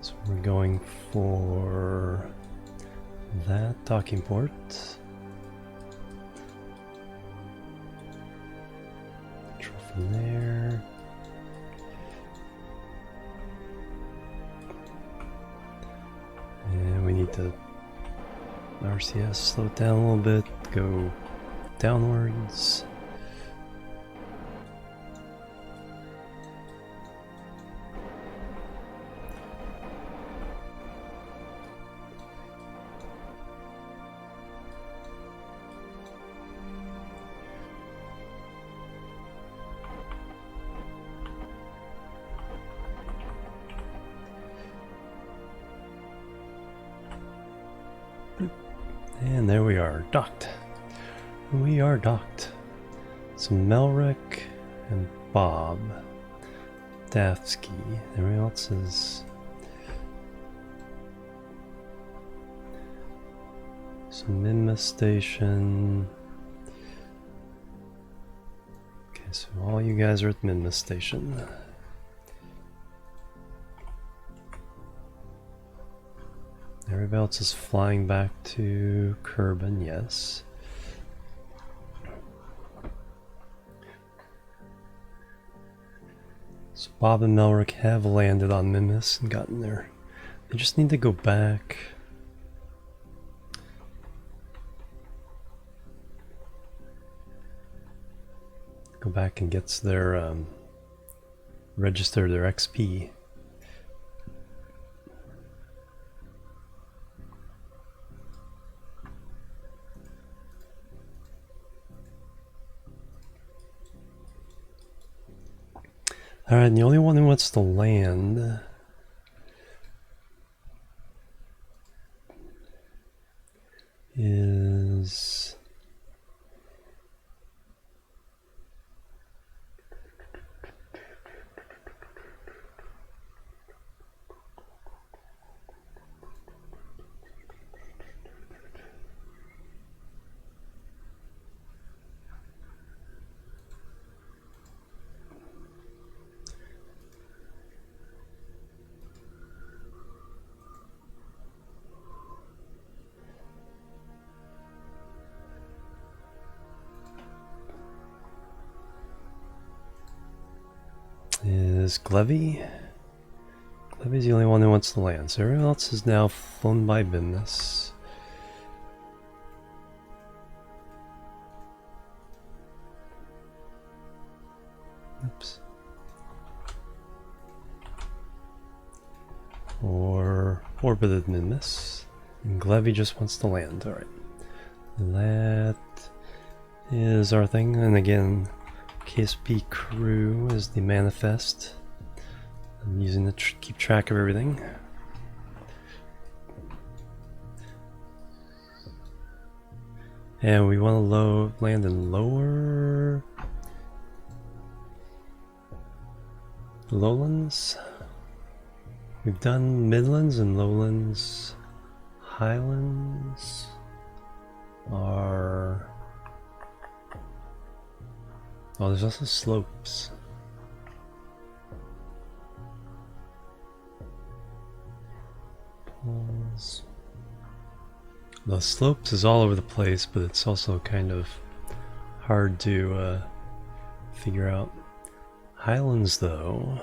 So we're going for that docking port. Control from there. And we need to RCS slow it down a little bit, go downwards. And there we are, docked. We are docked. So Melrick and Bob. Dafsky. Everyone else is... So Minma Station. Okay, so all you guys are at Minma Station. Everybody else is flying back to Kerbin, yes. So Bob and Melrick have landed on Minmus and gotten there. They just need to go back. Go back and get their register their XP. Alright, and the only one who wants to land is Glevy. Glevy's the only one who wants to land, so everyone else is now flown by business. Oops. Or orbited Minmus. And Glevy just wants to land, alright. And that is our thing, and again, KSP crew is the manifest. I'm using to keep track of everything. And we want to land in lower lowlands. We've done midlands and lowlands. Highlands are... Oh, there's also slopes. Pause. The slopes is all over the place, but it's also kind of hard to figure out. Highlands, though.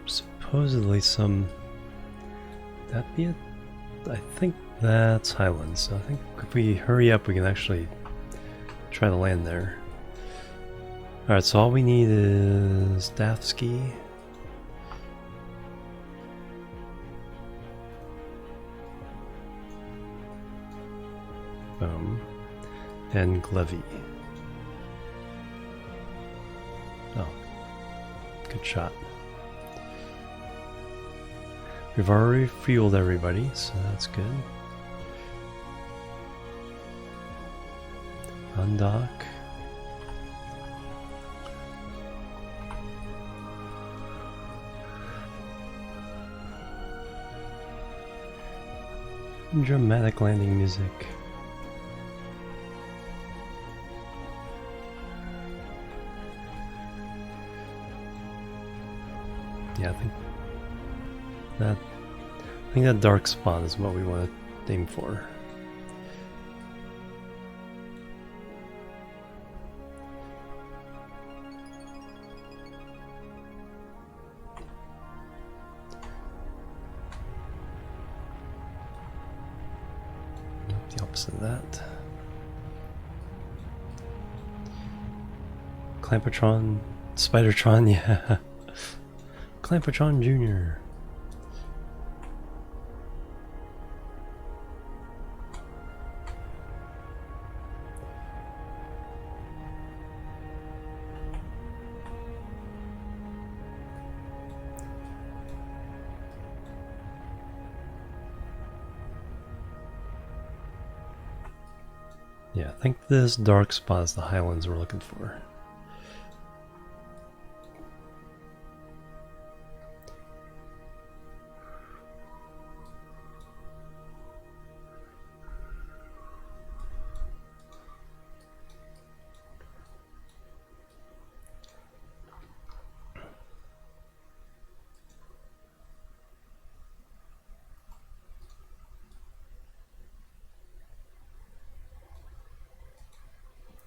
Supposedly some... Would that be it? I think that's Highlands, so I think if we hurry up we can actually try to land there. Alright, so all we need is Dafsky. Boom. And Glevy. Oh. Good shot. We've already fueled everybody, so that's good. Undock. Dramatic landing music. Yeah, I think that dark spot is what we want to aim for. The opposite of that. Clampertron, Spidertron, yeah. Clampertron Jr. Yeah, I think this dark spot is the highlands we're looking for.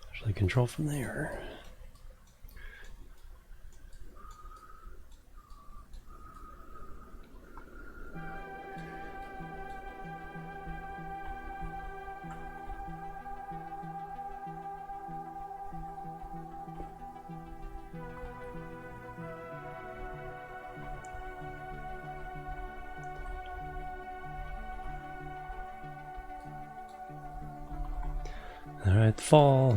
Actually control from there. Alright, fall.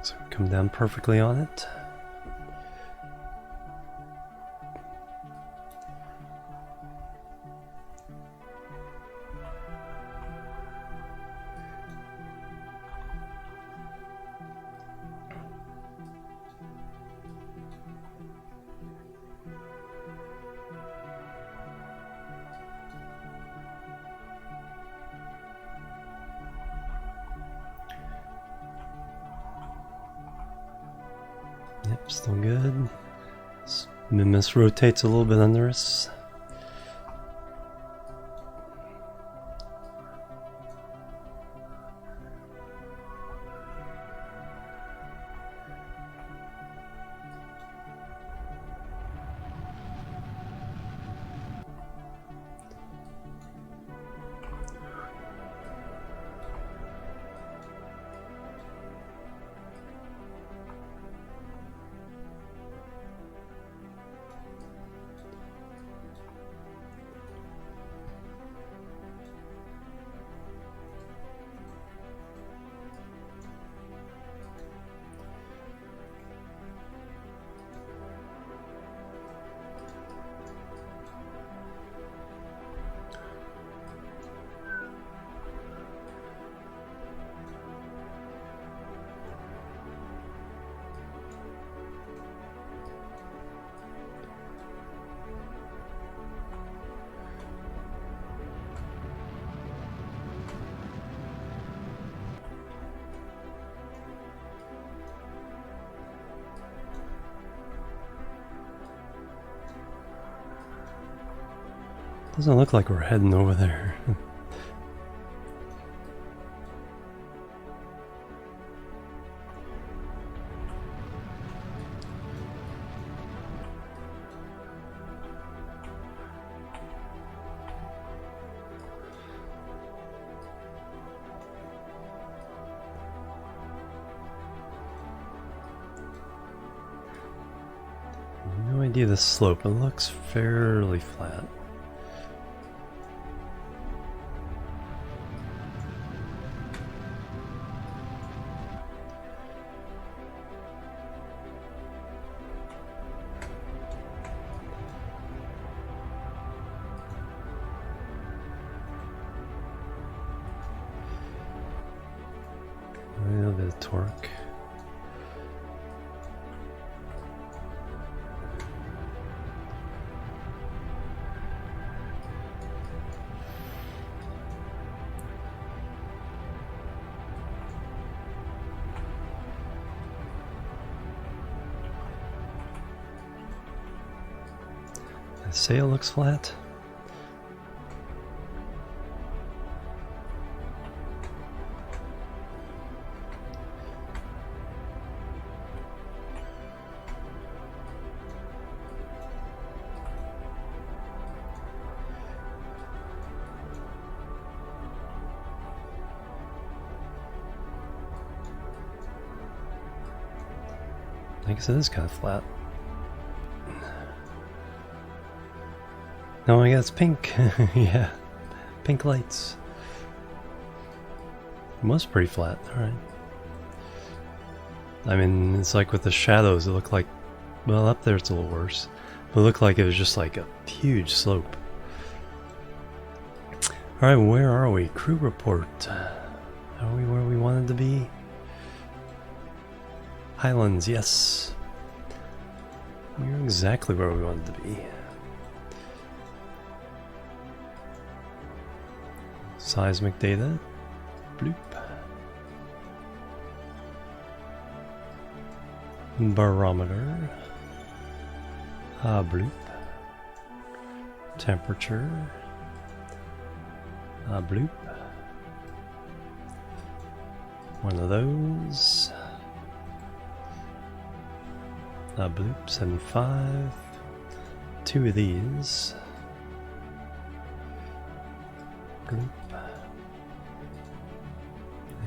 So come down perfectly on it. Yep, still good. Mimus rotates a little bit under us. Doesn't look like we're heading over there. No idea the slope. It looks fairly flat. A little bit of torque. The sail looks flat. I guess it is kind of flat. No, I guess it's pink. Yeah, pink lights. It was pretty flat, alright. I mean, it's like with the shadows, it looked like, well, up there it's a little worse. But it looked like it was just like a huge slope. Alright, where are we? Crew report. Are we where we wanted to be? Highlands, yes. We're exactly where we wanted to be. Seismic data. Bloop. Barometer. Bloop. Temperature. Bloop. One of those. Bloop. 75. Two of these. Bloop.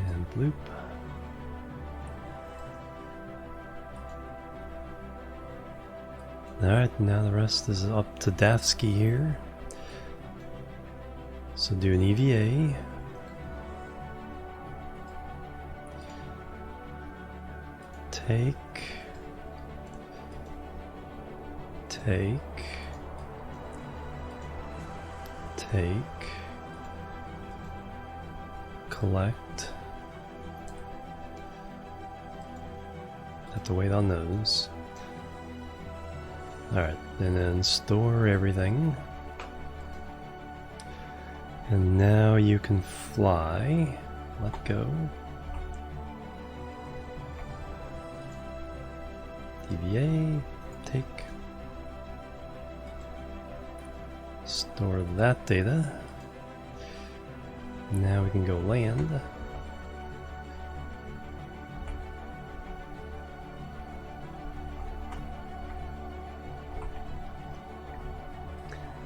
And bloop. Alright, now the rest is up to Dafsky here. So do an EVA. Take. Collect. Have to wait on those. Alright, and then store everything. And now you can fly. Let go. EVA. Take. Store that data. Now we can go land.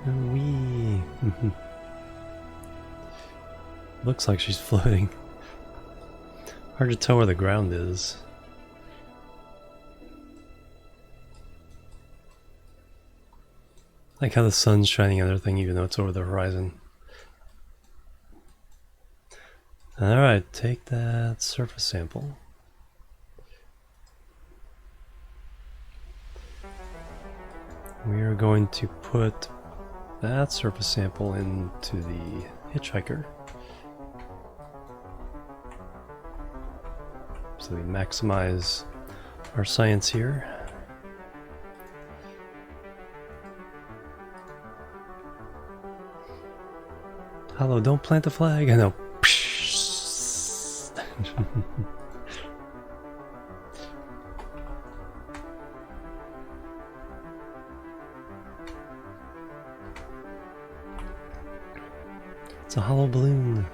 Wee. Looks like she's floating. Hard to tell where the ground is. Like how the sun's shining on everything even though it's over the horizon. Alright, take that surface sample. We are going to put that surface sample into the hitchhiker. So we maximize our science here. Hello, don't plant the flag. I know. It's a hollow balloon.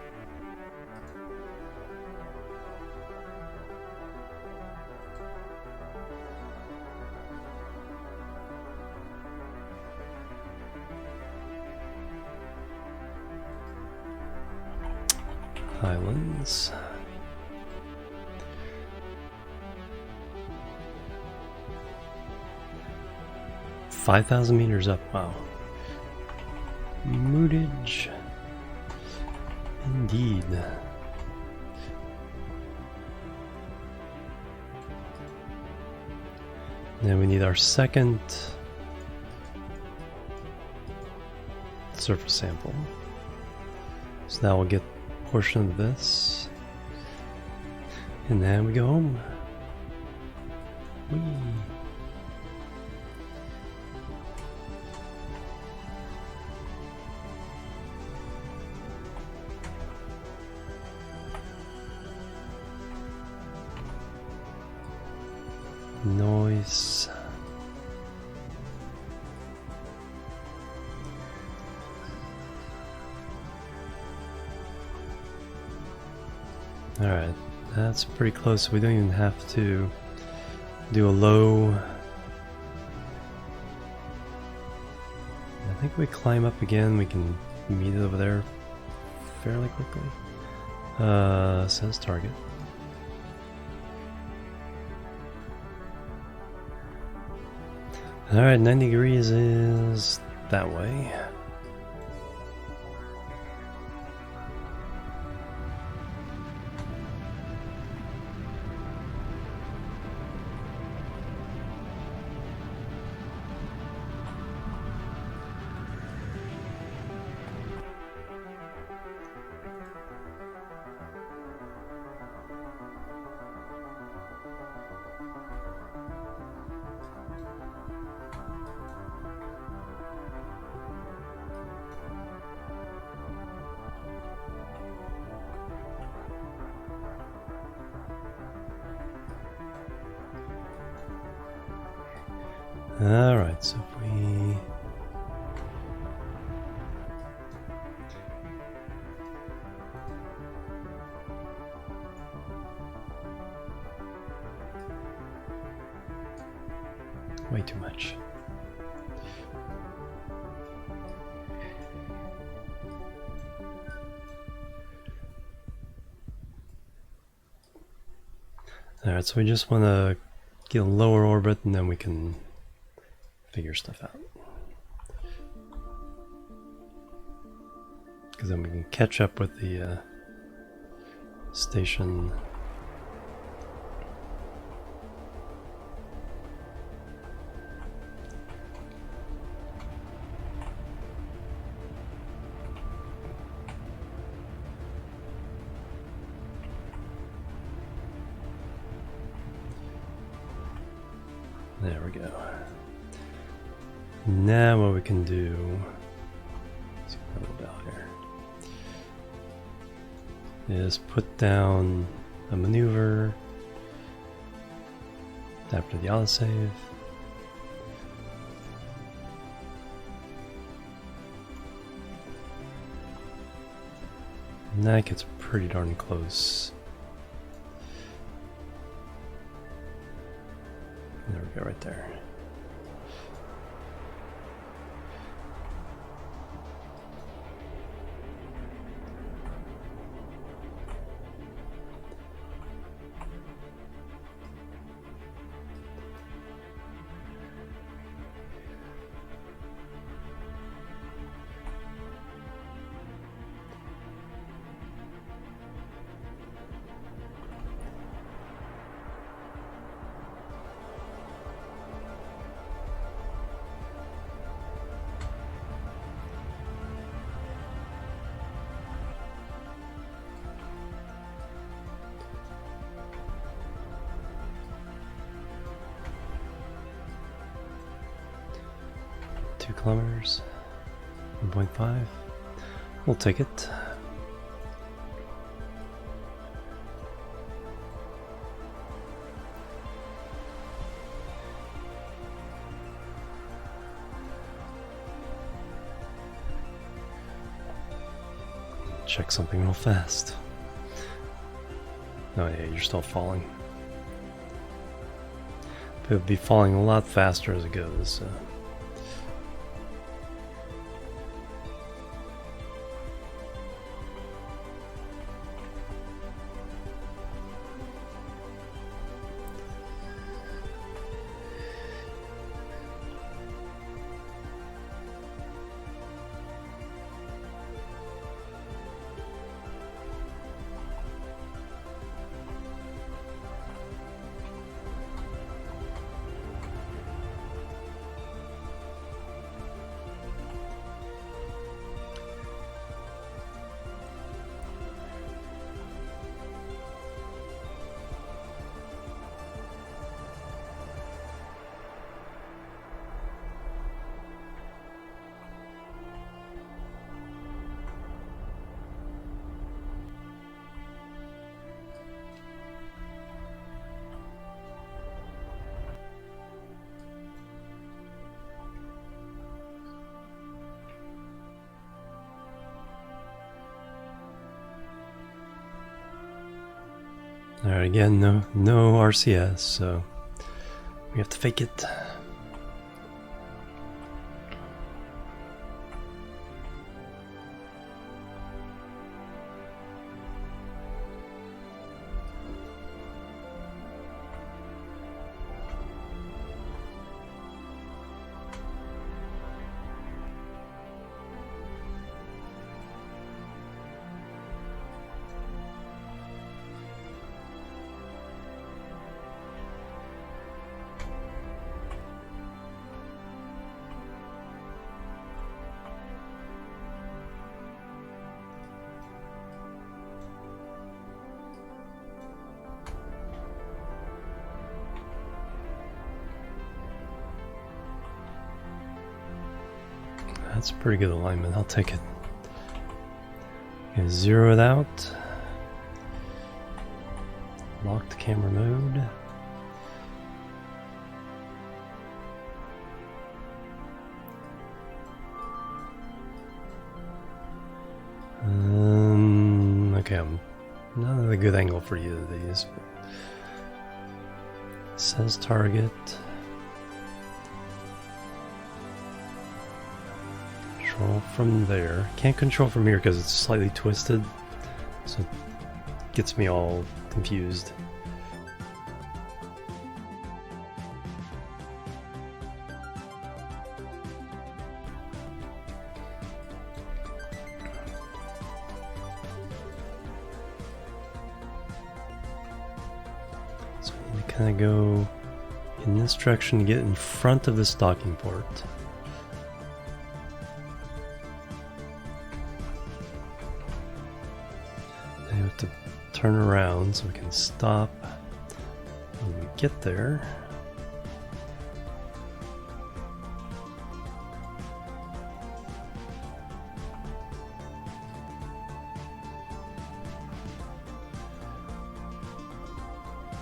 Highlands. $5,000 meters up. Wow. Mootage. Indeed. Now we need our second surface sample. So now we'll get a portion of this. And then we go home. Whee. Noise. Alright, that's pretty close. We don't even have to do a low. I think if we climb up again, we can meet it over there fairly quickly. Says target. Alright, 90 degrees is that way. Alright, so if we... way too much. Alright, so we just want to get a lower orbit and then we can figure stuff out. Because then we can catch up with the station. There we go. Now what we can do, let's see what I'm about here, is put down a maneuver after the autosave. And that gets pretty darn close. There we go, right there. Kilometers, 1.5. We'll take it. Check something real fast. Oh yeah, you're still falling. But it'll be falling a lot faster as it goes. So. Alright, again, no RCS, so we have to fake it. That's pretty good alignment, I'll take it. Okay, zero it out. Locked camera mode. Not a good angle for either of these. Says target. Control from there. Can't control from here because it's slightly twisted, so it gets me all confused. So I need to kind of go in this direction to get in front of this docking port. Now we have to turn around so we can stop when we get there.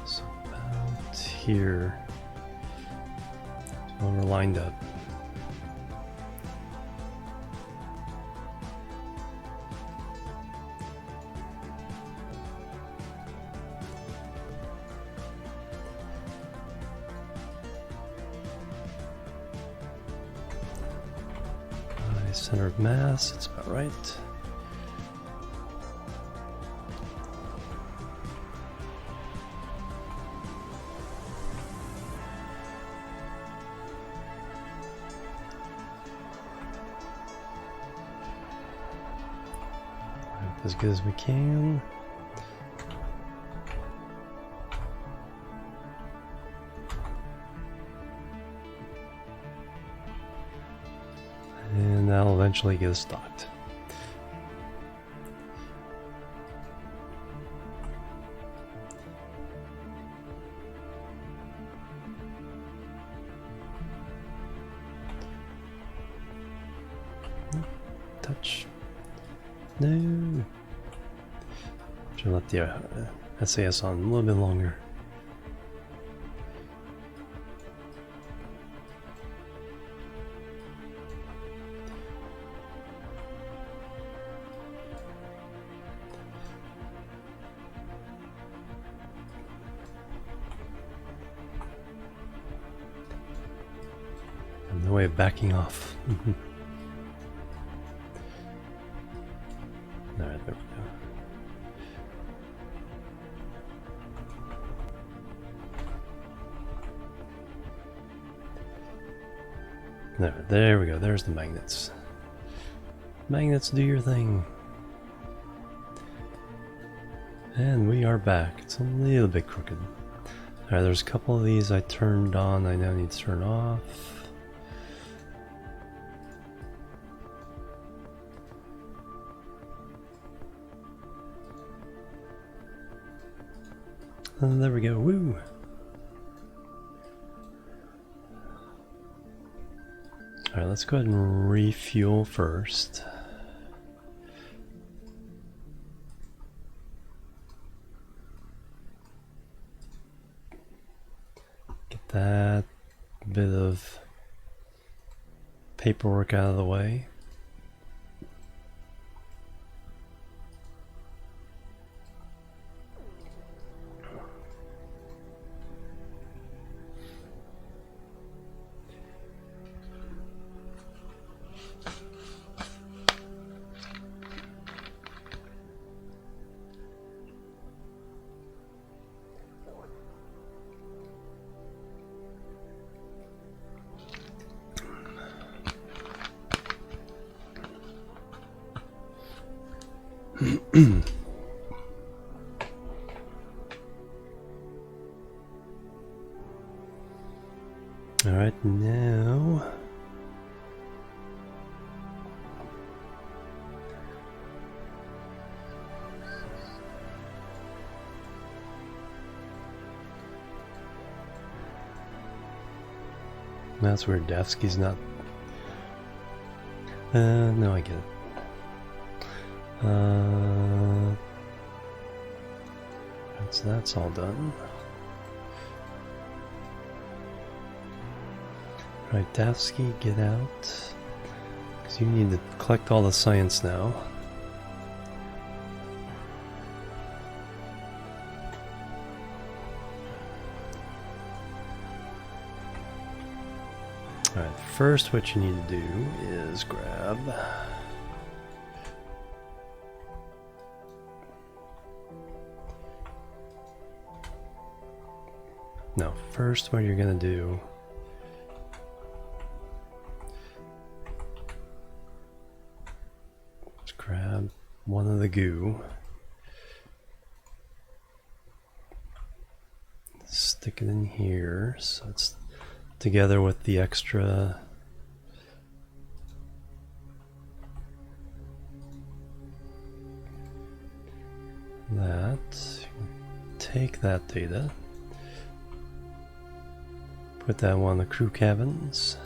So about here. Well, we're lined up. Center of mass, it's about right. As good as we can. And that'll eventually get us stocked. Touch. No. Should let the SAS on a little bit longer. No way of backing off. Alright, there we go. There we go. There's the magnets. Magnets, do your thing. And we are back. It's a little bit crooked. Alright, there's a couple of these I turned on. I now need to turn off. And there we go. Woo! Alright, let's go ahead and refuel first. Get that bit of paperwork out of the way. All right, now that's where Davsky's not. No, I get it. That's all done. Right, Davsky, get out. Because you need to collect all the science now. first what you need to do is grab no, first what you're gonna do is grab one of the goo, stick it in here so it's together with the extra that. Take that data, put that one in the crew cabins.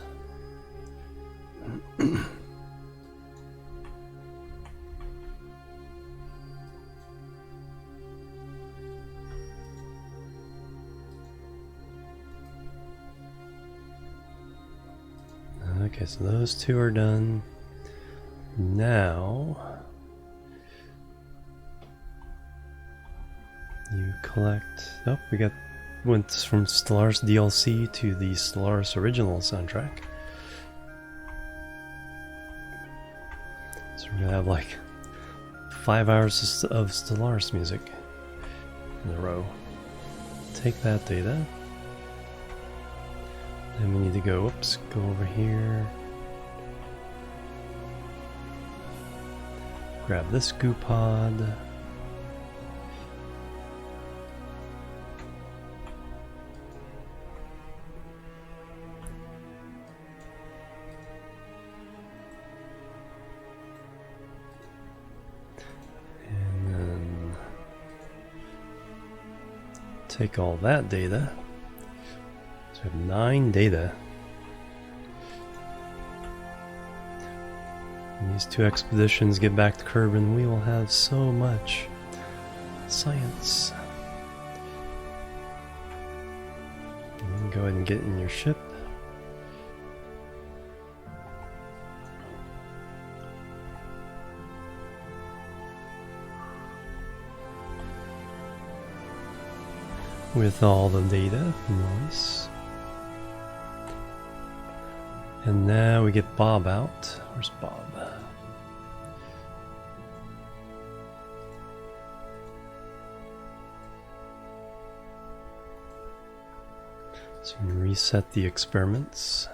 Okay, so those two are done. Now you collect. Oh, we went from Stellaris DLC to the Stellaris original soundtrack. So we're gonna have like 5 hours of Stellaris music in a row. Take that data. Then we need to go, oops, go over here. Grab this goo pod. And then take all that data. So we have 9 data. When these 2 expeditions get back to Kerbin, we will have so much science. And go ahead and get in your ship. With all the data, nice. And now we get Bob out. Where's Bob? So we can reset the experiments.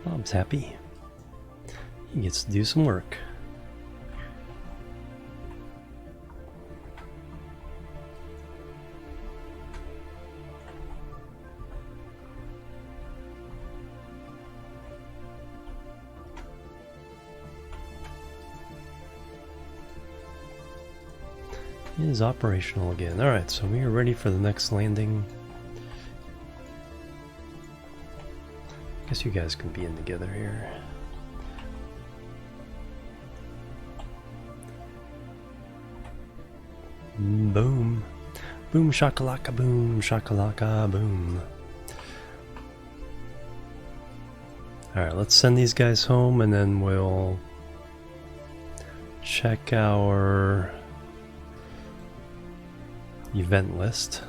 Bob's happy. He gets to do some work. He is operational again. Alright, so we are ready for the next landing. Guess you guys can be in together here. Boom. Boom shakalaka boom shakalaka boom. Alright, let's send these guys home and then we'll check our event list.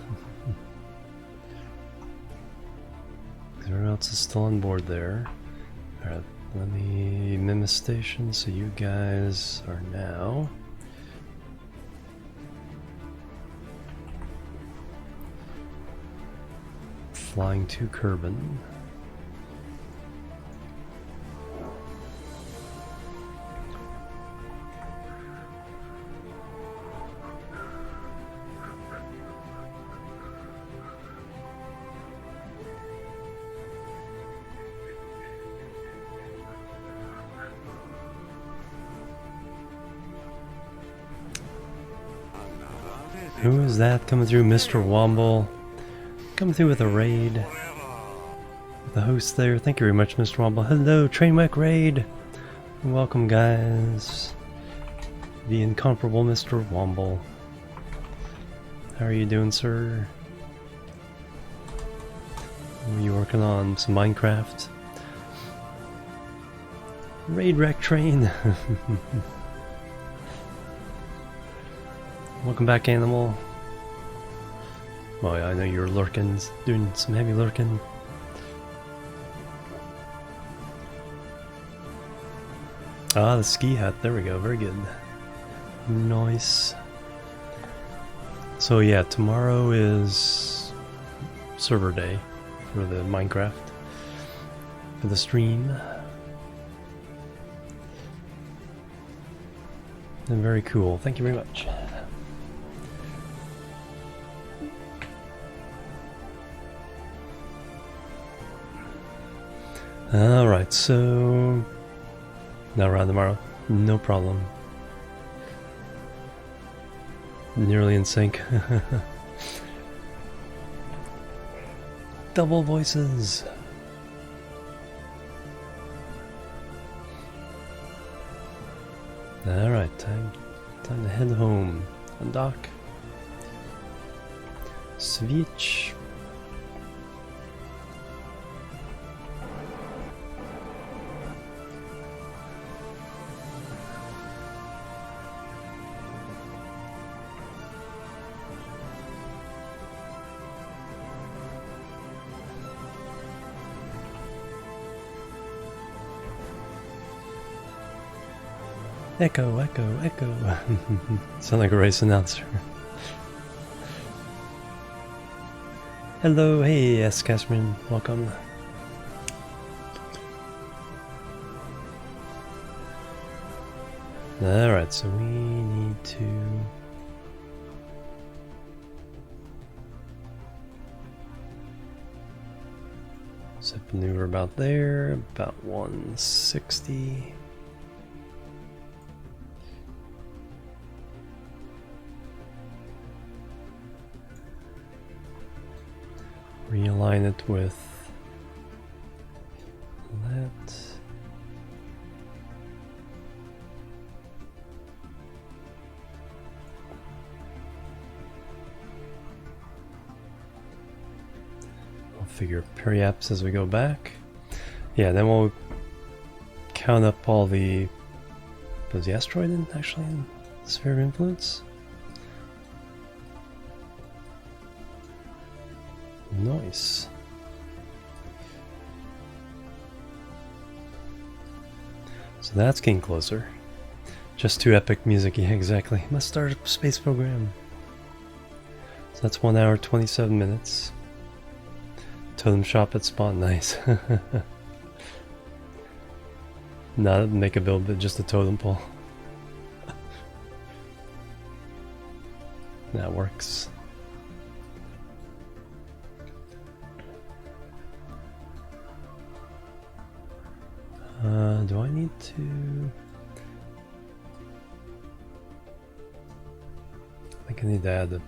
Everyone else is still on board there. Alright, let me Mimis station, so you guys are now flying to Kerbin. Who is that coming through? Mr. Womble coming through with a raid. With the host there. Thank you very much, Mr. Womble. Hello, Trainwreck Raid. Welcome, guys. The incomparable Mr. Womble. How are you doing, sir? Are you working on some Minecraft? Raid wreck train! Welcome back, Animal. Well, yeah, I know you're lurking, doing some heavy lurking. Ah, the ski hat, there we go, very good. Nice. So yeah, tomorrow is server day for the Minecraft, for the stream. And very cool, thank you very much. Alright, so now around tomorrow, no problem. Nearly in sync. Double voices. Alright, time to head home. Undock. Switch. Echo, echo, echo. Sound like a race announcer. Hello, hey, S. Cashman, welcome. Alright, so we need to set maneuver about there, about 160. Realign it with that. I'll figure periaps as we go back. Yeah, then we'll count up all the... Was the asteroid in, actually in sphere of influence? Nice. So that's getting closer. Just too epic music, yeah, exactly. Must start a space program. So that's 1 hour, 27 minutes. Totem shop at spawn, nice. Not make a build, but just a totem pole. That works. Do I need to... I think I need to add a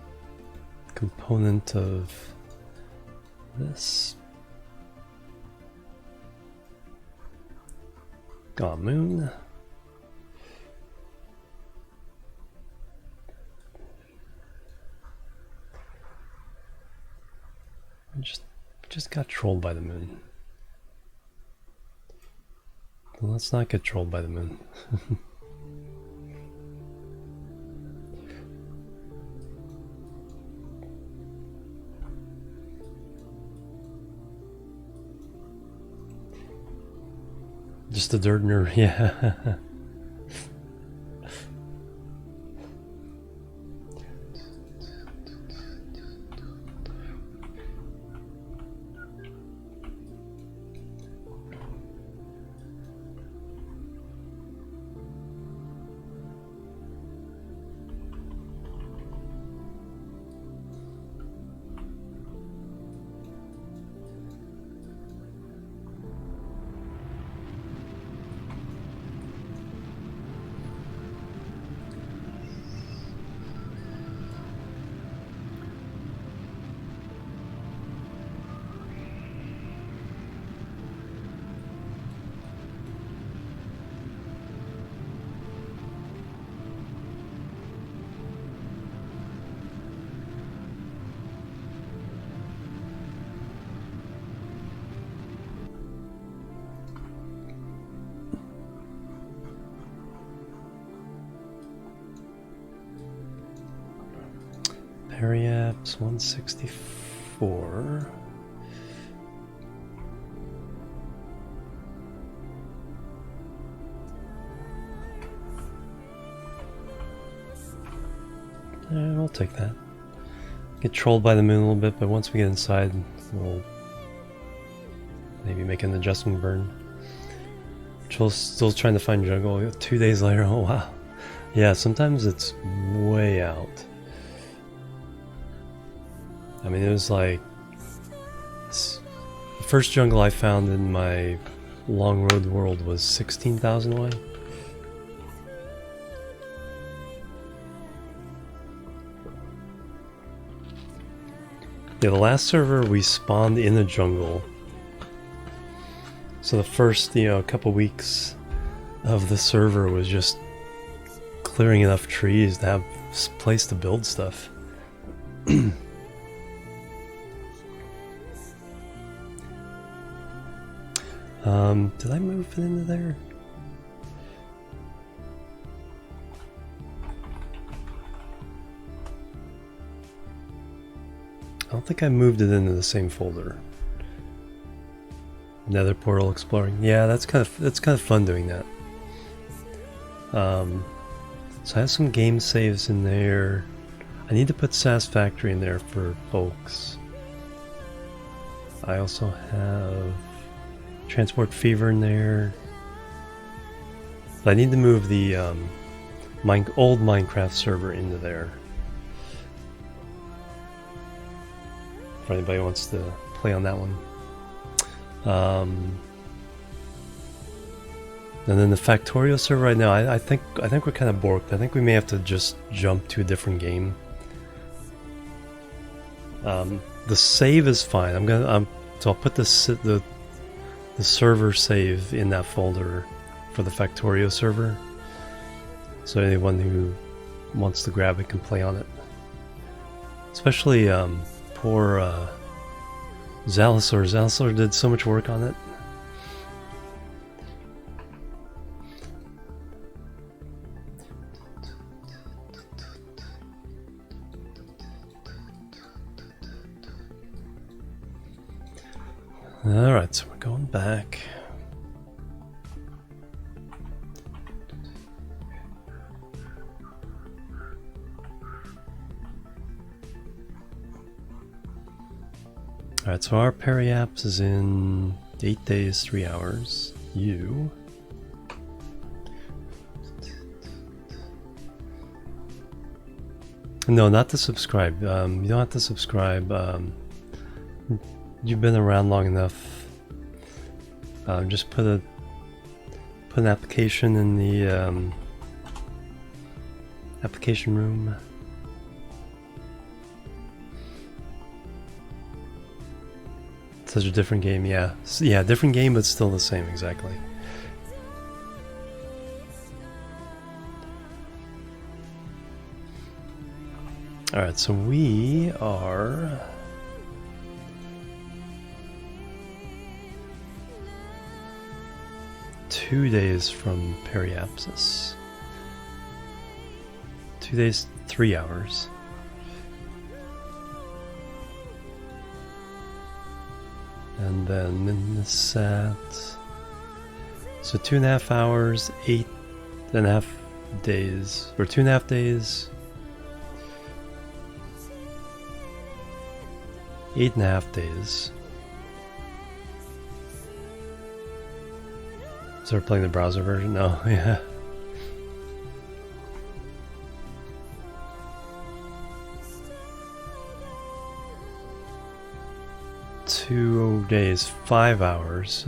component of this. Got moon. I just got trolled by the moon. Well, let's not get trolled by the moon. Just a dirt nerd, yeah. Periapps 164. We'll take that. Get trolled by the moon a little bit, but once we get inside, we'll maybe make an adjustment burn. Still trying to find jungle. 2 days later, oh wow. Yeah, sometimes it's way out. I mean, it was like the first jungle I found in my long road world was 16,000 away. Yeah, the last server we spawned in the jungle. So the first, couple weeks of the server was just clearing enough trees to have a place to build stuff. Did I move it into there? I don't think I moved it into the same folder. Nether portal exploring. Yeah, that's kind of fun doing that. So I have some game saves in there. I need to put SAS Factory in there for folks. I also have Transport Fever in there. But I need to move the old Minecraft server into there. If anybody wants to play on that one. And then the Factorio server right now, I think we're kind of borked. I think we may have to just jump to a different game. The save is fine. So I'll put the server save in that folder for the Factorio server. So anyone who wants to grab it can play on it. Especially poor Zalasaur. Zalasaur did so much work on it. Alright, so we're going back. Alright, so our Periapps is in 8 days, 3 hours. You. No, not to subscribe. You don't have to subscribe. You've been around long enough. Just put an application in the application room. Such a different game, yeah. Yeah, different game, but still the same, exactly. Alright, so we are... two days from Periapsis. 2 days, 3 hours. And then Minisat. So 2.5 hours, 8.5 days, or 2.5 days. 8.5 days. So we're playing the browser version? No, yeah. Two days, 5 hours,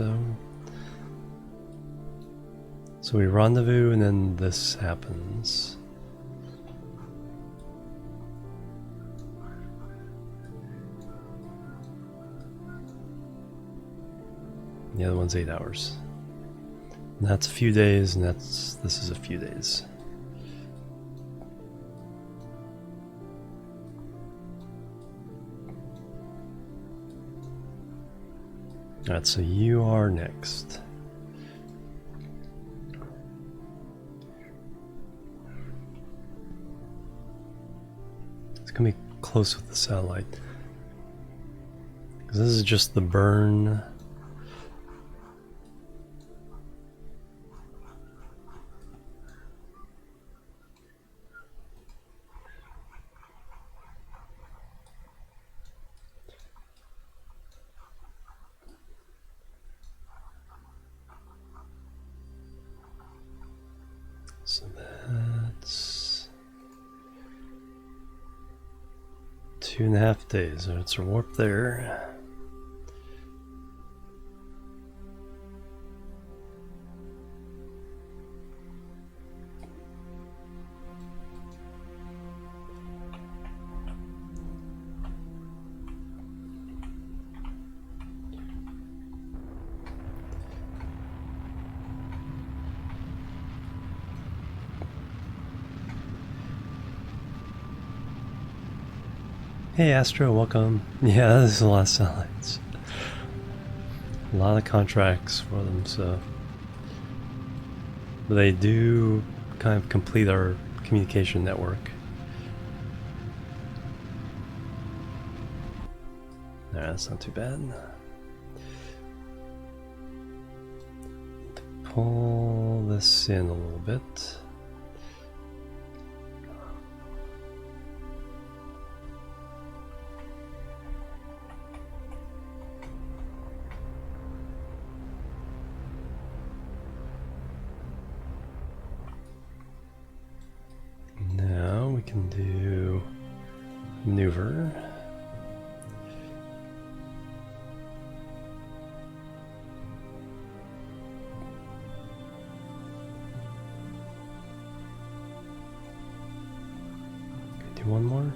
so we rendezvous and then this happens. The other one's 8 hours. And that's a few days, and this is a few days. Alright, so you are next. It's gonna be close with the satellite. Because this is just the burn. So that's 2.5 days. It's a warp there. Hey Astro, welcome. Yeah, this is a lot of satellites. A lot of contracts for them, so. But they do kind of complete our communication network. Nah, that's not too bad. Pull this in a little bit. We can do maneuver. Do one more.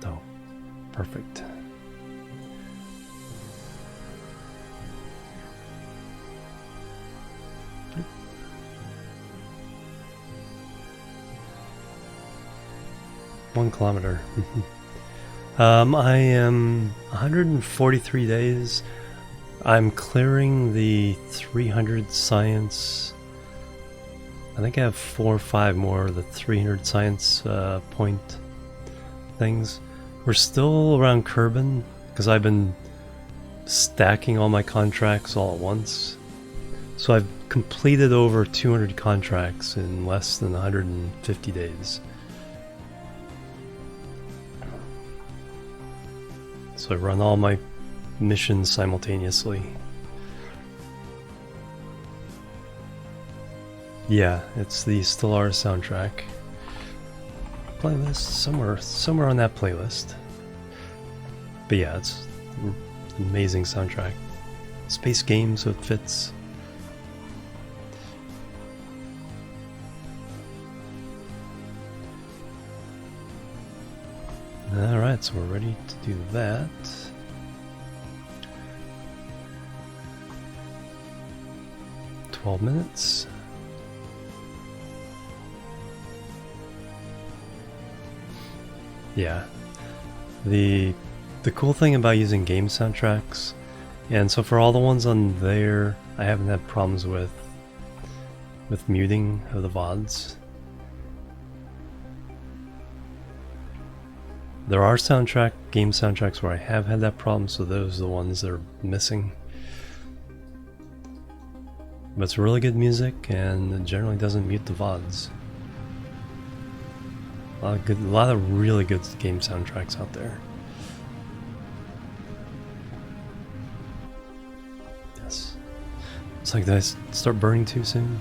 Oh, perfect. One kilometer. I am 143 days. I'm clearing the 300 science. I think I have 4 or 5 more of the 300 science point things. We're still around Kerbin because I've been stacking all my contracts all at once. So I've completed over 200 contracts in less than 150 days. So I run all my missions simultaneously. Yeah, it's the Stellaris soundtrack. Playlist, somewhere on that playlist. But yeah, it's an amazing soundtrack. Space game, so it fits. Alright, so we're ready to do that. "12 minutes. Yeah. The cool thing about using game soundtracks, and so for all the ones on there, I haven't had problems with muting of the VODs. There are game soundtracks where I have had that problem, so those are the ones that are missing. But it's really good music, and it generally doesn't mute the VODs. A lot of really good game soundtracks out there. Yes. It's like, did I start burning too soon?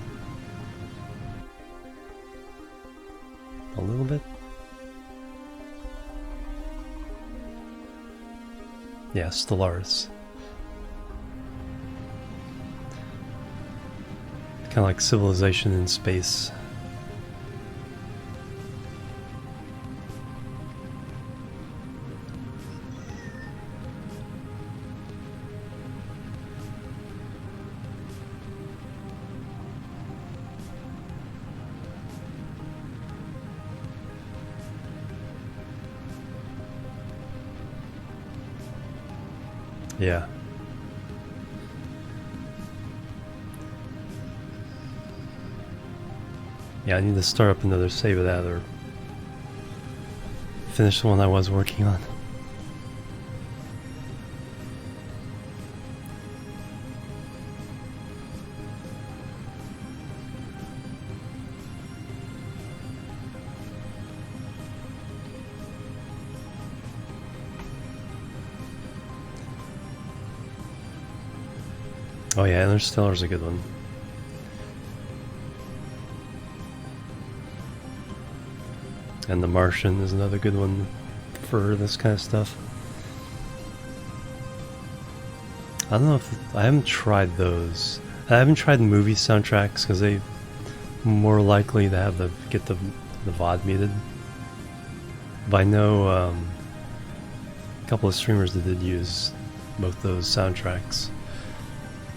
A little bit? Yeah, Stellaris. Kind of like civilization in space. Yeah. Yeah, I need to start up another save of that or finish the one I was working on. Oh yeah, Interstellar's a good one. And The Martian is another good one for this kind of stuff. I don't know if I haven't tried those. I haven't tried movie soundtracks because they more likely to have get the VOD muted. But I know a couple of streamers that did use both those soundtracks.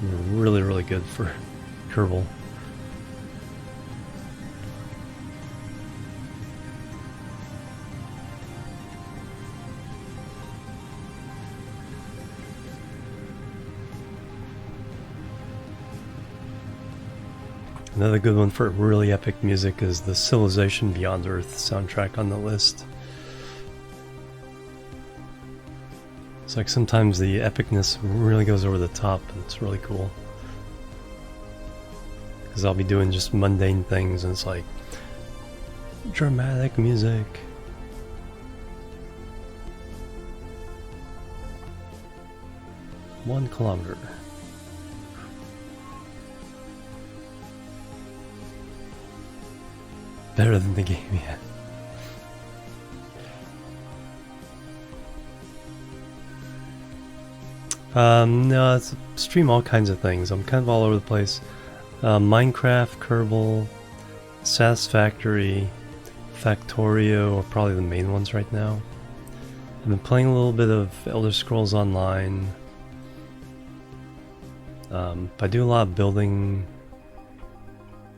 They're really, really good for Kerbal. Another good one for really epic music is the Civilization Beyond Earth soundtrack on the list. It's like sometimes the epicness really goes over the top, and it's really cool. Because I'll be doing just mundane things, and it's like dramatic music. One kilometer. Better than the game, yeah. No, it's stream all kinds of things. I'm kind of all over the place. Minecraft, Kerbal, Satisfactory, Factorio are probably the main ones right now. I've been playing a little bit of Elder Scrolls Online. I do a lot of building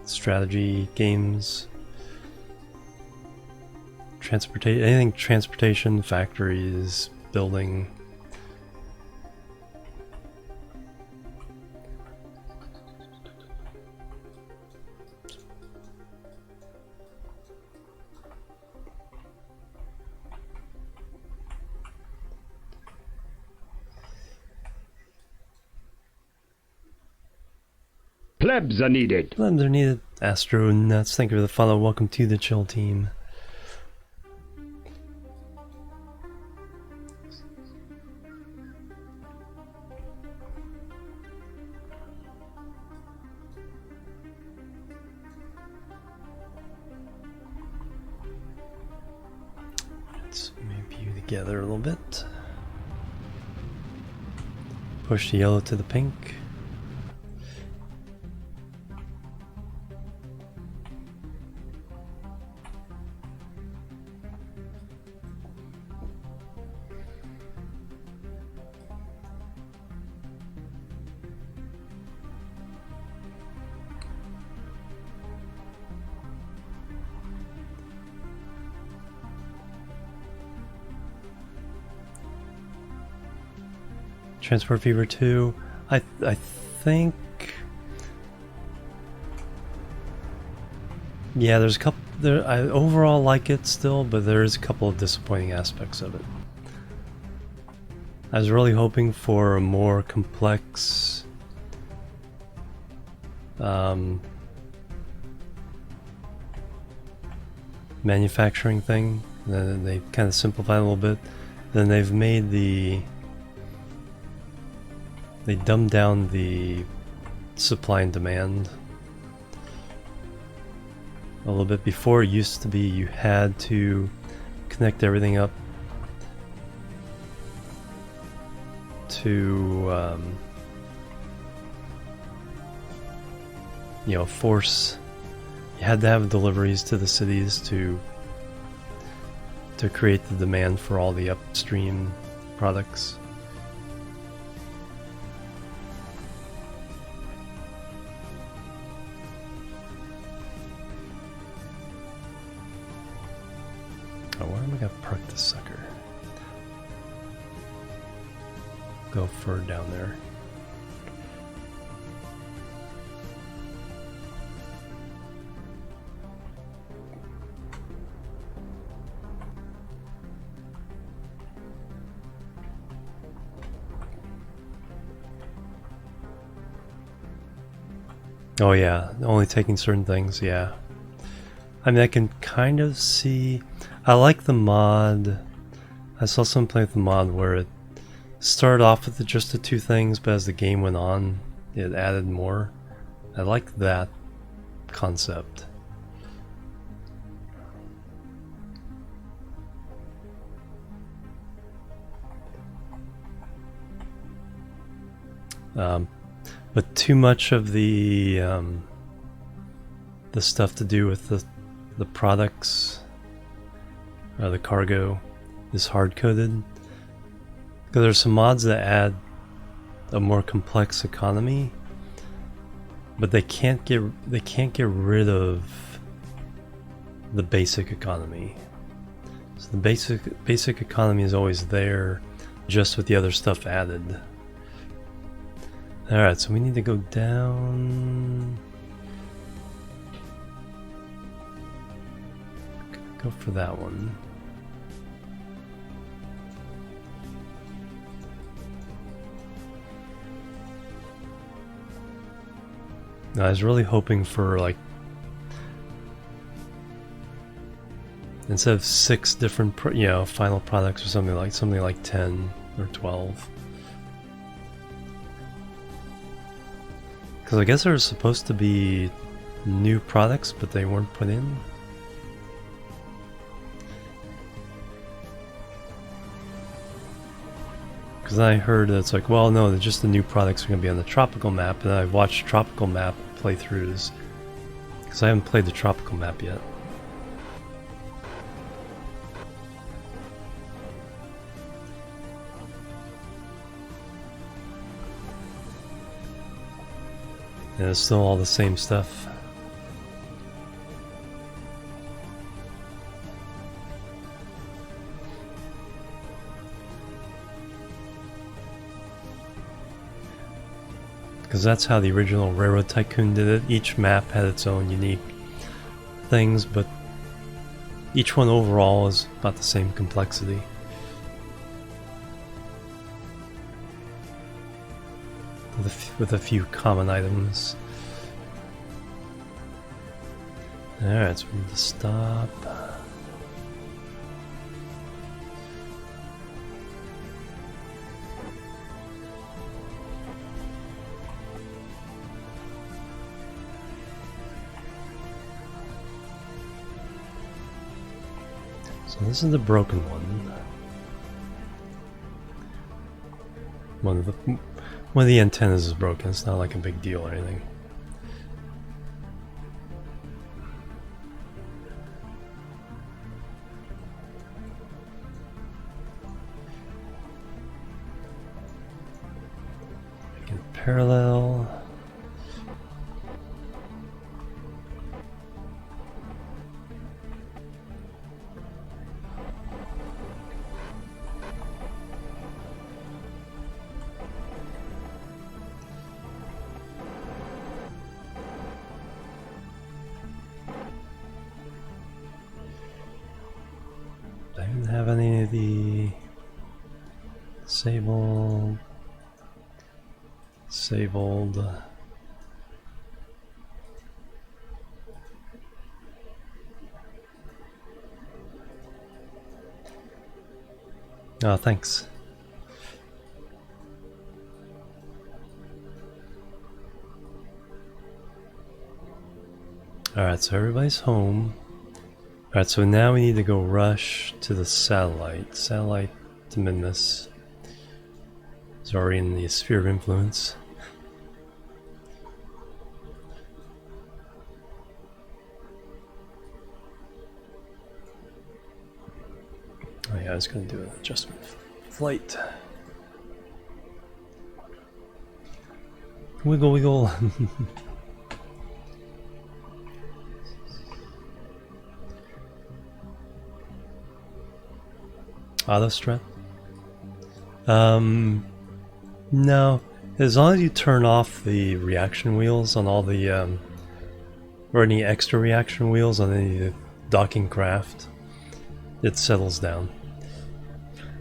strategy games. Anything transportation, factories, building. Plebs are needed. Plebs are needed. Astro Nuts, thank you for the follow. Welcome to the Chill Team. Let's move you together a little bit. Push the yellow to the pink. Transport Fever 2, I think, yeah, there's a couple, I overall like it still, but there's a couple of disappointing aspects of it. I was really hoping for a more complex manufacturing thing. Then they kind of simplified a little bit. Then they've made they dumbed down the supply and demand a little bit. Before, it used to be you had to connect everything up to you know, force, you had to have deliveries to the cities to create the demand for all the upstream products. Oh, where am I gonna park this sucker? Go further down there. Oh yeah, only taking certain things, yeah. I mean, I can kind of see... I like the mod. I saw someone play with the mod where it started off with just the two things, but as the game went on, it added more. I like that concept. But too much of the stuff to do with the products or the cargo is hard coded. Because there's some mods that add a more complex economy, but they can't get rid of the basic economy. So the basic economy is always there, just with the other stuff added. Alright, so we need to go down. Go for that one. I was really hoping for, like, instead of 6 different final products or something like 10 or 12. Because I guess there was supposed to be new products, but they weren't put in. Because I heard that it's like, well, no, just the new products are going to be on the tropical map, and I've watched tropical map playthroughs, because I haven't played the tropical map yet. And it's still all the same stuff. Because that's how the original Railroad Tycoon did it. Each map had its own unique things, but each one overall is about the same complexity. With a few common items. Alright, so we need to stop. So this is the broken one. One of the antennas is broken. It's not like a big deal or anything. Make it parallel. I didn't have any of the disabled. Oh, thanks. Alright, so everybody's home. Alright, so now we need to go rush to the satellite. Satellite to Midness. It's already in the sphere of influence. Oh yeah, I was going to do an adjustment flight. Wiggle, wiggle. Auto strut? No. As long as you turn off the reaction wheels on all the, or any extra reaction wheels on any docking craft, it settles down.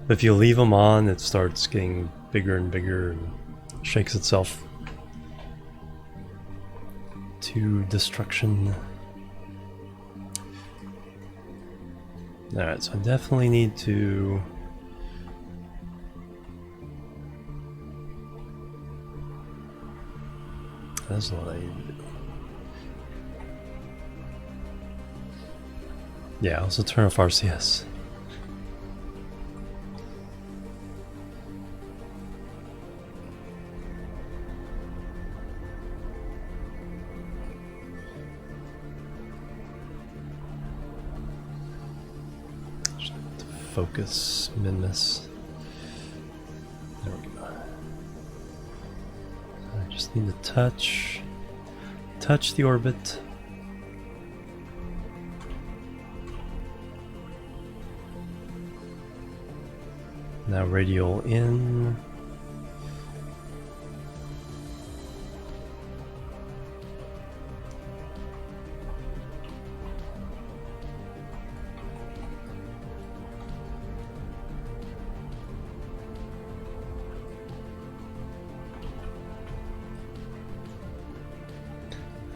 But if you leave them on, it starts getting bigger and bigger and shakes itself. to destruction. Alright, so I definitely need to... That's what I need to do. Yeah, also turn off RCS. Focus, min-miss. There we go. I just need to touch the orbit. Now radial in.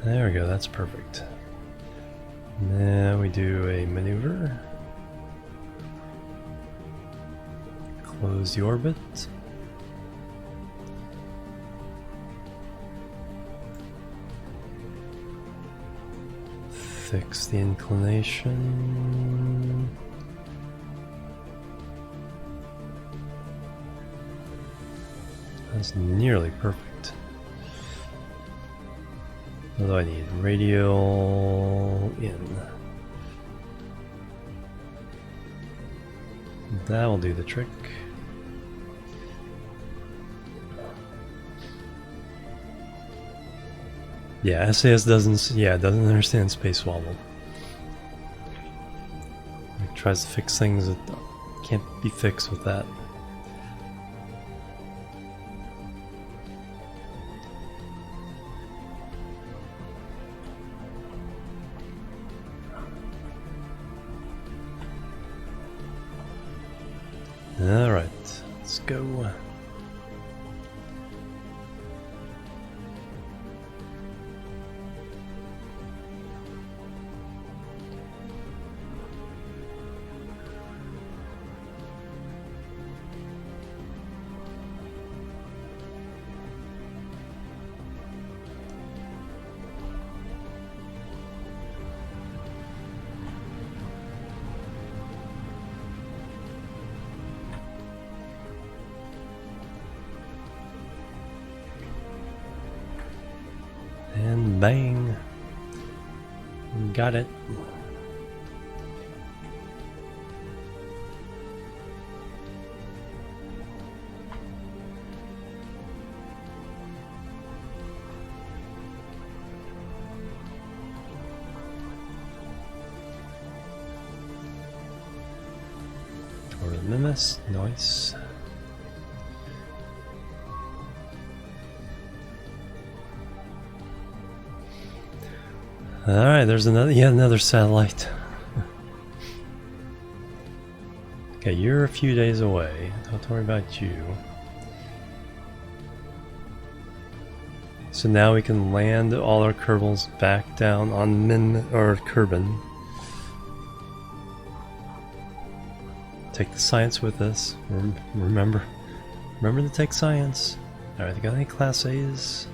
There we go, that's perfect. Now we do a maneuver. Close the orbit. Fix the inclination. That's nearly perfect. What do I need? Radial in. That will do the trick. Yeah, SAS doesn't understand space wobble. It tries to fix things that can't be fixed with that. Alright, let's go. And bang! Got it. Toward the Mimes, nice. Alright, there's yet another satellite. Okay, you're a few days away. Don't worry about you. So now we can land all our Kerbals back down on Kerbin. Take the science with us. Remember to take science. Alright, got any Class A's?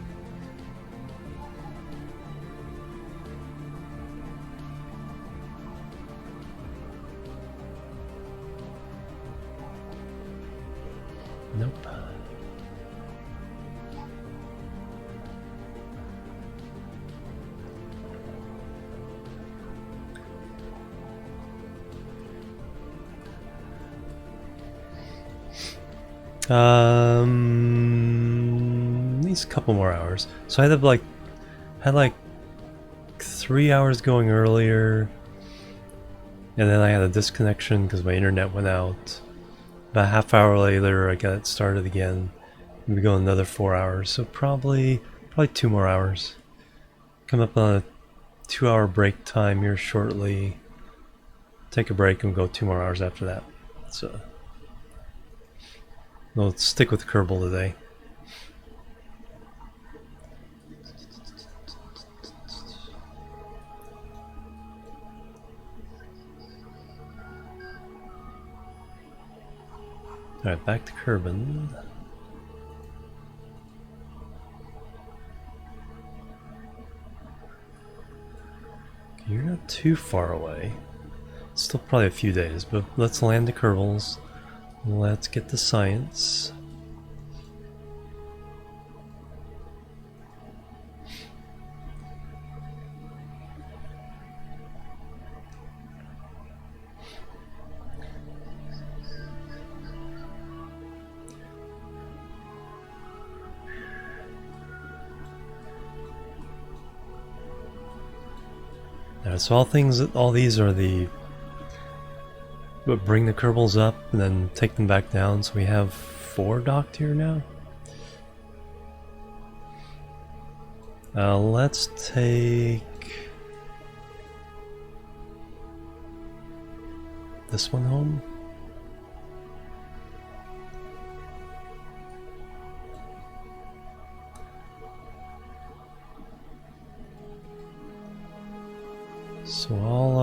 Nope. At least a couple more hours. So I had like 3 hours going earlier, and then I had a disconnection because my internet went out. About a half hour later, I got it started again. We go another 4 hours, so probably 2 more hours. Come up on a 2-hour break time here shortly. Take a break and go 2 more hours after that. So we'll stick with Kerbal today. Alright, back to Kerbin. You're not too far away. Still probably a few days, but let's land the Kerbals. Let's get the science. So all these are the, but bring the Kerbals up and then take them back down. So we have 4 docked here now. Let's take this one home. So all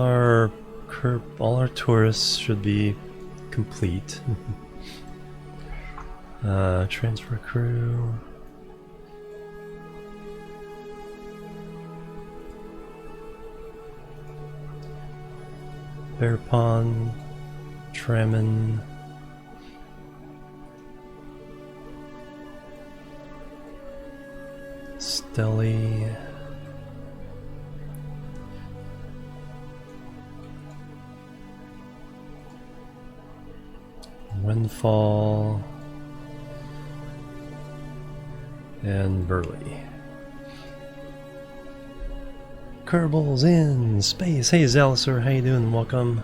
our tourists should be complete. Transfer crew. Bear Pond, Tramin. Stelly. Windfall and Burley. Kerbals in space. Hey Zalisur, how you doing? Welcome.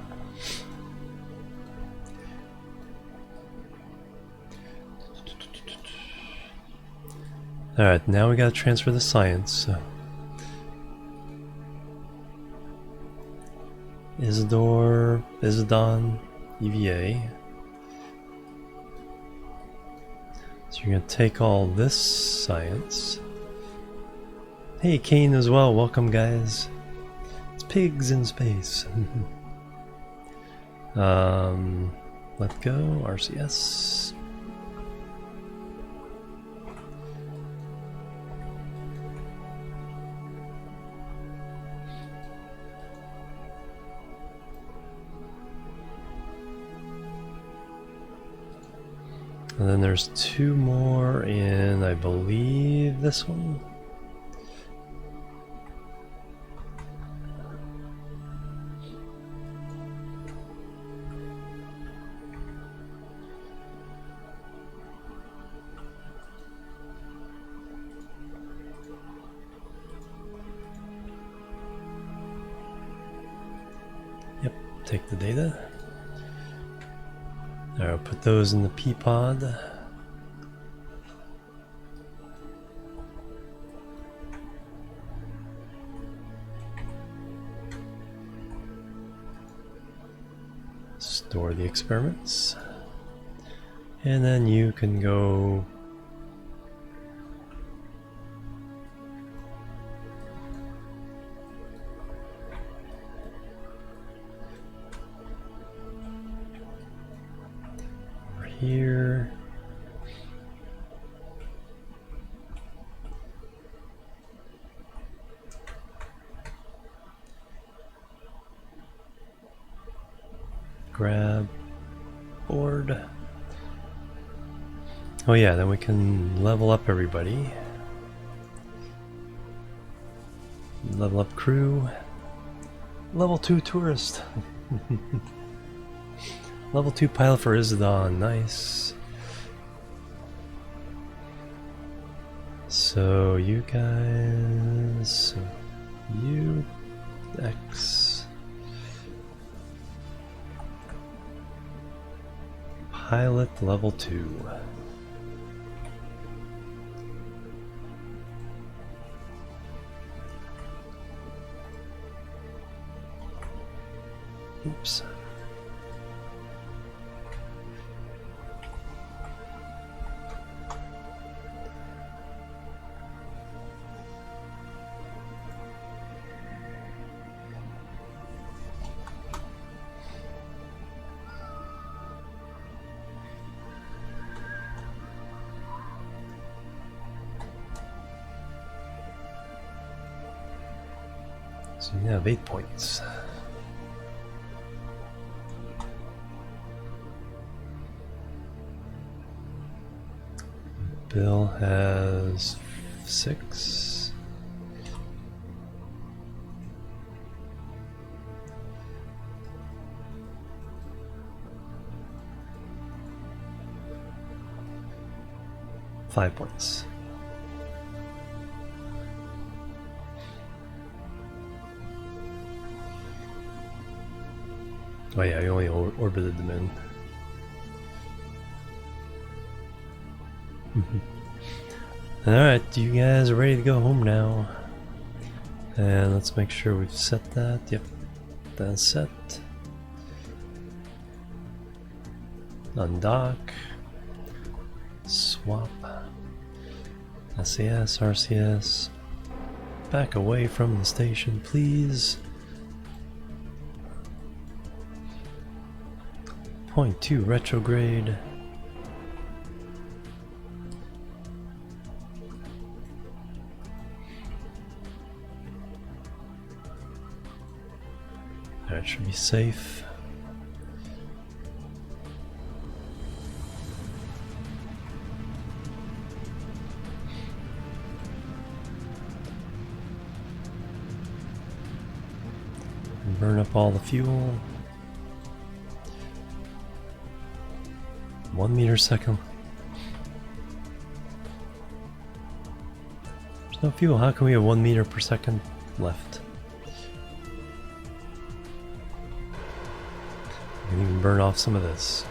Alright, now we gotta transfer the science. Isidore, Isidon, EVA. So you're gonna take all this science. Hey Kane as well, welcome guys. It's pigs in space. Let go, RCS. And then there's 2 more in, I believe, this one. Yep, take the data. I'll put those in the P-pod. Store the experiments. And then you can go here. Grab board. Oh yeah, then we can level up everybody. Level up crew. Level 2 tourist. Level 2 pilot for Isidon, nice. So you guys, you, X, pilot level 2. Oops. So you have 8 points. Bill has 6. Five points. Oh yeah, you only orbited them in. Alright, you guys are ready to go home now. And let's make sure we've set that. Yep, that's set. Undock. Swap. SAS, RCS. Back away from the station, please. Point 2 retrograde. That should be safe. Burn up all the fuel. 1 meter a second. There's no fuel. How can we have 1 meter per second left? We can even burn off some of this.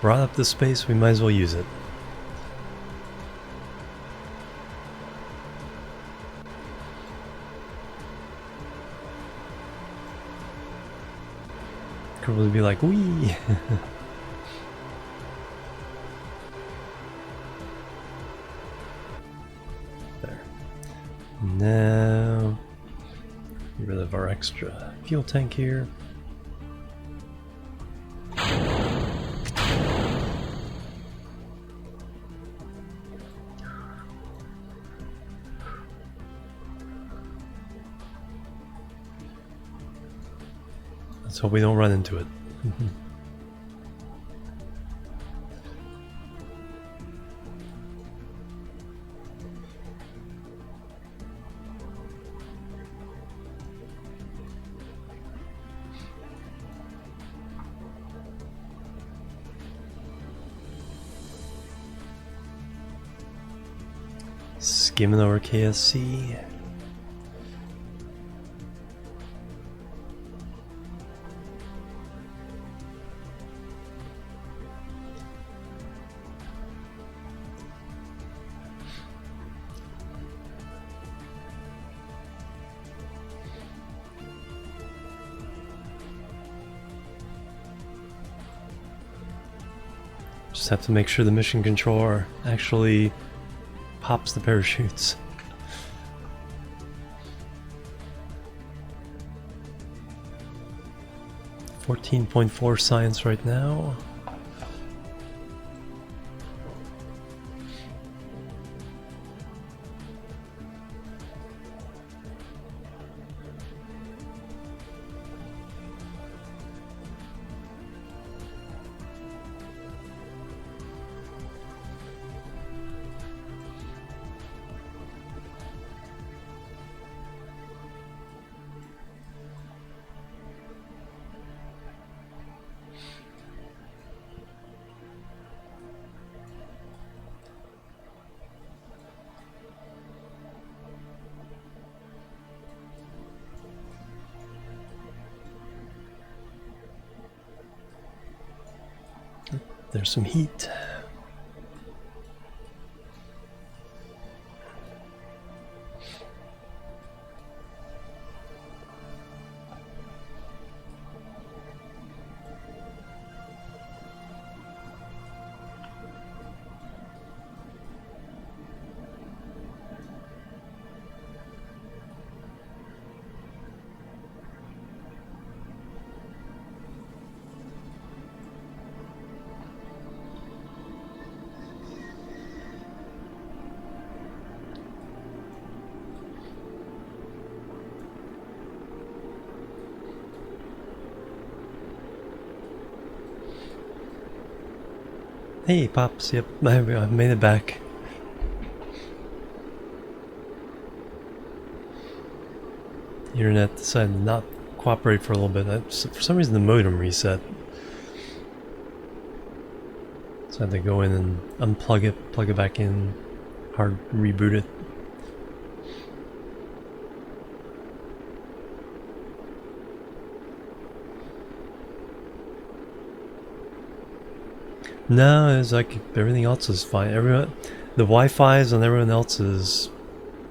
Brought up the space, we might as well use it. Kerbal would be like, wee! There. Now, get rid of our extra fuel tank here. Let's hope we don't run into it. Skimming over KSC. Just have to make sure the mission controller actually pops the parachutes. .4 science right now. There's some heat. Hey, Pops. Yep, I made it back. The internet decided to not cooperate for a little bit. For some reason, the modem reset. So I had to go in and unplug it, plug it back in, hard reboot it. No, it's like everything else is fine. The Wi-Fi's on everyone else's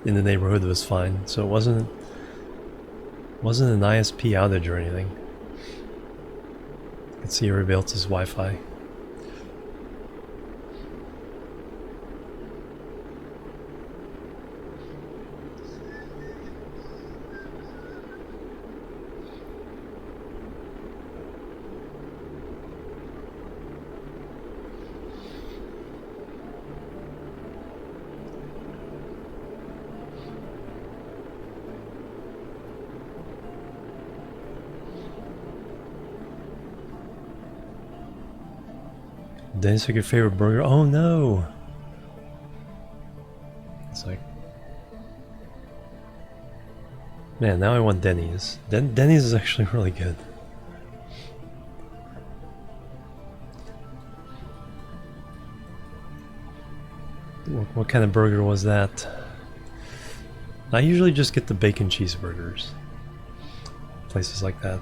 in the neighborhood was fine, so it wasn't an ISP outage or anything. You can see everybody else's Wi-Fi. Dennis, pick your favorite burger. Oh no! It's like, man, now I want Denny's. Denny's is actually really good. What kind of burger was that? I usually just get the bacon cheeseburgers. Places like that.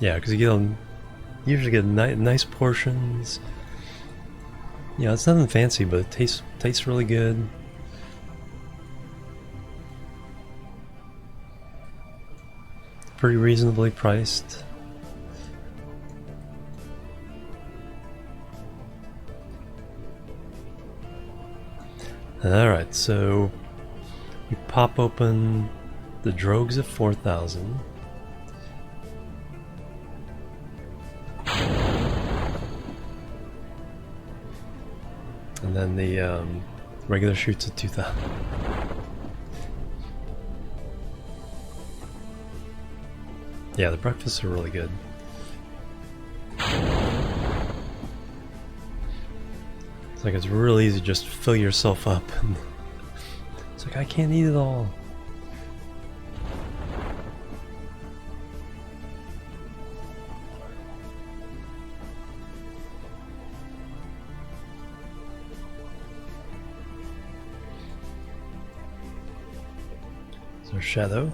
Yeah, because you usually get nice portions. Yeah, it's nothing fancy, but it tastes really good. Pretty reasonably priced. Alright, so we pop open the drogues at 4,000. And then the regular shoots at 2,000. Yeah, the breakfasts are really good. It's like it's really easy to just fill yourself up. It's like I can't eat it all. Is there a shadow?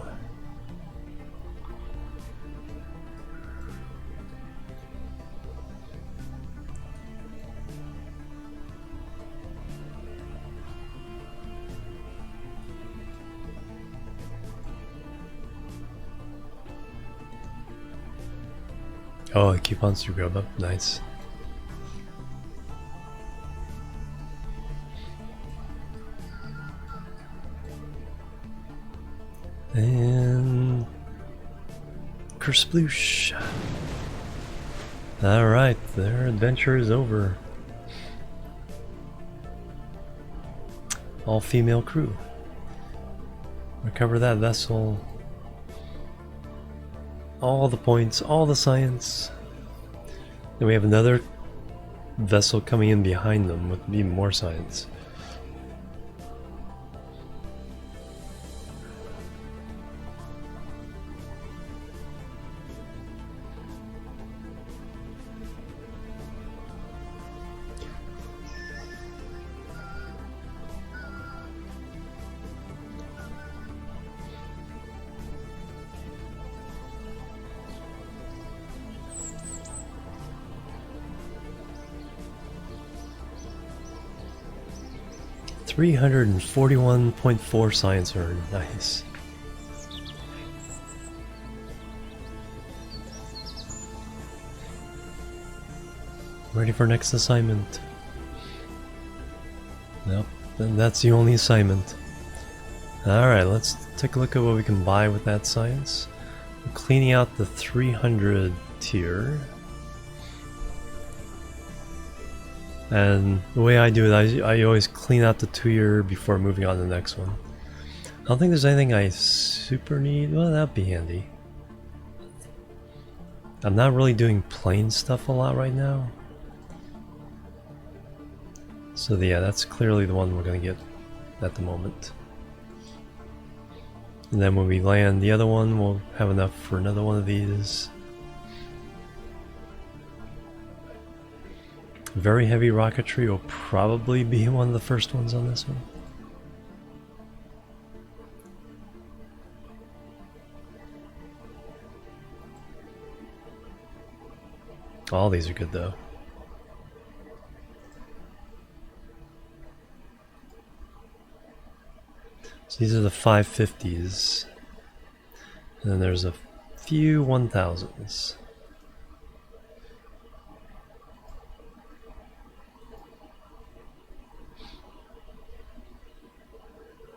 Oh, the coupons to grab up. Nice. And Kersploosh. Alright, their adventure is over. All female crew. Recover that vessel. All the points, all the science. Then we have another vessel coming in behind them with even more science. $341.4 science earned. Nice. Ready for next assignment. Nope, then that's the only assignment. Alright, let's take a look at what we can buy with that science. We're cleaning out the 300 tier. And the way I do it, I always clean out the 2-year before moving on to the next one. I don't think there's anything I super need. Well, that'd be handy. I'm not really doing plane stuff a lot right now. So yeah, that's clearly the one we're going to get at the moment. And then when we land the other one, we'll have enough for another one of these. Very heavy rocketry will probably be one of the first ones on this one. All these are good though. So these are the 550s. And then there's a few 1000s.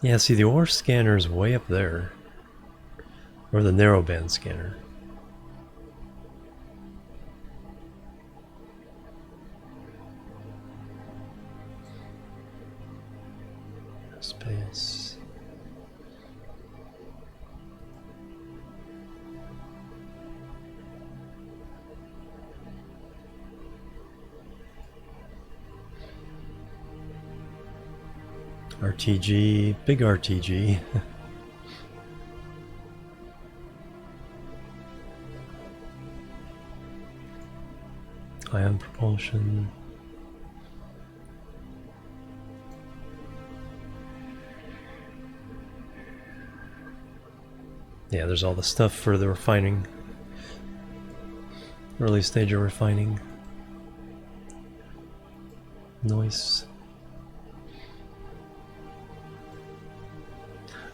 Yeah, see, the ore scanner is way up there. Or the narrowband scanner. Space. RTG, big RTG. Ion propulsion. Yeah, there's all the stuff for the refining. Early stage of refining. Nice.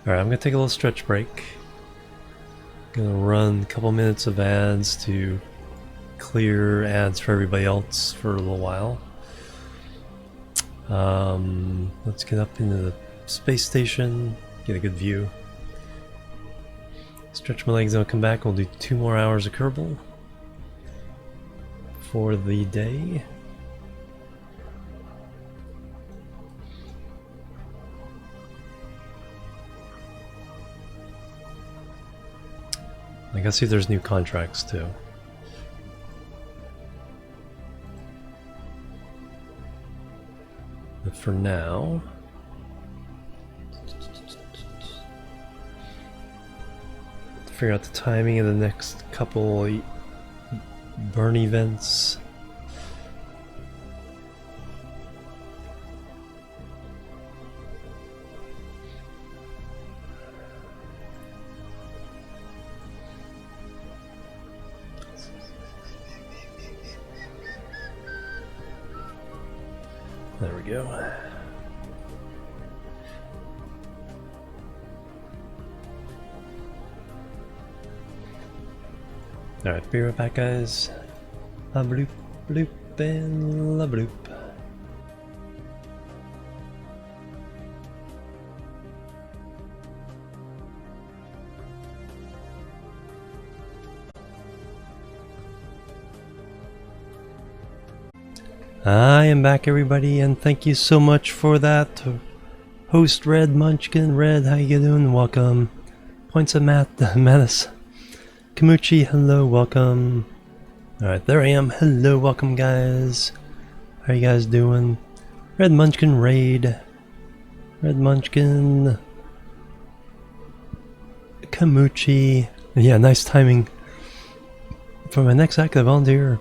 Alright, I'm gonna take a little stretch break. Gonna run a couple minutes of ads to clear ads for everybody else for a little while. Let's get up into the space station, get a good view. Stretch my legs and I'll come back. We'll do 2 more hours of Kerbal for the day. I gotta see if there's new contracts too. But for now, figure out the timing of the next couple burn events. There we go. Alright, be right back, guys. La bloop, bloop, and la bloop. I am back, everybody, and thank you so much for that. Host Red Munchkin, Red, how you doing? Welcome. Points of Mattis. Kamuchi, hello, welcome. Alright, there I am. Hello, welcome, guys. How you guys doing? Red Munchkin Raid. Red Munchkin. Kamuchi. Yeah, nice timing for my next active volunteer.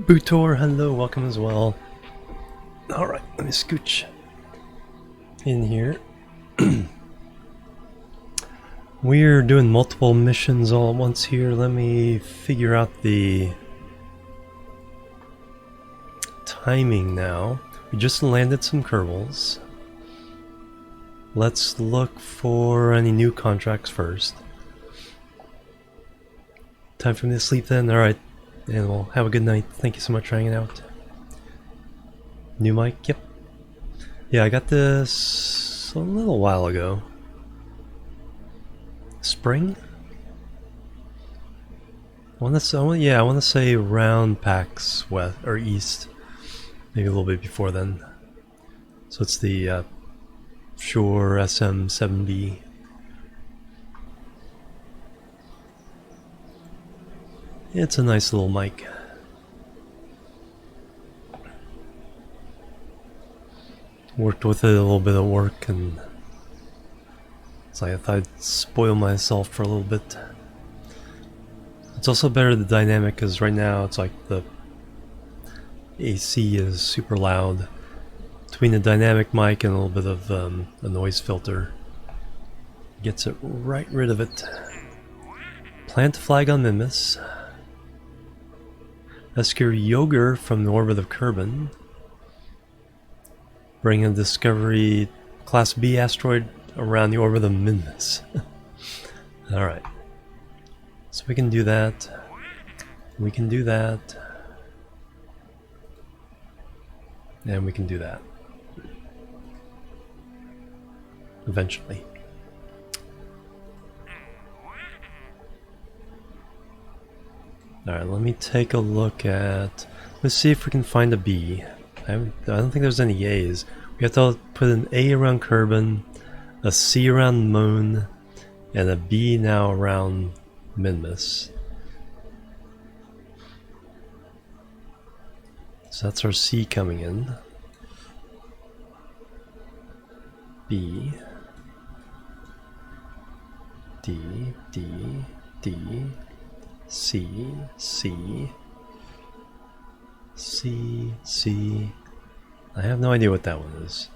Butor, hello, welcome as well. Alright, let me scooch in here. We're doing multiple missions all at once here. Let me figure out the timing now. We just landed some Kerbals. Let's look for any new contracts first. Time for me to sleep then? Alright. And we'll have a good night. Thank you so much for hanging out. New mic? Yep. Yeah, I got this a little while ago. Spring? I want to say around PAX West or East. Maybe a little bit before then. So it's the Shure SM7B. It's a nice little mic. Worked with it a little bit at work, and it's like I thought I'd spoil myself for a little bit. It's also better the dynamic, because right now it's like the AC is super loud. Between the dynamic mic and a little bit of a noise filter, gets it right rid of it. Plant a flag on Mimbus. Rescue Yogur from the orbit of Kerbin. Bring a Discovery Class B asteroid around the orbit of Mimbus. Alright. So we can do that. We can do that. And we can do that. Eventually. Alright, let me take a look at... Let's see if we can find a B. I don't think there's any A's. We have to put an A around Kerbin, a C around Moon, and a B now around Minmus. So that's our C coming in. B. D, D, D, C, C, C, C. I have no idea what that one is.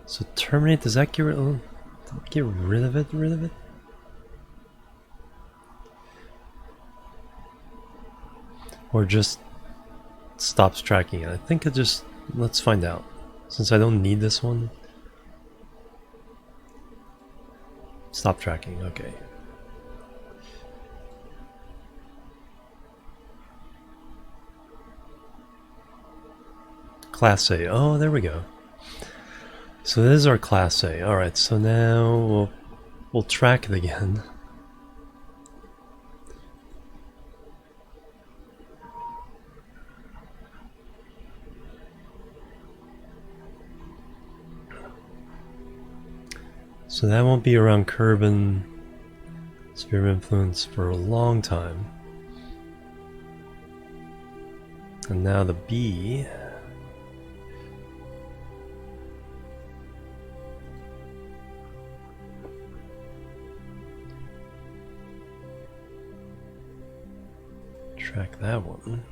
So terminate, does that get rid of it? Rid of it? Or just stops tracking it? I think it just... Let's find out. Since I don't need this one. Stop tracking, okay. Class A. Oh, there we go. So this is our Class A. Alright, so now we'll track it again. So that won't be around Kerbin sphere of influence for a long time. And now the B. Track that one.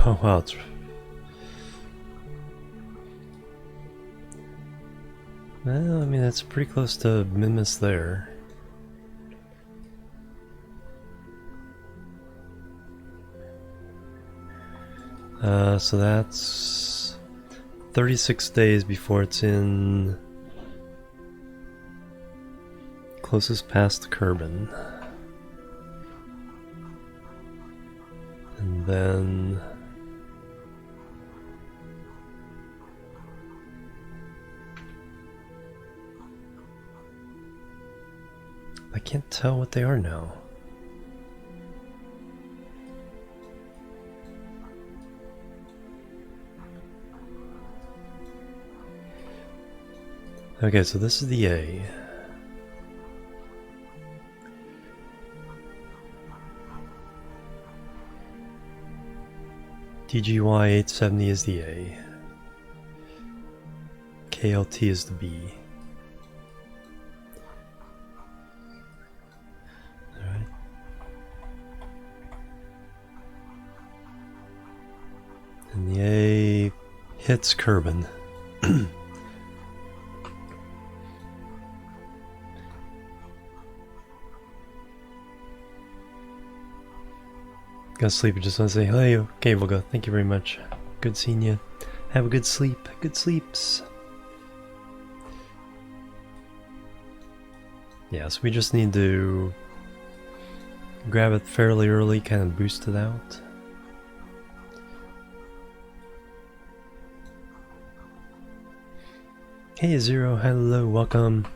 Oh wow, it's... Well, I mean, that's pretty close to Mimus there. So that's 36 days before it's in closest past Kerbin. And then I can't tell what they are now. Okay, so this is the A. DGY 870 is the A. KLT is the B. Alright. And the A hits Kerbin. Gotta sleep. I just want to say, hey, okay, Volga, thank you very much. Good seeing you. Have a good sleep. Good sleeps. Yeah, so we just need to grab it fairly early, kind of boost it out. Hey Zero, hello, welcome.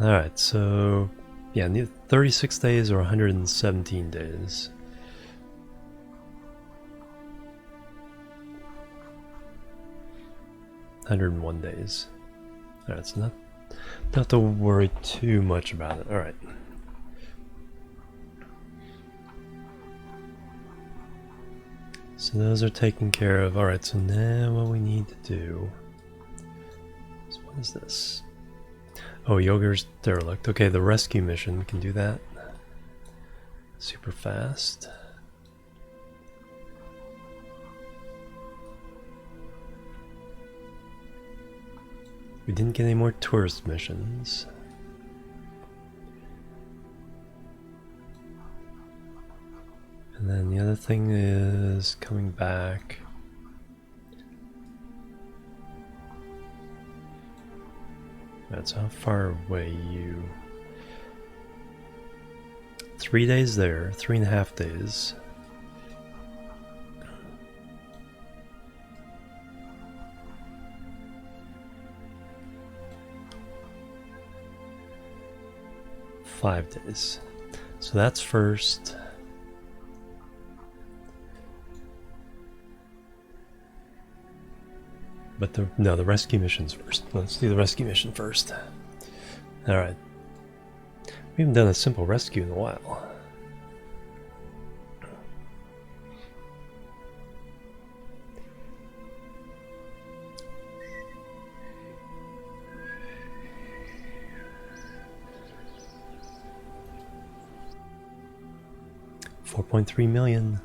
Alright, so yeah, need 36 days or 117 days. $101 days. Alright, so not have to worry too much about it. Alright. So those are taken care of. Alright, so now what we need to do. So what is this? Oh, Yogur's derelict. Okay, the rescue mission can do that. Super fast. We didn't get any more tourist missions. And then the other thing is coming back. That's how far away you... 3 days there, 3.5 days. Five days. So that's first. But the rescue mission's first. Let's do the rescue mission first. Alright. We haven't done a simple rescue in a while. $4.3 million.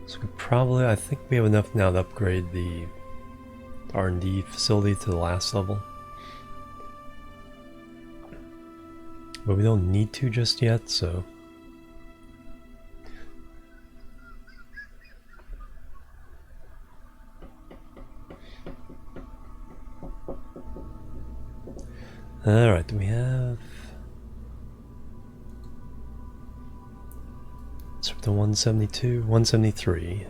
So we probably, I think we have enough now to upgrade the R&D facility to the last level. But we don't need to just yet, so... Alright, do we have... It's up to 172, 173.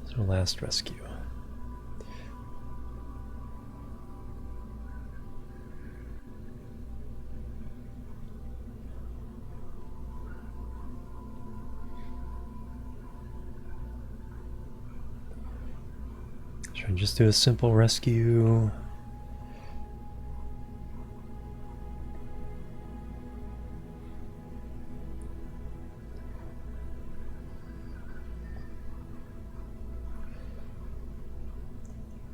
It's our last rescue. Should I just do a simple rescue?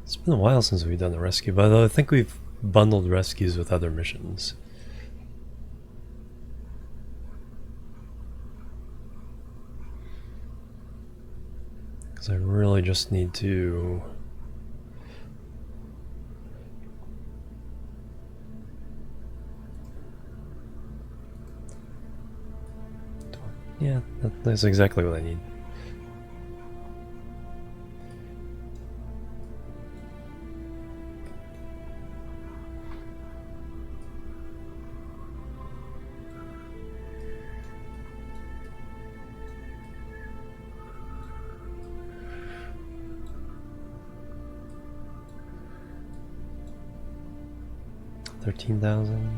It's been a while since we've done a rescue, but I think we've bundled rescues with other missions. Because I really just need to... Yeah, that's exactly what I need. $13,000.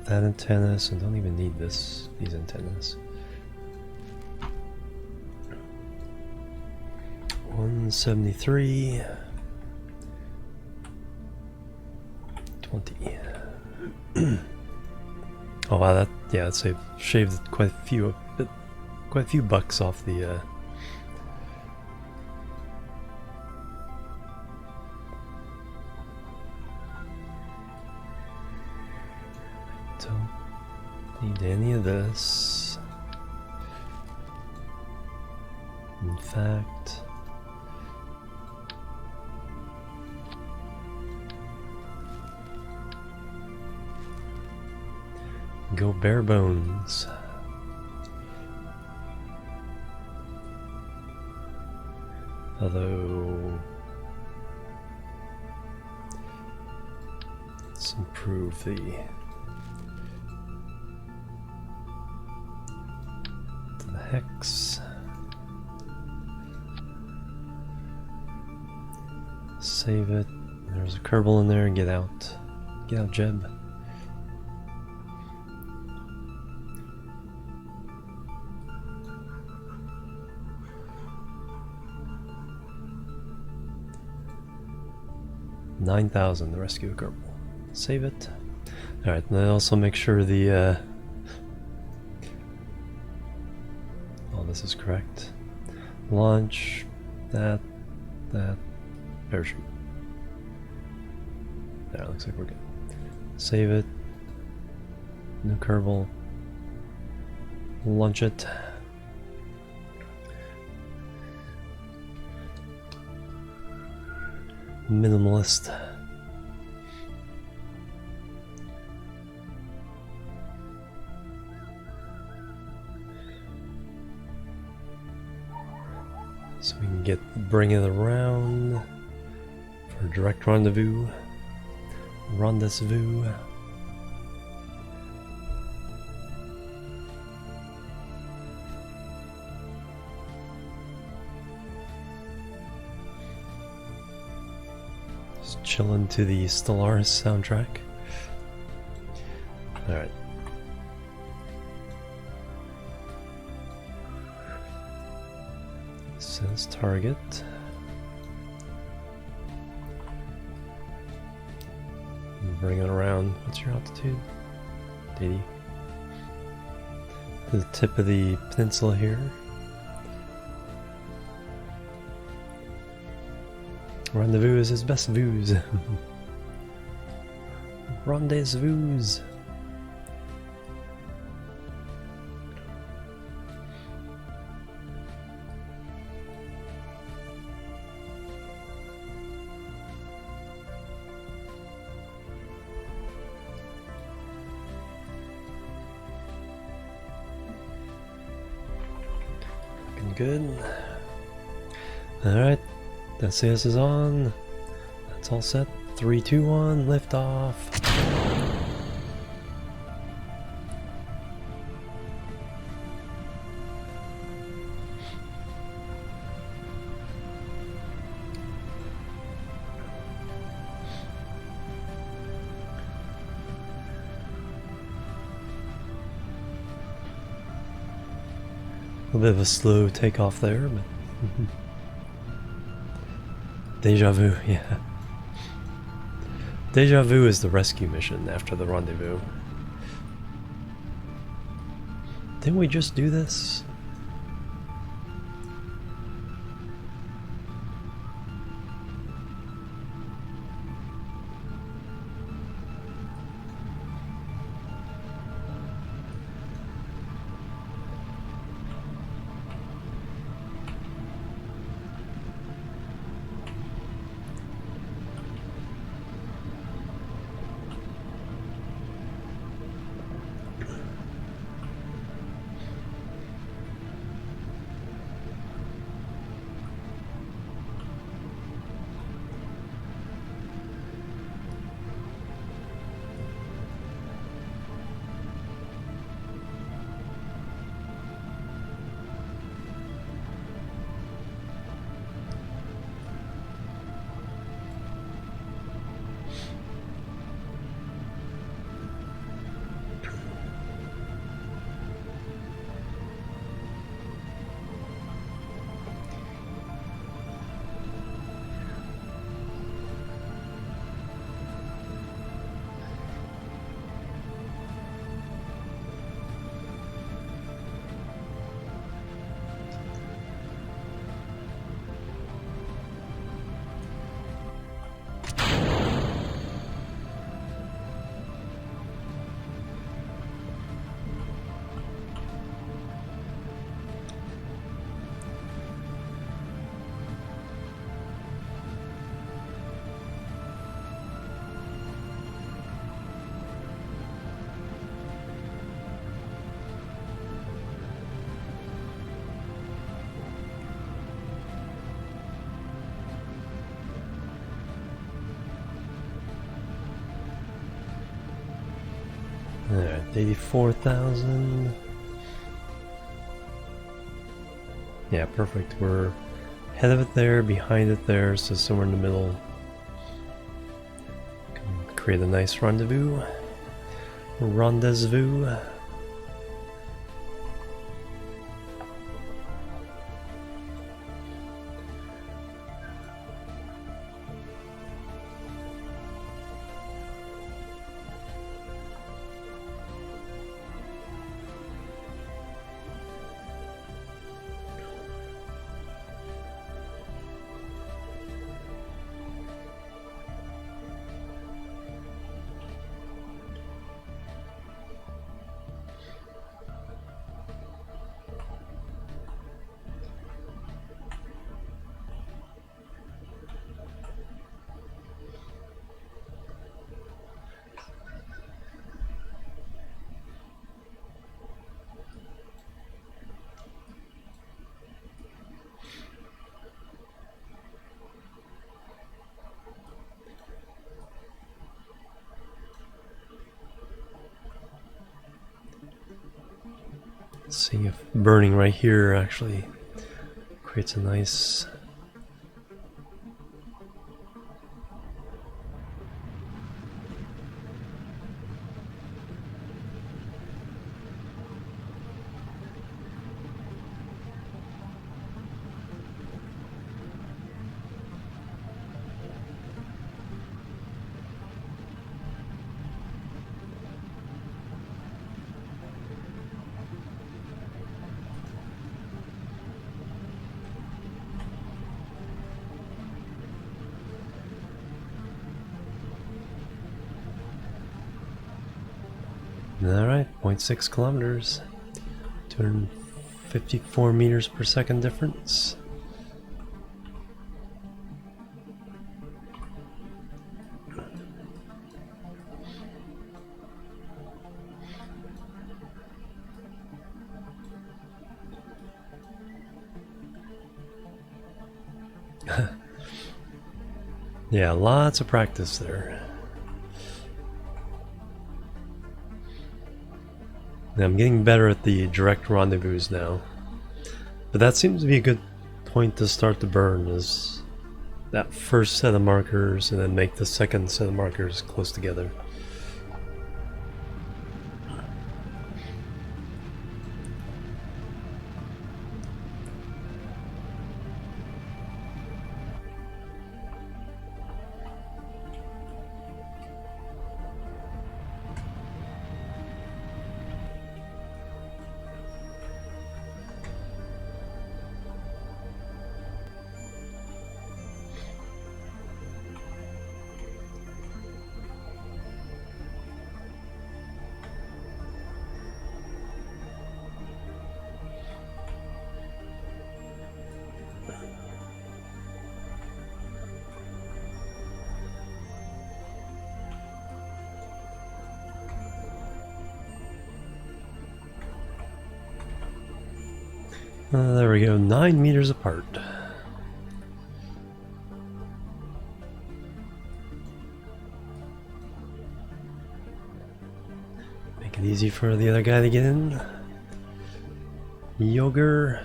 That antenna, so don't even need these antennas. 173. 20. Oh wow, that shaved quite a few bucks off the don't need any of this. In fact, go bare bones. Although, let's improve the hex. Save it. There's a Kerbal in there. Get out. Get out, Jeb. $9,000 to rescue a Kerbal. Save it. Alright, and then also make sure the all this is correct. Launch that parachute. There, looks like we're good. Save it. New Kerbal. Launch it. Minimalist. So we can bring it around for direct rendezvous. Rendezvous. Just chilling to the Stellaris soundtrack. Alright. Says target. Bring it around. What's your altitude? 80. The tip of the peninsula here. Rendezvous is his best views. Rendezvous. Good. Alright, SAS is on. That's all set. 3, 2, 1, lift off. A bit of a slow takeoff there, but Deja vu, yeah. Deja vu is the rescue mission after the rendezvous. Didn't we just do this? Alright, 84,000. Yeah, perfect. We're ahead of it there, behind it there, so somewhere in the middle. Create a nice rendezvous. Rendezvous. Seeing if burning right here actually creates a nice Alright, 0.6 kilometers, 254 meters per second difference. Yeah, lots of practice there. I'm getting better at the direct rendezvous now. But that seems to be a good point to start the burn, is that first set of markers and then make the second set of markers close together. There we go, 9 meters apart. Make it easy for the other guy to get in. Yogur.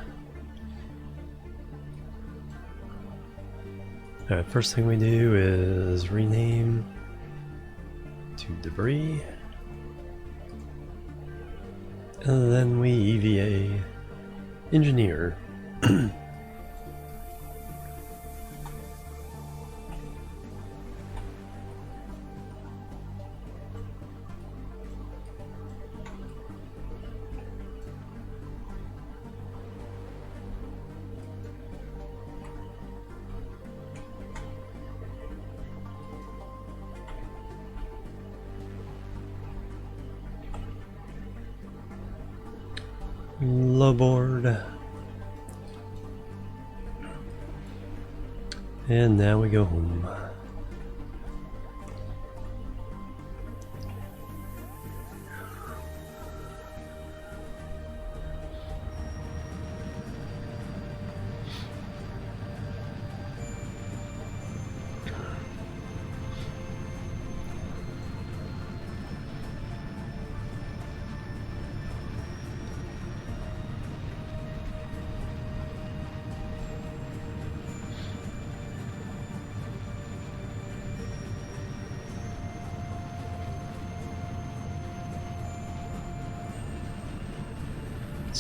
Alright, first thing we do is rename to debris. And then we EVA engineer. Low board. And now we go home.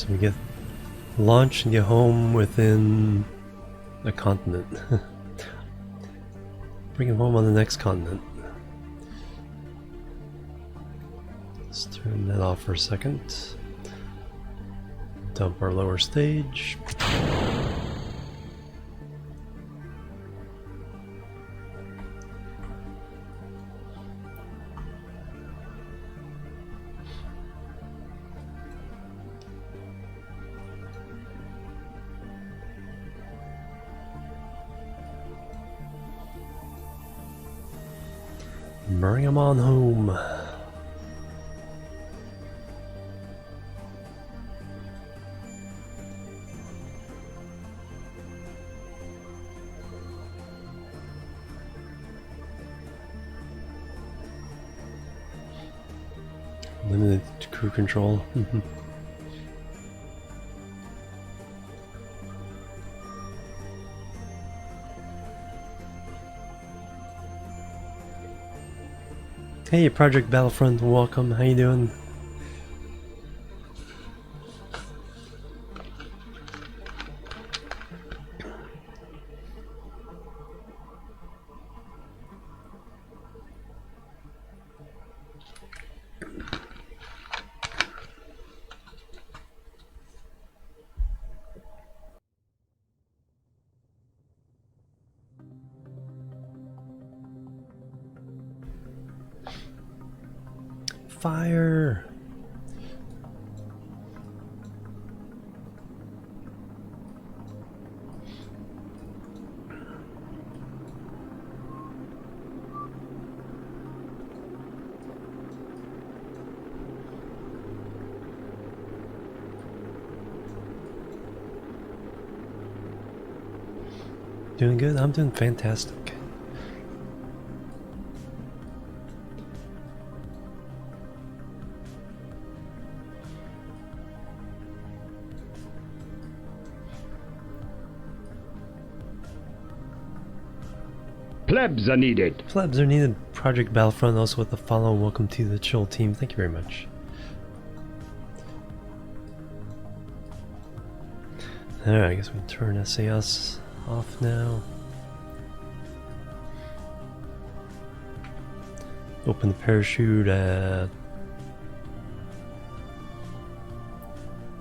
So we get launch and get home within a continent. Bring him home on the next continent. Let's turn that off for a second. Dump our lower stage. Bring him on home. Limited crew control. Hey, Project Battlefront, welcome. How you doing? Fire! Doing good? I'm doing fantastic. Plebs are needed. Plebs are needed. Project Battlefront also with the follow. Welcome to the chill team. Thank you very much. Alright, I guess we turn SAS off now. Open the parachute at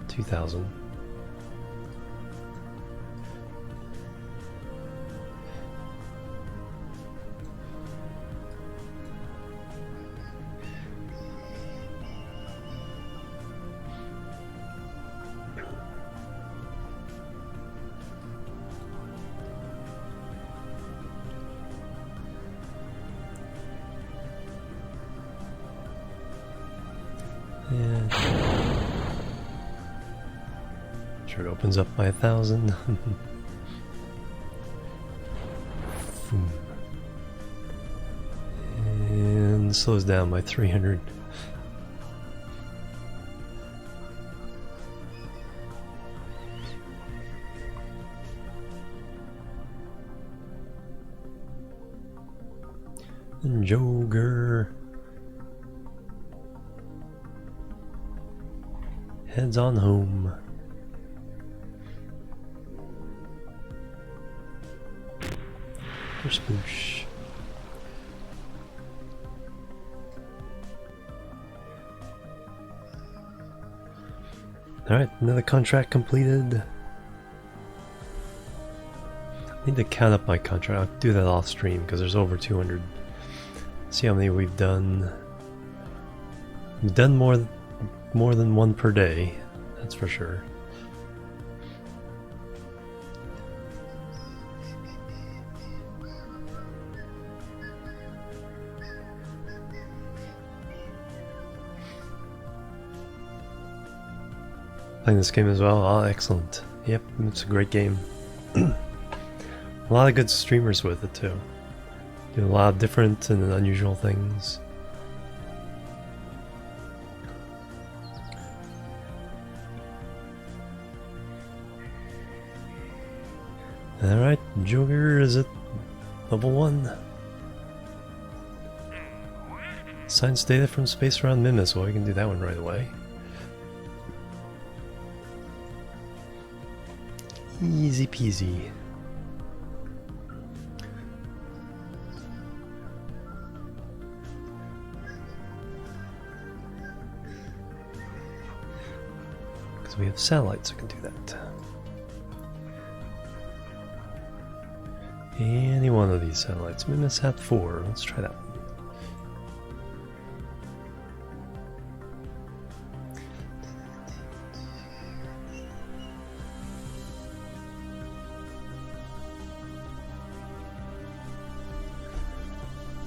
2000. Sure, it opens up by 1,000. And slows down by 300. And Joker heads on home. Spoosh. Alright, another contract completed. I need to count up my contract. I'll do that off stream because there's over 200. See how many we've done. We've done more than one per day, that's for sure. Playing this game as well? Oh, excellent. Yep, it's a great game. A lot of good streamers with it too. Doing a lot of different and unusual things. Alright, Joker is at level 1. Science data from space around Mimas. Well, we can do that one right away. Easy peasy. Because we have satellites that can do that. Any one of these satellites. Minisat 4. Let's try that one.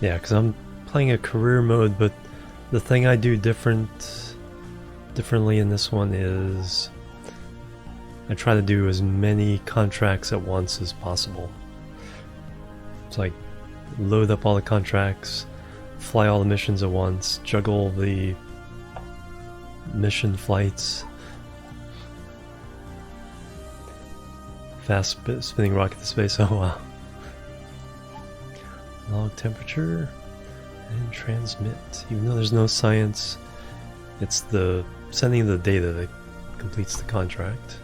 Yeah, because I'm playing a career mode, but the thing I do differently in this one is I try to do as many contracts at once as possible. It's like load up all the contracts, fly all the missions at once, juggle the mission flights, fast spinning rocket to space. Oh wow. Log temperature and transmit. Even though there's no science, it's the sending the data that completes the contract.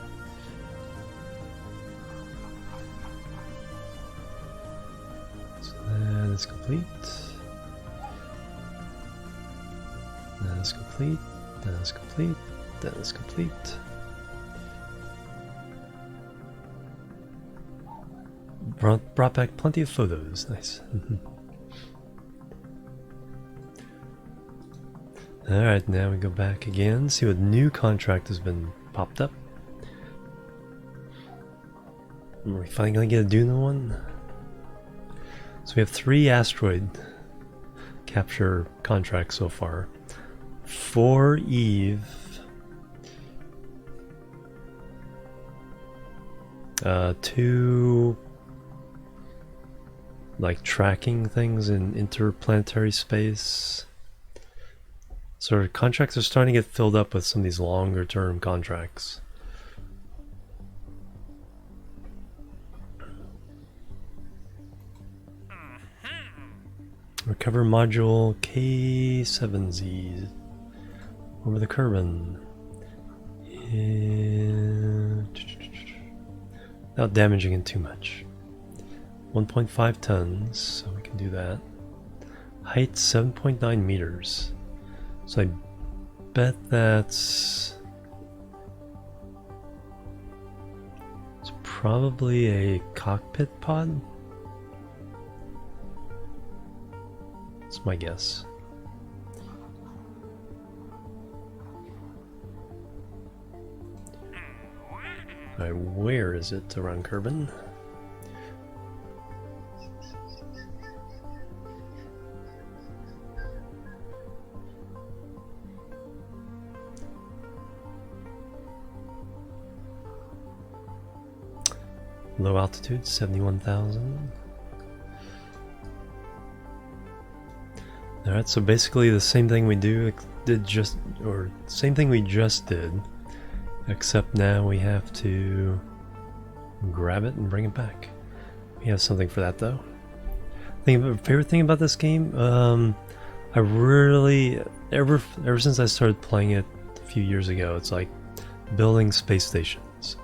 So that is complete. That is complete. That is complete. That is complete. Brought back plenty of photos. Nice. Alright, now we go back again, see what new contract has been popped up. Are we finally gonna get a Duna one? So we have 3 asteroid capture contracts so far. 4 Eve. 2 like tracking things in interplanetary space. So contracts are starting to get filled up with some of these longer term contracts. Recover module K7Z over the Kerbin. Without damaging it too much. 1.5 tons, so we can do that. Height 7.9 meters. So I bet that's... it's probably a cockpit pod? That's my guess. Alright, where is it around Kerbin? Low altitude, 71,000. Alright, so basically the same thing we same thing we just did, except now we have to grab it and bring it back. We have something for that though. Favorite thing about this game, I really, ever since I started playing it a few years ago, it's like building space stations.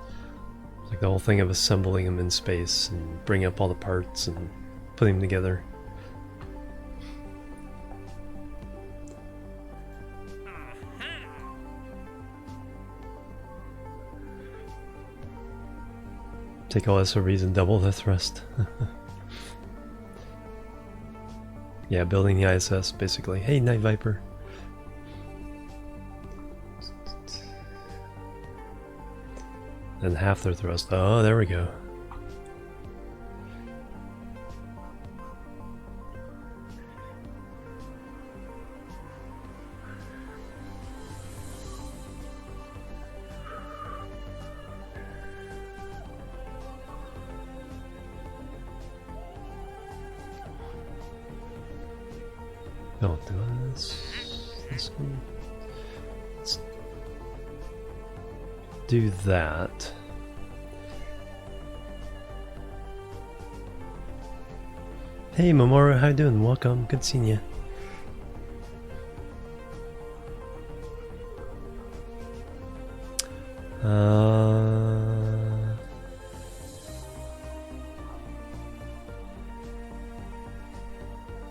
Like the whole thing of assembling them in space and bringing up all the parts and putting them together. Take all SRVs and double the thrust. Yeah, building the ISS basically. Hey, Night Viper. And half their thrust. Oh, there we go. Don't do this one. Let's do that. Hey Mamoru, how you doing? Welcome, good seeing you.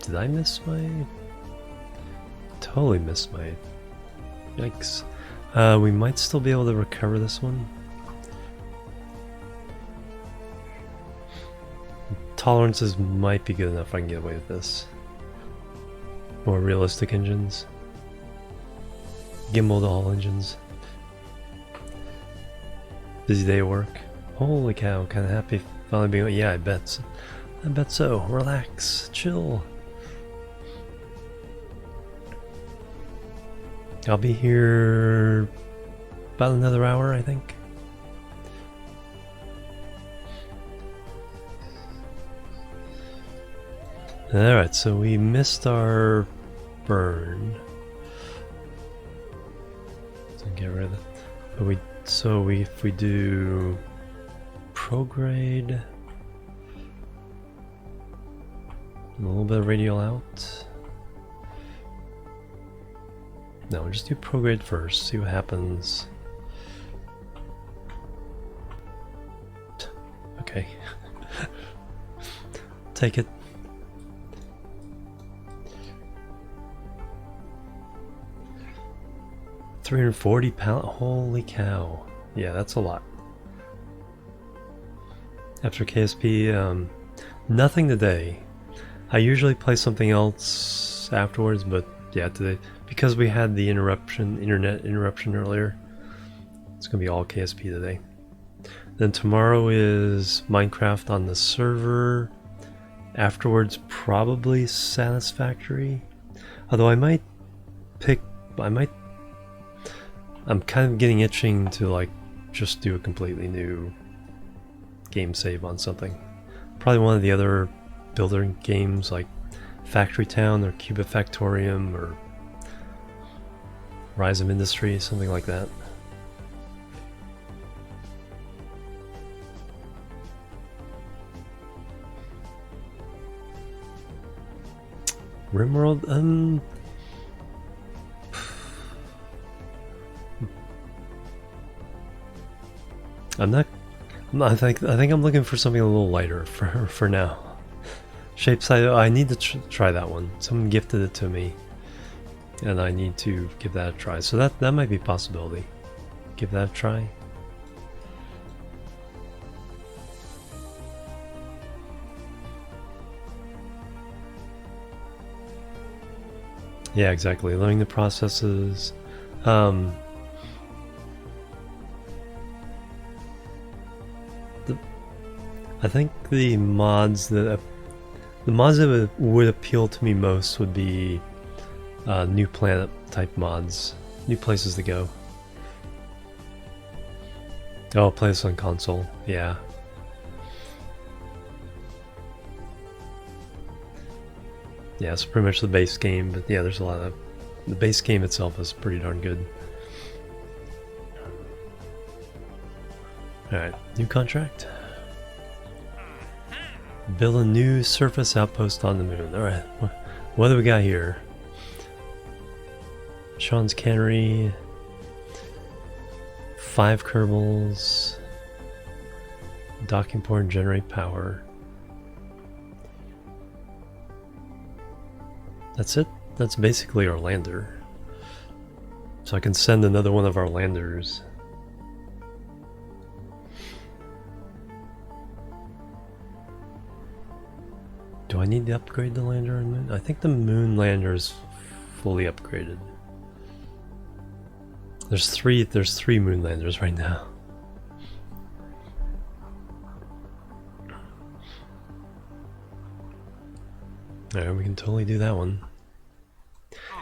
Did I miss my... Totally missed my... Yikes. We might still be able to recover this one. Tolerances might be good enough if I can get away with this. More realistic engines. Gimbal to all engines. Busy day at work. Holy cow, kind of happy finally being... Yeah, I bet so. Relax. Chill. I'll be here about another hour, I think. Alright, so we missed our burn. So get rid of it. But if we do prograde, a little bit of radial out. No, we'll just do prograde first, see what happens. Okay. Take it. £340, holy cow. Yeah, that's a lot. After KSP, nothing today. I usually play something else afterwards, but yeah, today, because we had the internet interruption earlier, it's gonna be all KSP today. Then tomorrow is Minecraft on the server. Afterwards, probably Satisfactory. Although I'm kind of getting itching to like just do a completely new game save on something. Probably one of the other builder games like Factory Town or Cubifactorium or Rise of Industry, something like that. RimWorld, I think I'm looking for something a little lighter for now. Shapes, I need to try that one. Someone gifted it to me, and I need to give that a try. So that might be a possibility. Give that a try. Yeah, exactly. Learning the processes. I think the mods that would appeal to me most would be new planet type mods, new places to go. Oh, play this on console, yeah. Yeah, it's pretty much the base game, but yeah, there's a lot of... The base game itself is pretty darn good. Alright, new contract. Build a new surface outpost on the moon. Alright, what do we got here? Sean's Cannery. 5 Kerbals. Docking port and generate power. That's it. That's basically our lander. So I can send another one of our landers. Do I need to upgrade the lander on moon? I think the moon lander is fully upgraded. There's three moon landers right now. Alright, we can totally do that one.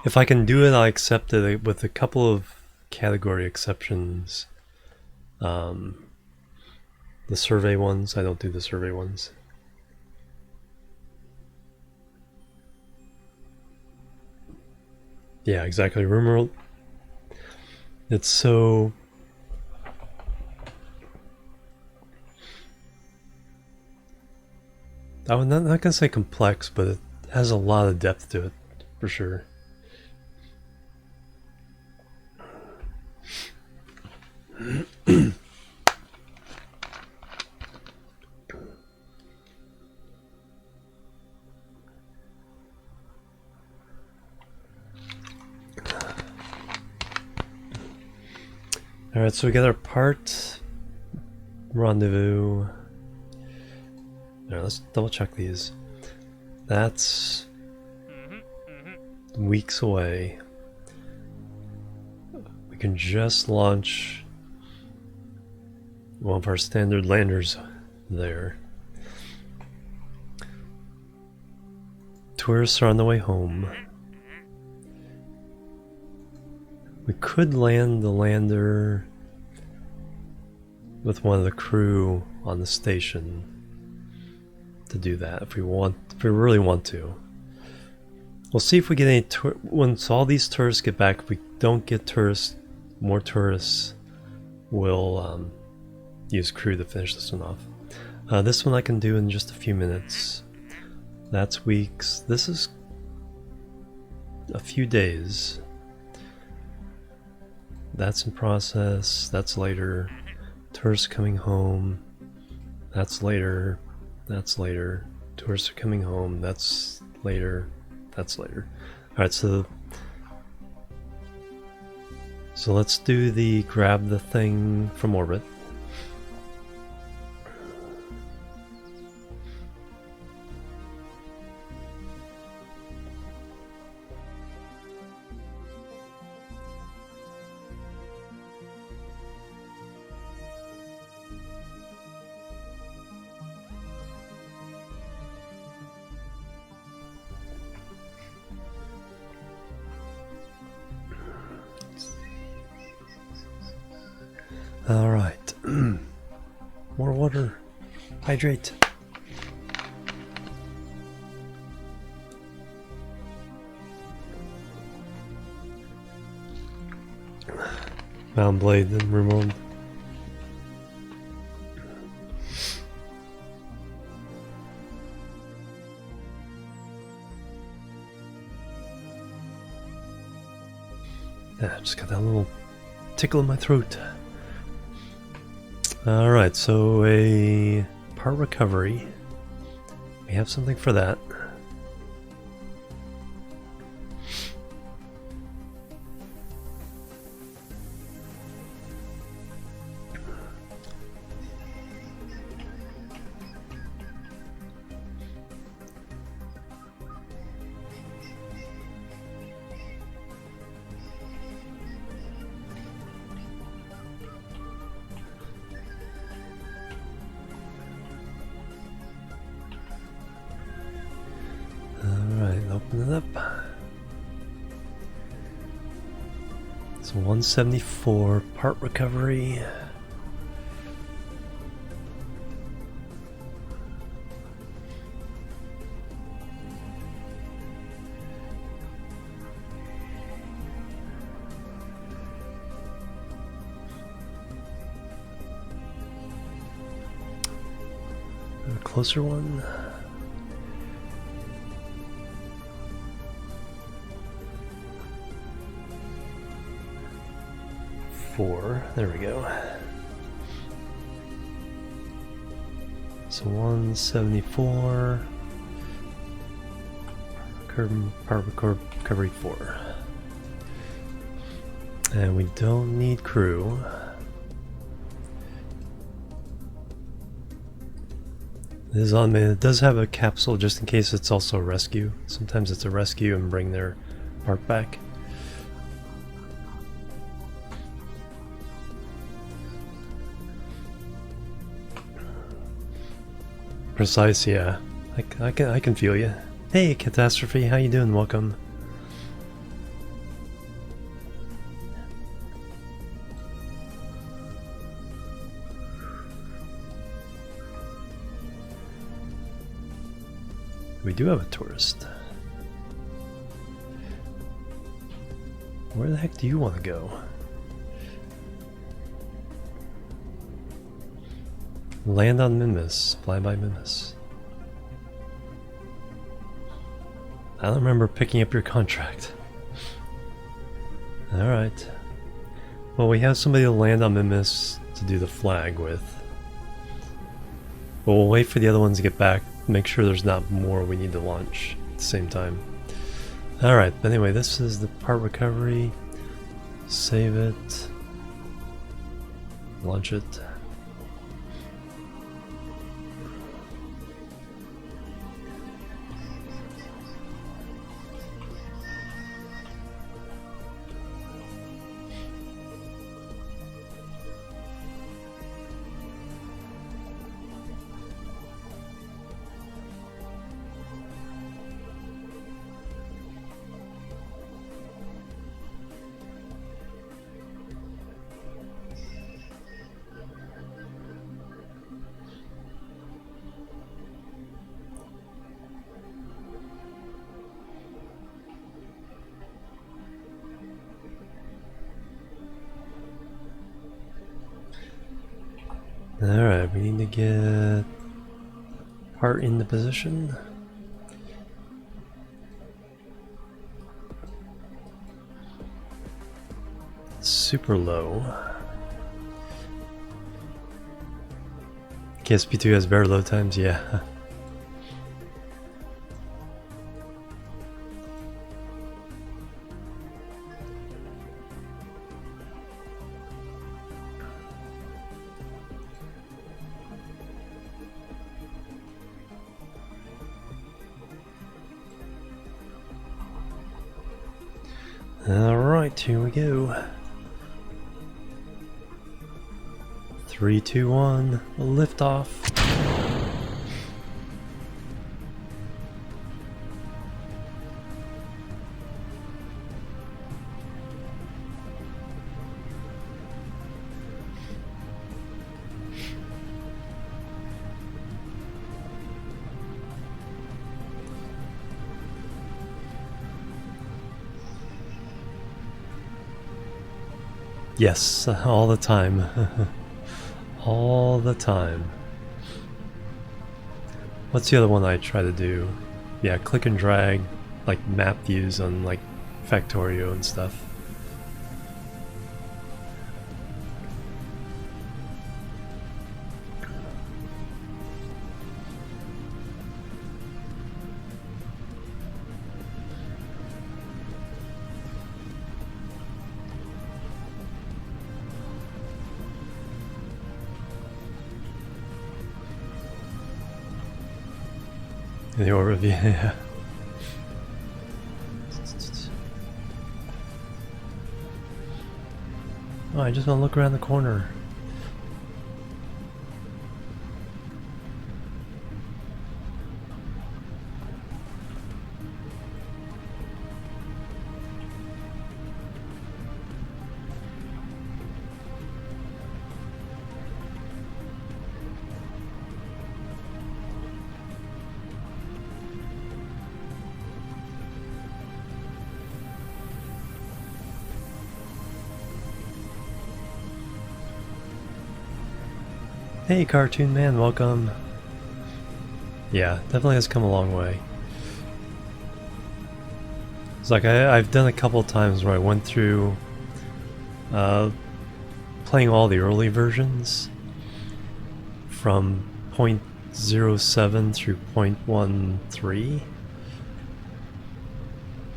If I can do it, I'll accept it with a couple of category exceptions. The survey ones, I don't do the survey ones. Yeah, exactly. RimWorld. It's so... I'm not gonna say complex, but it has a lot of depth to it, for sure. Alright, so we got our part rendezvous. Alright, let's double check these. That's weeks away. We can just launch one of our standard landers there. Tourists are on the way home. We could land the lander with one of the crew on the station to do that if we really want to. We'll see if we get any once all these tourists get back. If we don't get more tourists, we'll use crew to finish this one off. This one I can do in just a few minutes. That's weeks. This is a few days. That's in process. That's later. Tourists coming home. That's later. That's later. Tourists are coming home. That's later. That's later. Alright, so let's do the grab the thing from orbit. Alright. More water. Hydrate. Mountain blade then removed. Yeah, just got that little tickle in my throat. Alright, so a part recovery. We have something for that. Open it up. So 174 part recovery. A closer one. There we go. So 174. Kerbin part recovery 4. And we don't need crew. It is automated. It does have a capsule just in case it's also a rescue. Sometimes it's a rescue and bring their part back. Precise, yeah. I can feel you. Hey, Catastrophe, how you doing? Welcome. We do have a tourist. Where the heck do you want to go? Land on Mimus. Fly by Mimus. I don't remember picking up your contract. Alright. Well, we have somebody to land on Mimus to do the flag with. But we'll wait for the other ones to get back. Make sure there's not more we need to launch at the same time. Alright, but anyway, this is the part recovery. Save it. launch it. Alright, we need to get part into position. Super low. KSP2 has better load times, yeah. Alright, here we go. 3, 2, 1, lift off. Yes, all the time. All the time. What's the other one I try to do? Yeah, click and drag, like map views on like Factorio and stuff. The overview, yeah. Oh, I just want to look around the corner. Hey Cartoon Man, welcome. Yeah, definitely has come a long way. It's like I've done a couple of times where I went through playing all the early versions from 0.07 through 0.13,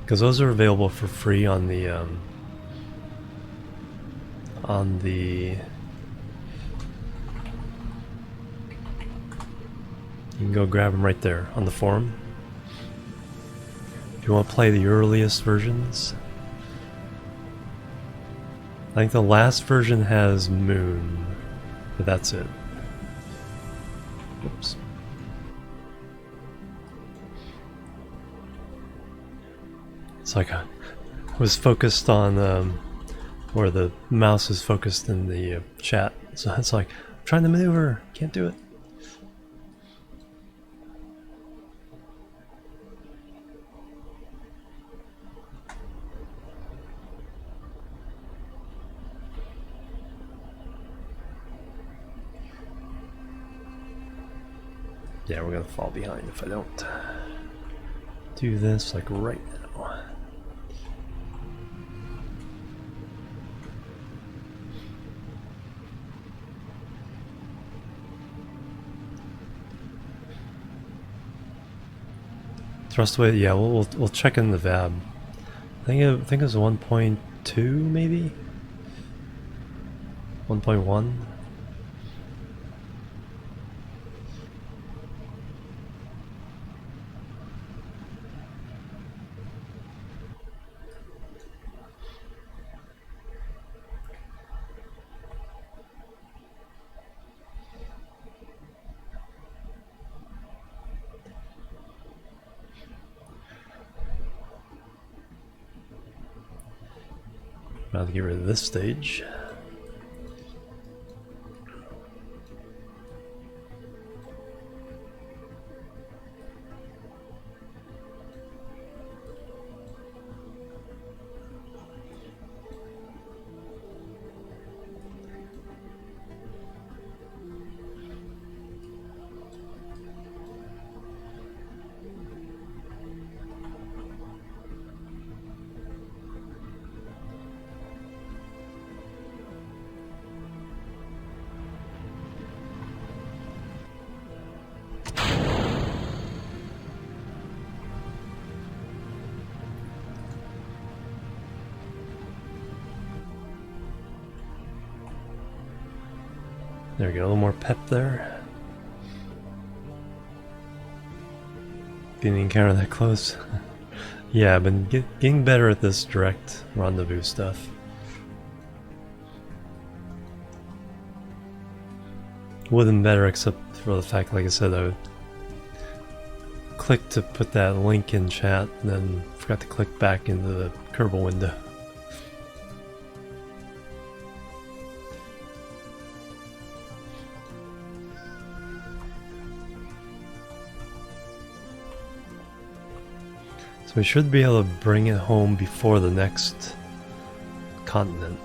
because those are available for free on the you can go grab them right there on the forum. If you want to play the earliest versions. I think the last version has Moon, but that's it. Oops. It's like I was focused on where the mouse is focused in the chat. So it's like, I'm trying to maneuver, can't do it. Yeah, we're gonna fall behind if I don't do this like right now. Thrust weight, yeah, we'll check in the VAB. I think it was 1.2 maybe? 1.1? About to get rid of this stage. There we go, a little more pep there. Didn't encounter that close. Yeah, I've been getting better at this direct rendezvous stuff. Would have been better except for the fact, like I said, I would click to put that link in chat and then forgot to click back into the Kerbal window. So we should be able to bring it home before the next continent.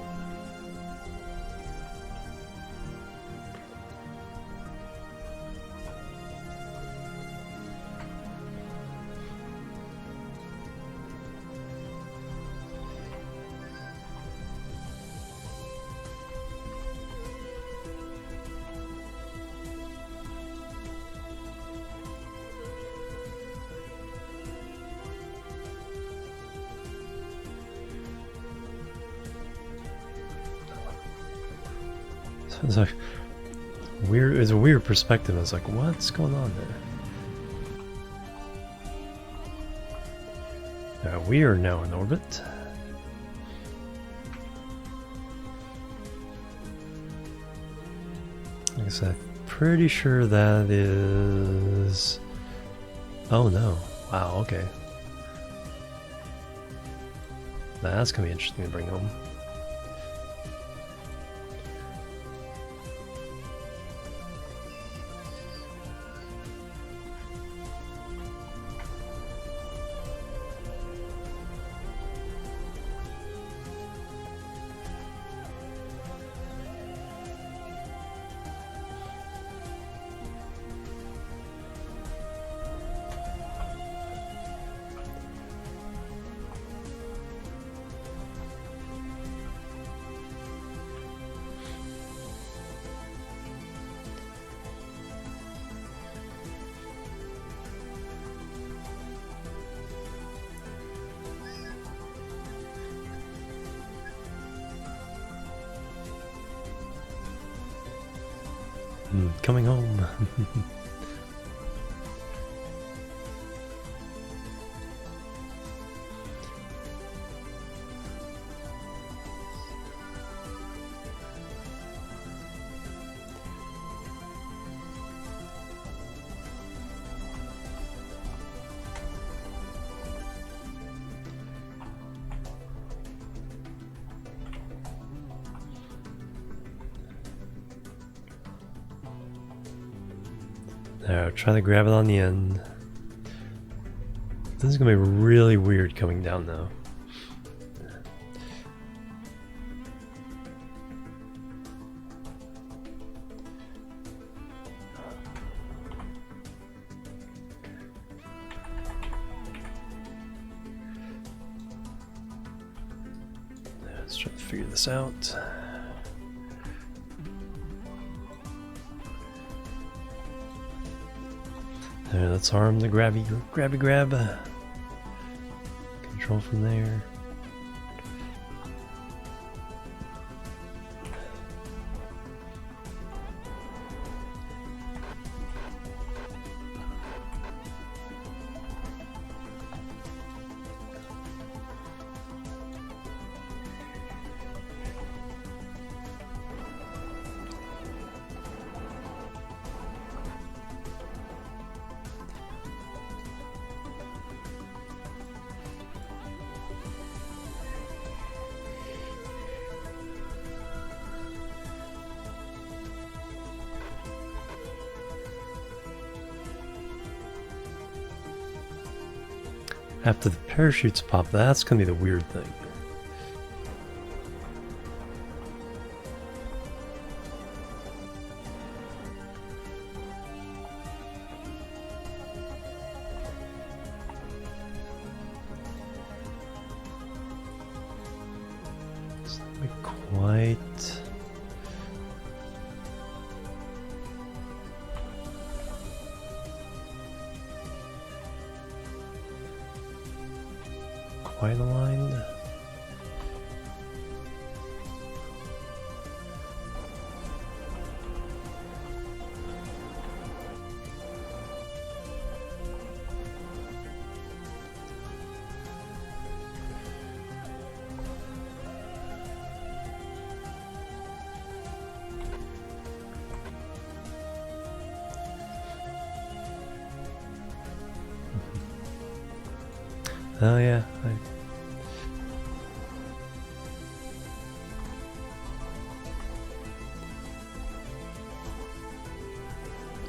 It's like weird. It's a weird perspective. It's like, what's going on there? We are now in orbit. Like I said, pretty sure that is. Oh no! Wow. Okay. That's gonna be interesting to bring home. Coming home. There, try to grab it on the end. This is gonna be really weird coming down though. Let's try to figure this out. There, let's arm the grab. Control from there. After the parachutes pop, that's gonna be the weird thing. It's not quite. Quite aligned. Oh yeah,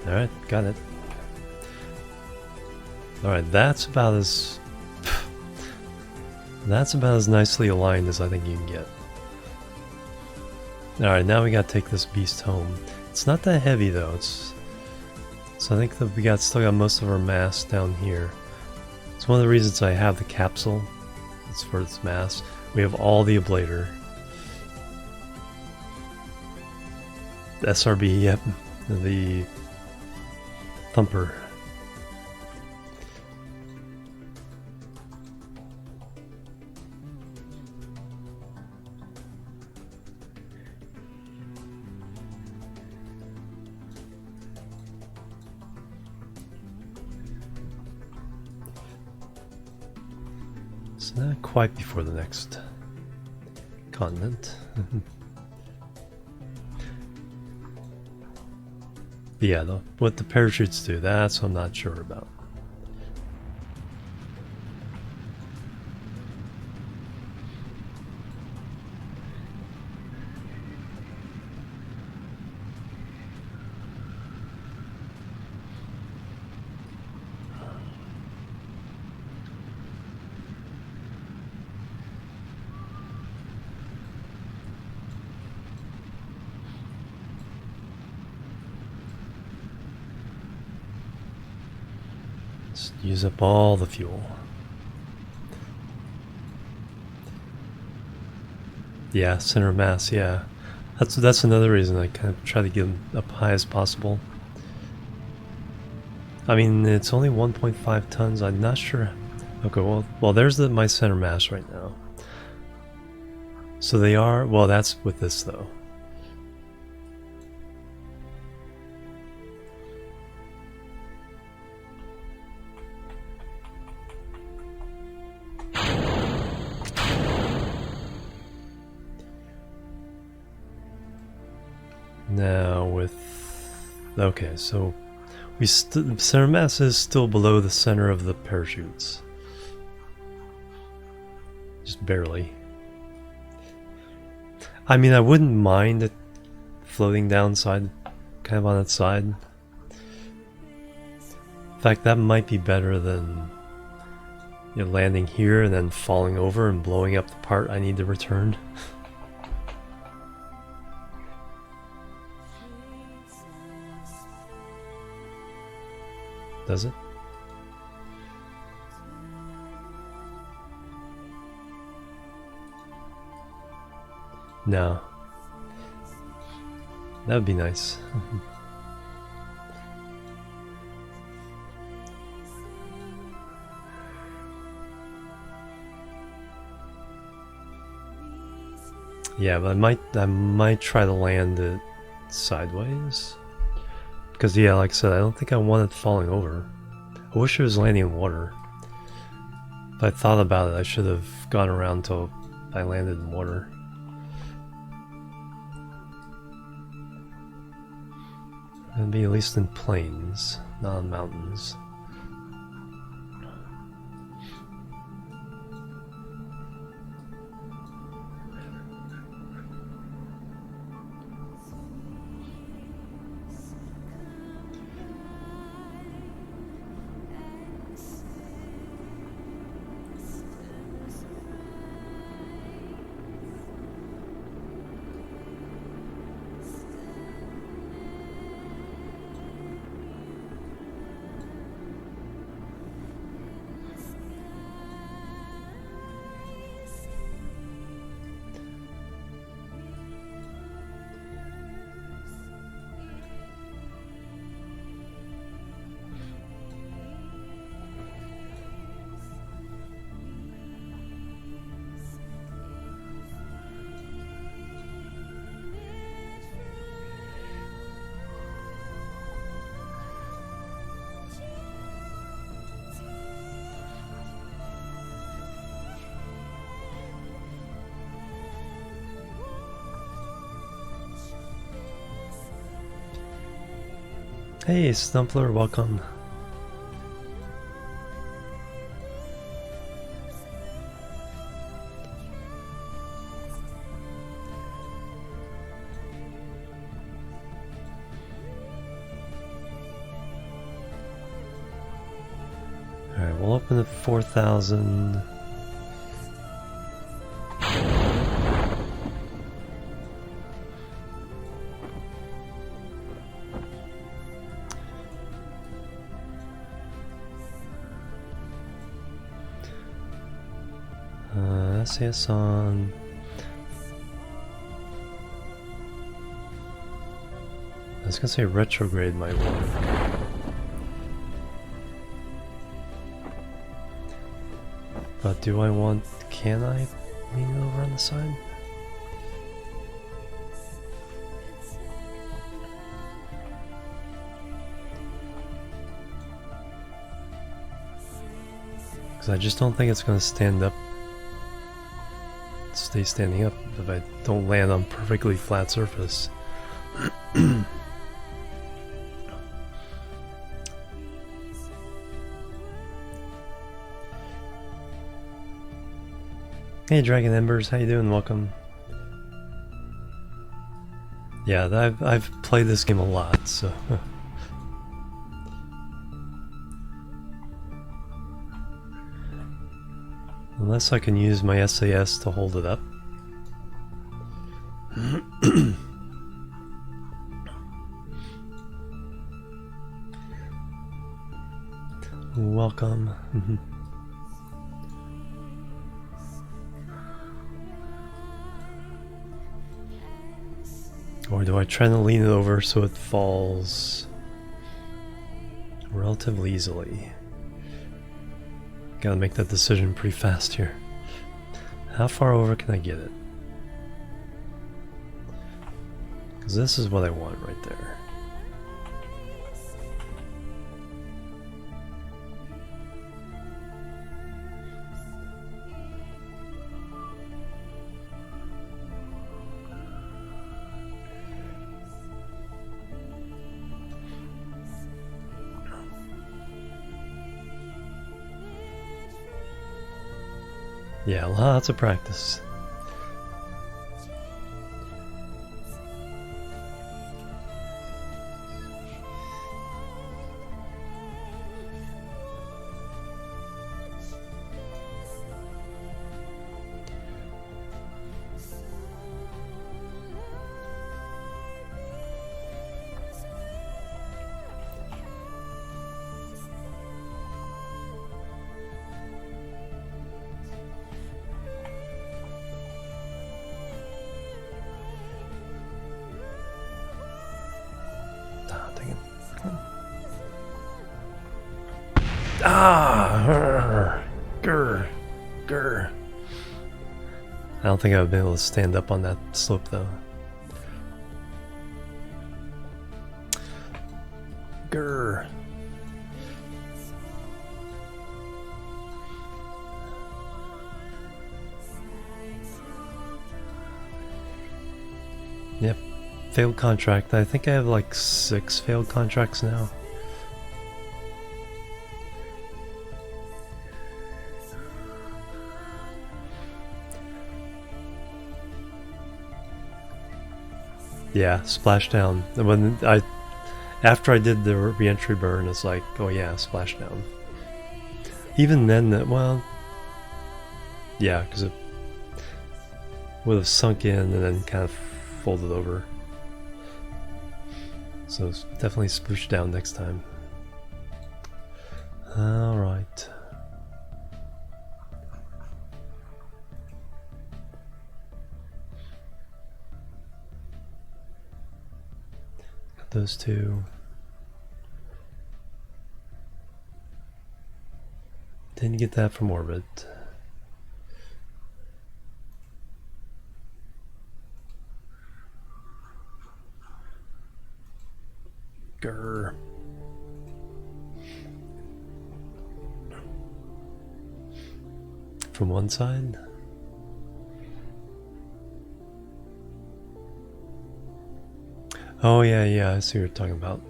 Alright, got it. Alright, that's about as nicely aligned as I think you can get. Alright, now we gotta take this beast home. It's not that heavy though, so I think that we still got most of our mass down here. It's one of the reasons I have the capsule. It's for its mass. We have all the ablator. The SRB, yep. The thumper. It's not quite before the next continent. Yeah, what the parachutes do, that's what I'm not sure about. Use up all the fuel. Yeah, center of mass, yeah. That's another reason I kind of try to get them up high as possible. I mean, it's only 1.5 tons, I'm not sure. Okay, well there's my center mass right now. So they are, well that's with this though. Now with, okay, so center mass is still below the center of the parachutes. Just barely. I mean, I wouldn't mind it floating downside, kind of on its side. In fact, that might be better than landing here and then falling over and blowing up the part I need to return. Does it? No. That would be nice. Yeah, but I might try to land it sideways. Because yeah, like I said, I don't think I want it falling over. I wish it was landing in water. If I thought about it, I should have gone around till I landed in water. It'd be at least in plains, not in mountains. Hey, Stumpler, welcome. Alright, we'll open at 4,000. SAS on. I was gonna say retrograde might work. But do I want... can I lean over on the side? Because I just don't think it's gonna stand up. Stay standing up if I don't land on perfectly flat surface. Hey Dragon Embers, how you doing? Welcome. Yeah, I've played this game a lot, so unless I can use my SAS to hold it up. Welcome. Or do I try to lean it over so it falls relatively easily? Gotta make that decision pretty fast here. How far over can I get it? Because this is what I want right there. Yeah, lots of practice. Grr. I don't think I would be able to stand up on that slope though. Grr. Yep. Failed contract. I think I have like 6 failed contracts now. Yeah, splashdown. After I did the re-entry burn, it's like, oh yeah, splashdown. Even then, well, yeah, because it would have sunk in and then kind of folded over. So it's definitely sploosh down next time. All right. Those two. Didn't get that from orbit. Grr. From one side? Oh yeah, I see what you're talking about.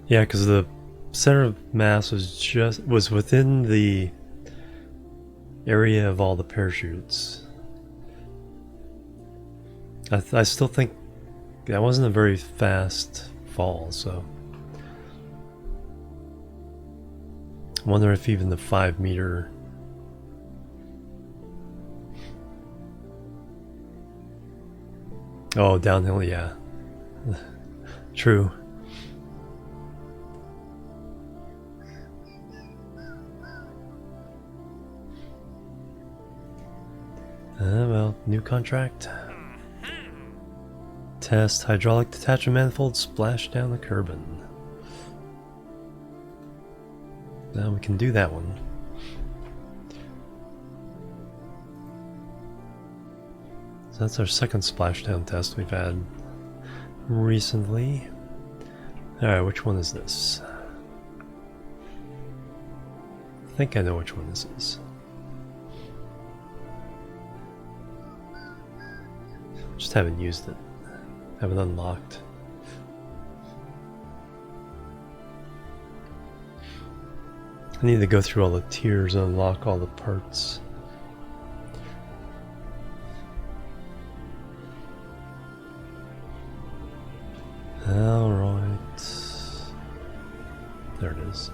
Yeah, because the center of mass was within the area of all the parachutes. I still think that wasn't a very fast fall, so I wonder if even the 5-meter. Oh, downhill, yeah. True. Well, new contract. Test hydraulic detachment manifold splash down the Kerbin. Now we can do that one. So that's our second splashdown test we've had recently. Alright, which one is this? I think I know which one this is. Just haven't used it. Haven't unlocked. I need to go through all the tiers and unlock all the parts. Alright. There it is.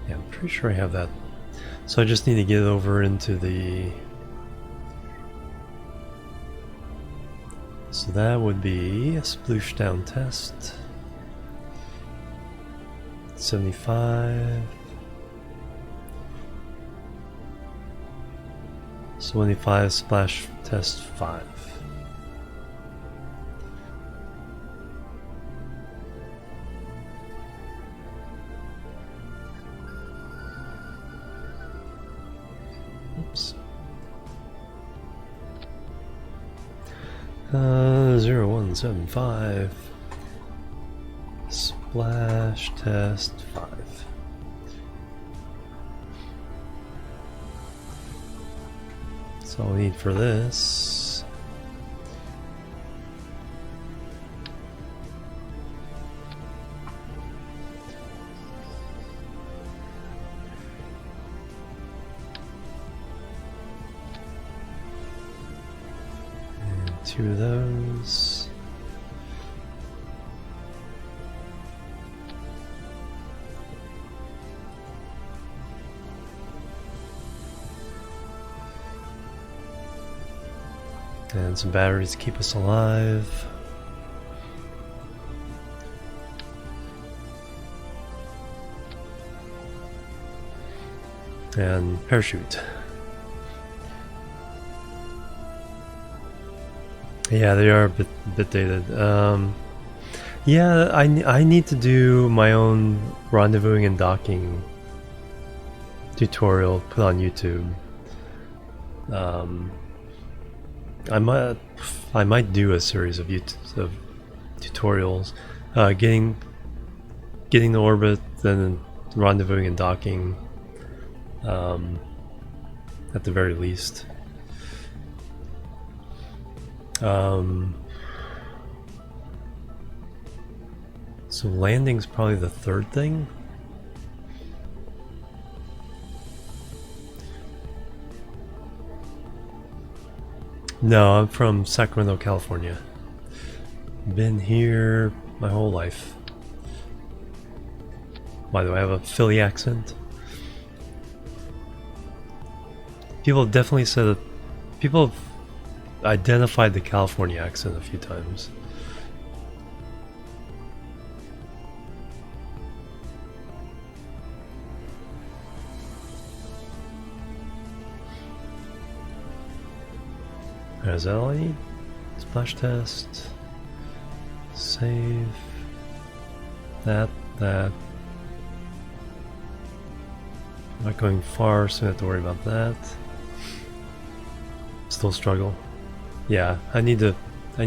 Yeah, I'm pretty sure I have that. So I just need to get over into the... So that would be a sploosh down test. 75. 25 splash test 5. Oops. 0175 splash test 5. That's all we need for this. And 2 of those. And some batteries to keep us alive. And parachute. Yeah, they are a bit dated. Yeah, I need to do my own rendezvousing and docking tutorial put on YouTube. I might do a series of tutorials, getting the orbit, then rendezvousing and docking, at the very least. So landing's probably the third thing. No, I'm from Sacramento, California. Been here my whole life. Why do I have a Philly accent? People have definitely said that people have identified the California accent a few times. Is that all I need? Splash test. Save. That. I'm not going far, so I don't have to worry about that. Still struggle. Yeah, I need to go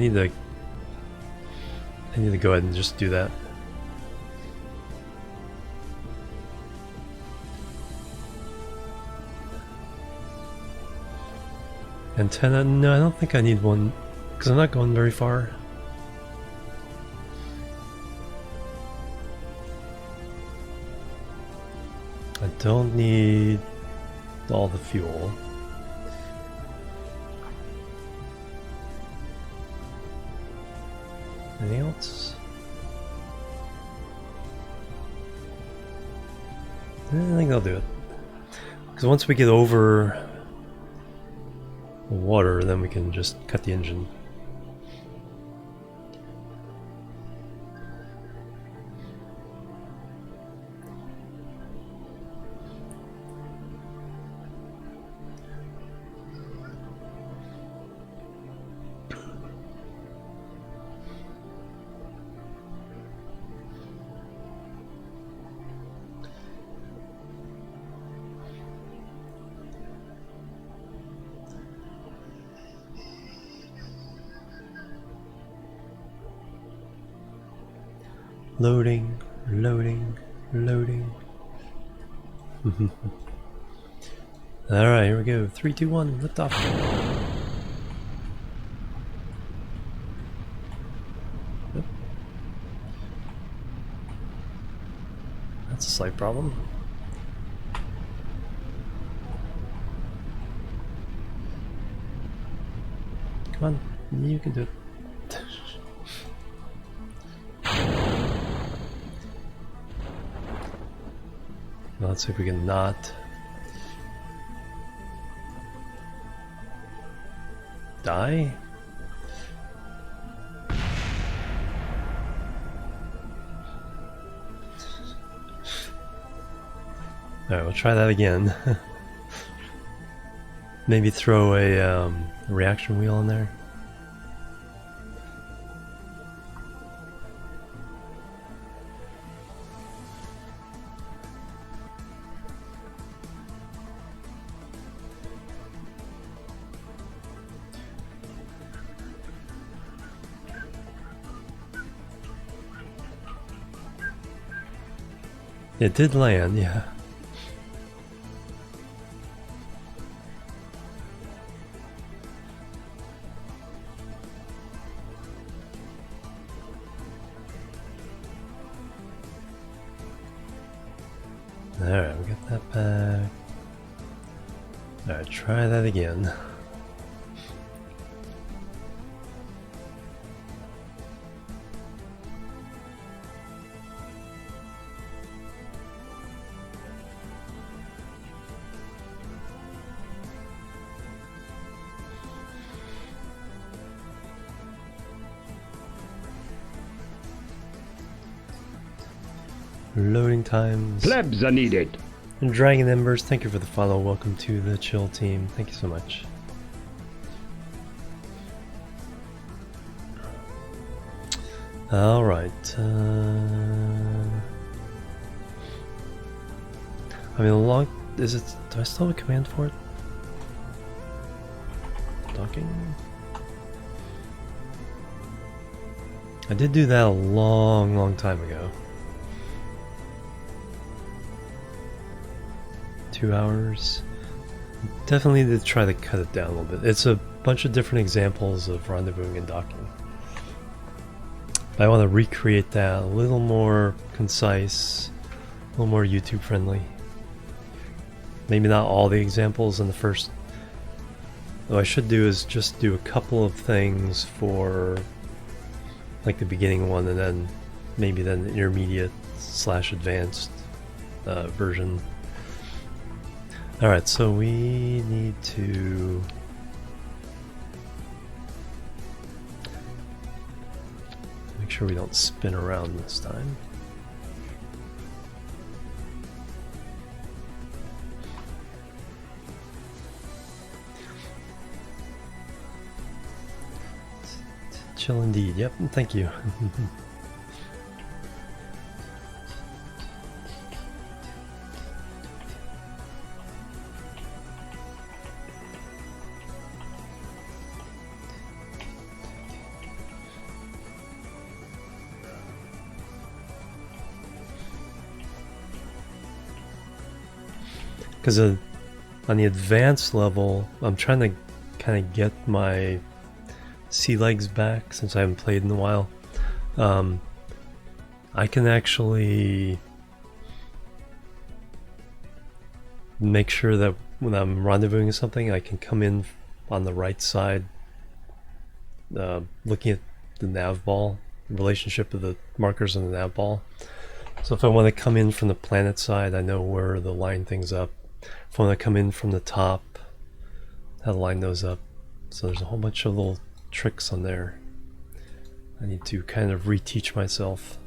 ahead and just do that. Antenna? No, I don't think I need one because I'm not going very far. I don't need all the fuel. Anything else? I think I'll do it. Because once we get over water, then we can just cut the engine. Loading, loading, loading. Alright, here we go. 3, 2, 1, lift off. Yep. That's a slight problem. Come on, you can do it. Now let's see if we can not die. Alright, we'll try that again. Maybe throw a reaction wheel in there. It did land, yeah. Alright, we got that back. Alright, try that again. Loading times. Plebs are needed. And Dragon Embers, thank you for the follow. Welcome to the chill team. Thank you so much. Alright. I mean, log. Is it. Do I still have a command for it? Docking? I did do that a long time ago. 2 hours. Definitely need to try to cut it down a little bit. It's a bunch of different examples of rendezvousing and docking. I want to recreate that a little more concise, a little more YouTube friendly. Maybe not all the examples in the first. What I should do is just do a couple of things for like the beginning one, and then maybe then the intermediate / advanced version. Alright, so we need to make sure we don't spin around this time. Chill indeed, yep, thank you. Because on the advanced level, I'm trying to kind of get my sea legs back, since I haven't played in a while, I can actually make sure that when I'm rendezvousing something, I can come in on the right side, looking at the nav ball, the relationship of the markers on the nav ball. So if I want to come in from the planet side, I know where to line things up. If I want to come in from the top, how to line those up. So there's a whole bunch of little tricks on there I need to kind of reteach myself.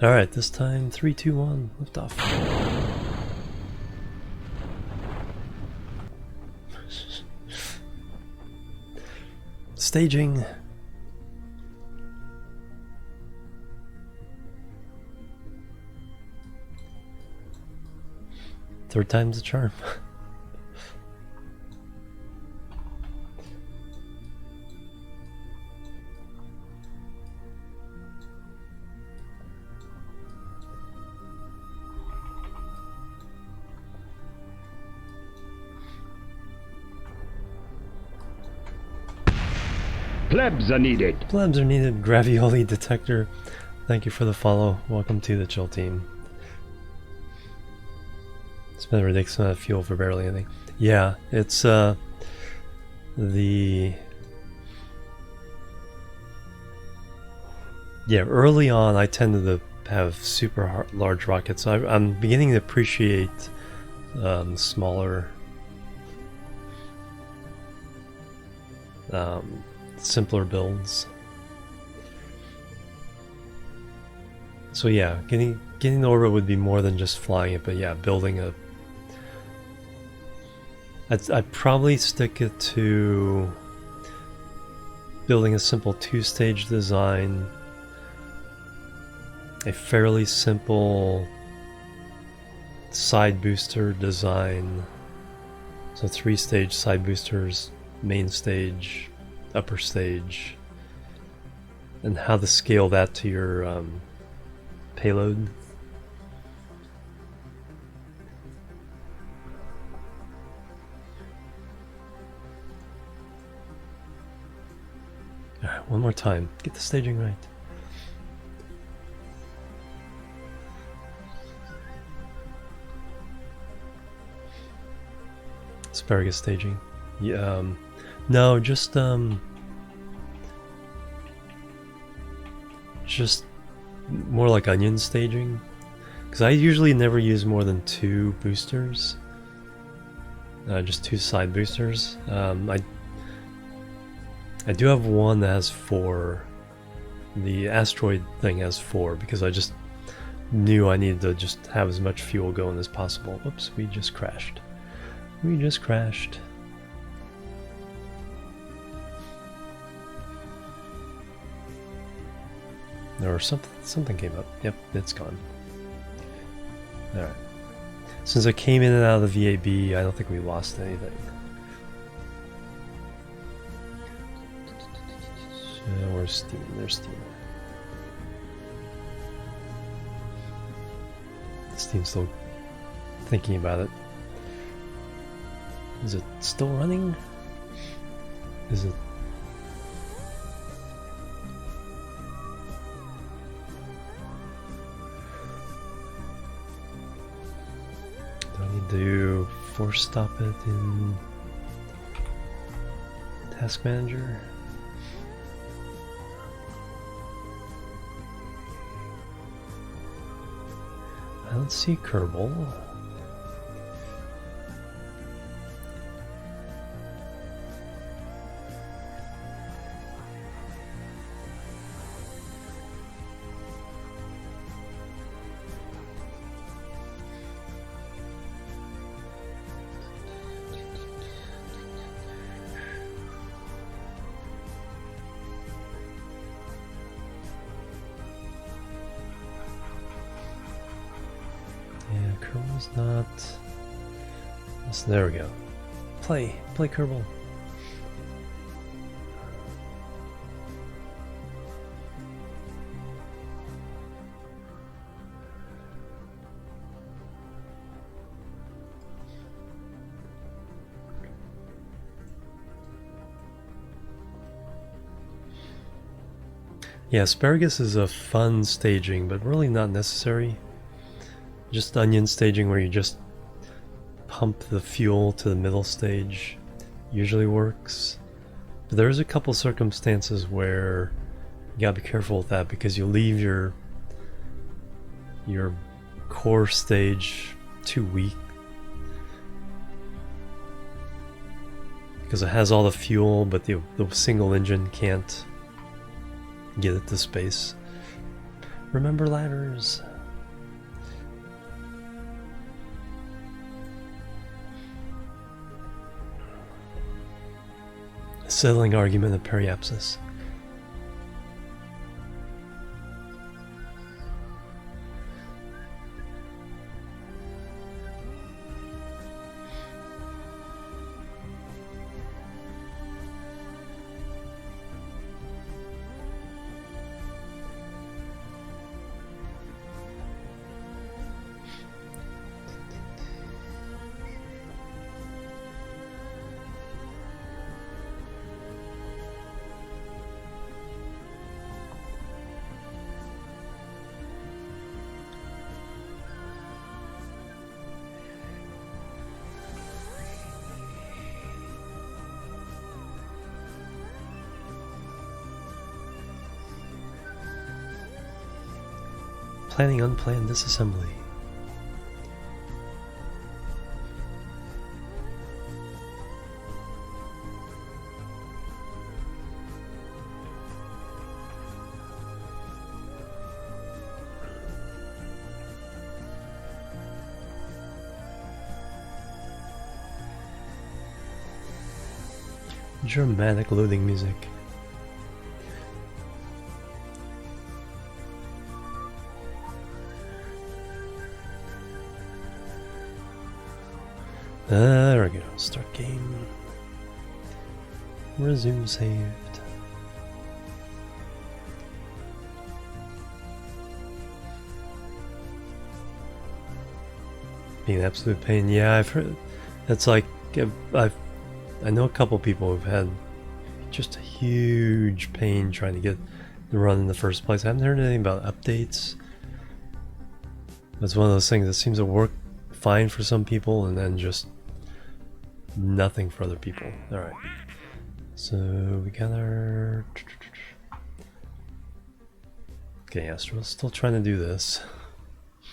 Alright, this time 3, 2, 1, liftoff. Staging. Third time's the charm. Plebs are needed. Plebs are needed. Gravioli detector. Thank you for the follow. Welcome to the chill team. Spent a ridiculous amount of fuel for barely anything. Yeah, it's yeah, early on I tended to have super large rockets. I'm beginning to appreciate smaller, simpler builds. So yeah, getting the orbit would be more than just flying it, but yeah, building a... I'd probably stick it to building a simple 2-stage design, a fairly simple side booster design, so 3-stage side boosters, main stage, upper stage, and how to scale that to your payload. Alright, one more time. Get the staging right. Asparagus staging. Yeah, no, just more like onion staging, because I usually never use more than 2 boosters, just 2 side boosters. I do have one that has 4. The asteroid thing has 4 because I just knew I needed to just have as much fuel going as possible. Oops, we just crashed. We just crashed. Or something came up. Yep, it's gone. Alright. Since I came in and out of the VAB, I don't think we lost anything. So where's Steam? There's Steam. Steam's still thinking about it. Is it still running? Is it... Do I need to force stop it in Task Manager? I don't see Kerbal. Kerbal's not... Yes, there we go. Play Kerbal. Yeah, asparagus is a fun staging, but really not necessary. Just onion staging where you just pump the fuel to the middle stage usually works. But there's a couple circumstances where you gotta be careful with that because you leave your core stage too weak. Because it has all the fuel, but the single engine can't get it to space. Remember ladders. A settling argument of periapsis. Planning unplanned disassembly. Dramatic loading music. There we go. Start game. Resume saved. Being an absolute pain. Yeah, I've heard. That's like I know a couple people who've had just a huge pain trying to get the run in the first place. I haven't heard anything about updates. It's one of those things that seems to work fine for some people and then just nothing for other people. Alright. So we got our... Okay, Astro's still trying to do this.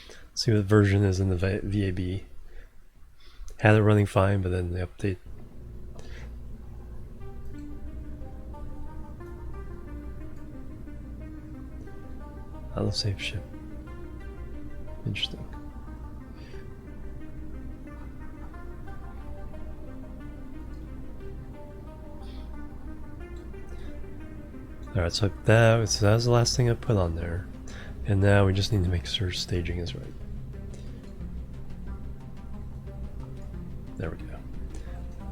Let's see what version is in the VAB. Had it running fine, but then the update. Autosave ship. Interesting. Alright, so that was the last thing I put on there. And now we just need to make sure staging is right. There we go.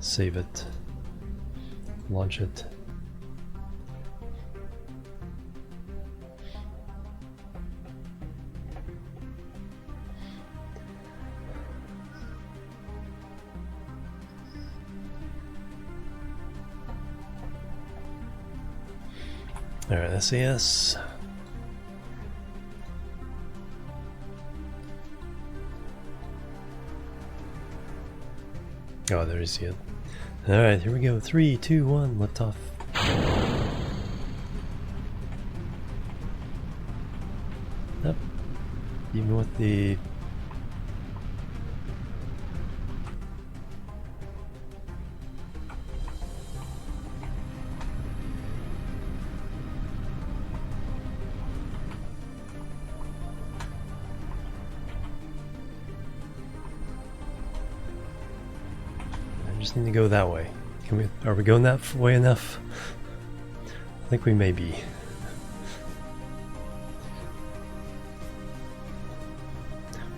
Save it. Launch it. Alright, SAS. Oh, there you see it. Alright, here we go. 3, 2, 1, lift off. Yep. Even with the... just need to go that way. Are we going that way enough? I think we may be.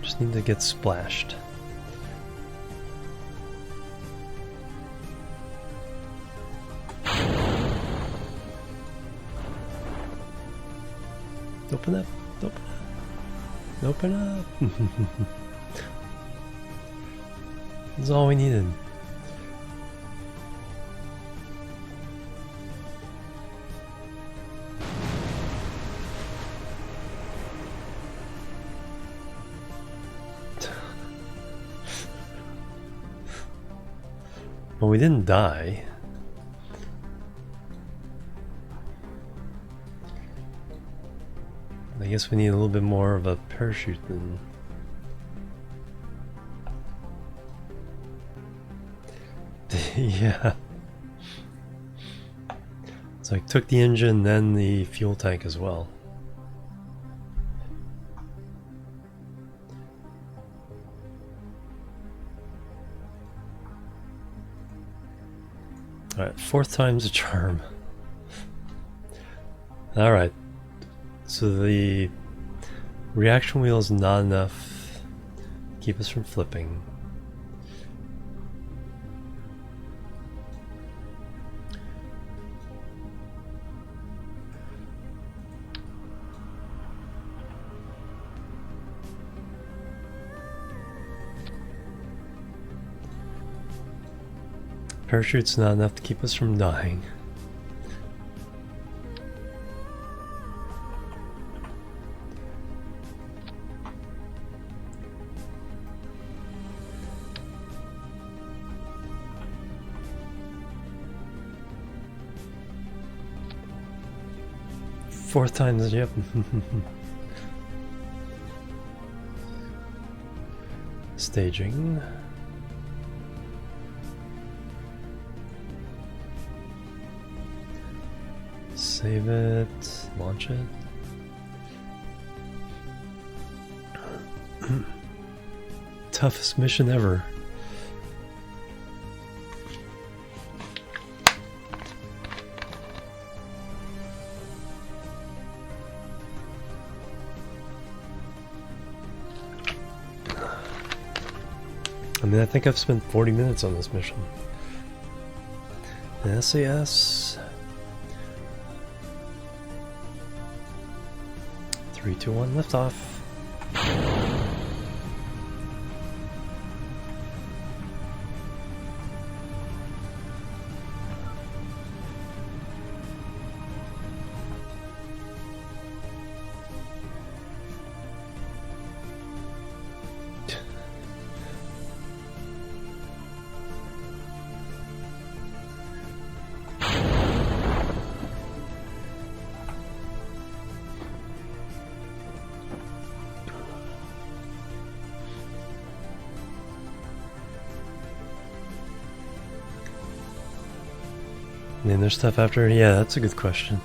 Just need to get splashed. Open up, open up, open up. That's all we needed. Well, we didn't die. I guess we need a little bit more of a parachute than... Yeah. So I took the engine, then the fuel tank as well. Alright, 4th time's a charm. Alright. So the reaction wheel is not enough to keep us from flipping. Parachute's not enough to keep us from dying. Fourth time's, yep. Staging. Save it, launch it. Toughest mission ever. I mean, I think I've spent 40 minutes on this mission. SAS. 3, 2, 1, liftoff. And then there's stuff after. Yeah, that's a good question.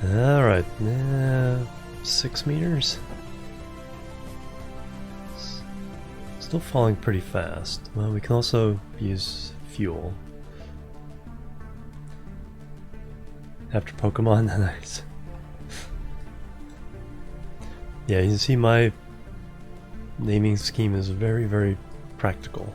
Alright, 6 meters. Still falling pretty fast. Well, we can also use fuel. After Pokemon, nice. Yeah, you can see my naming scheme is very, very practical.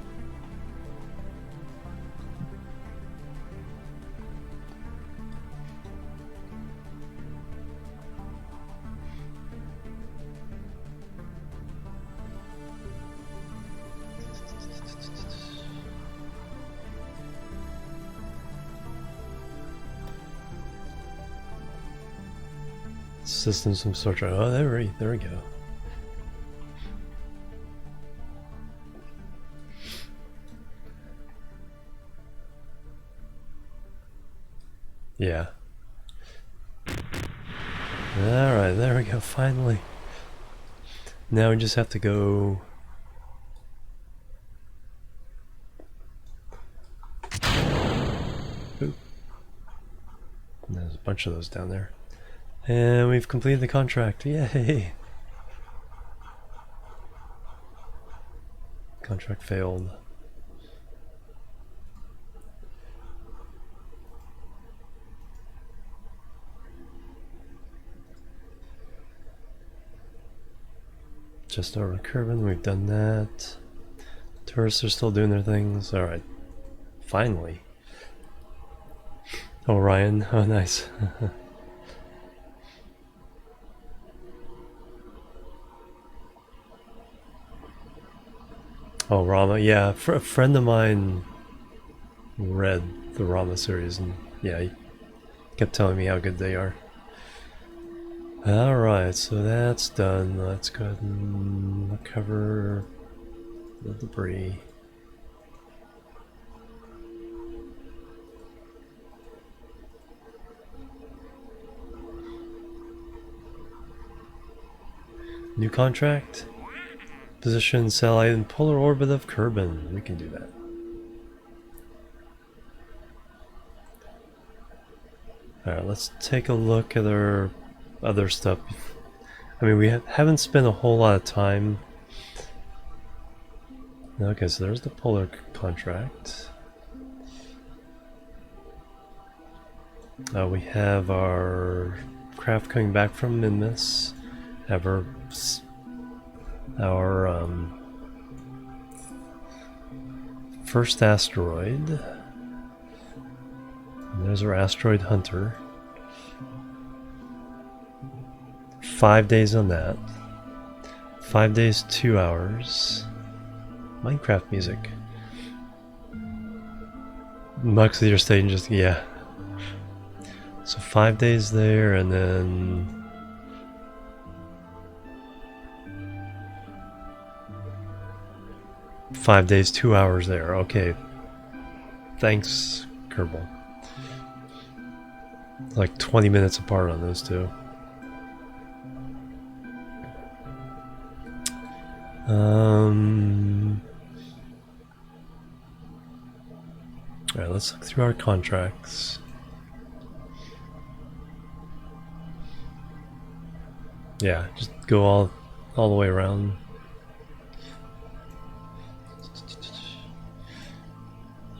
System some sort of... Oh, there we go. Yeah. Alright, there we go, finally. Now we just have to go... Ooh. There's a bunch of those down there. And we've completed the contract, yay! Contract failed. Just over Kerbin, we've done that. Tourists are still doing their things. Alright. Finally. Oh, Ryan. Oh, nice. Oh, Rama. Yeah, a friend of mine read the Rama series, and yeah, he kept telling me how good they are. Alright, so that's done. Let's go ahead and recover the debris. New contract? Position satellite in polar orbit of Kerbin. We can do that. Alright, let's take a look at our other stuff. I mean, we haven't spent a whole lot of time. Okay, so there's the polar contract. We have our craft coming back from Minmus. Have our first asteroid. And there's our asteroid hunter. 5 days on that. 5 days, 2 hours. Minecraft music. Muxley, you're staying just, yeah. So 5 days there, and then 5 days, 2 hours there. Okay. Thanks, Kerbal. Like 20 minutes apart on those two. Alright, let's look through our contracts. Yeah, just go all the way around.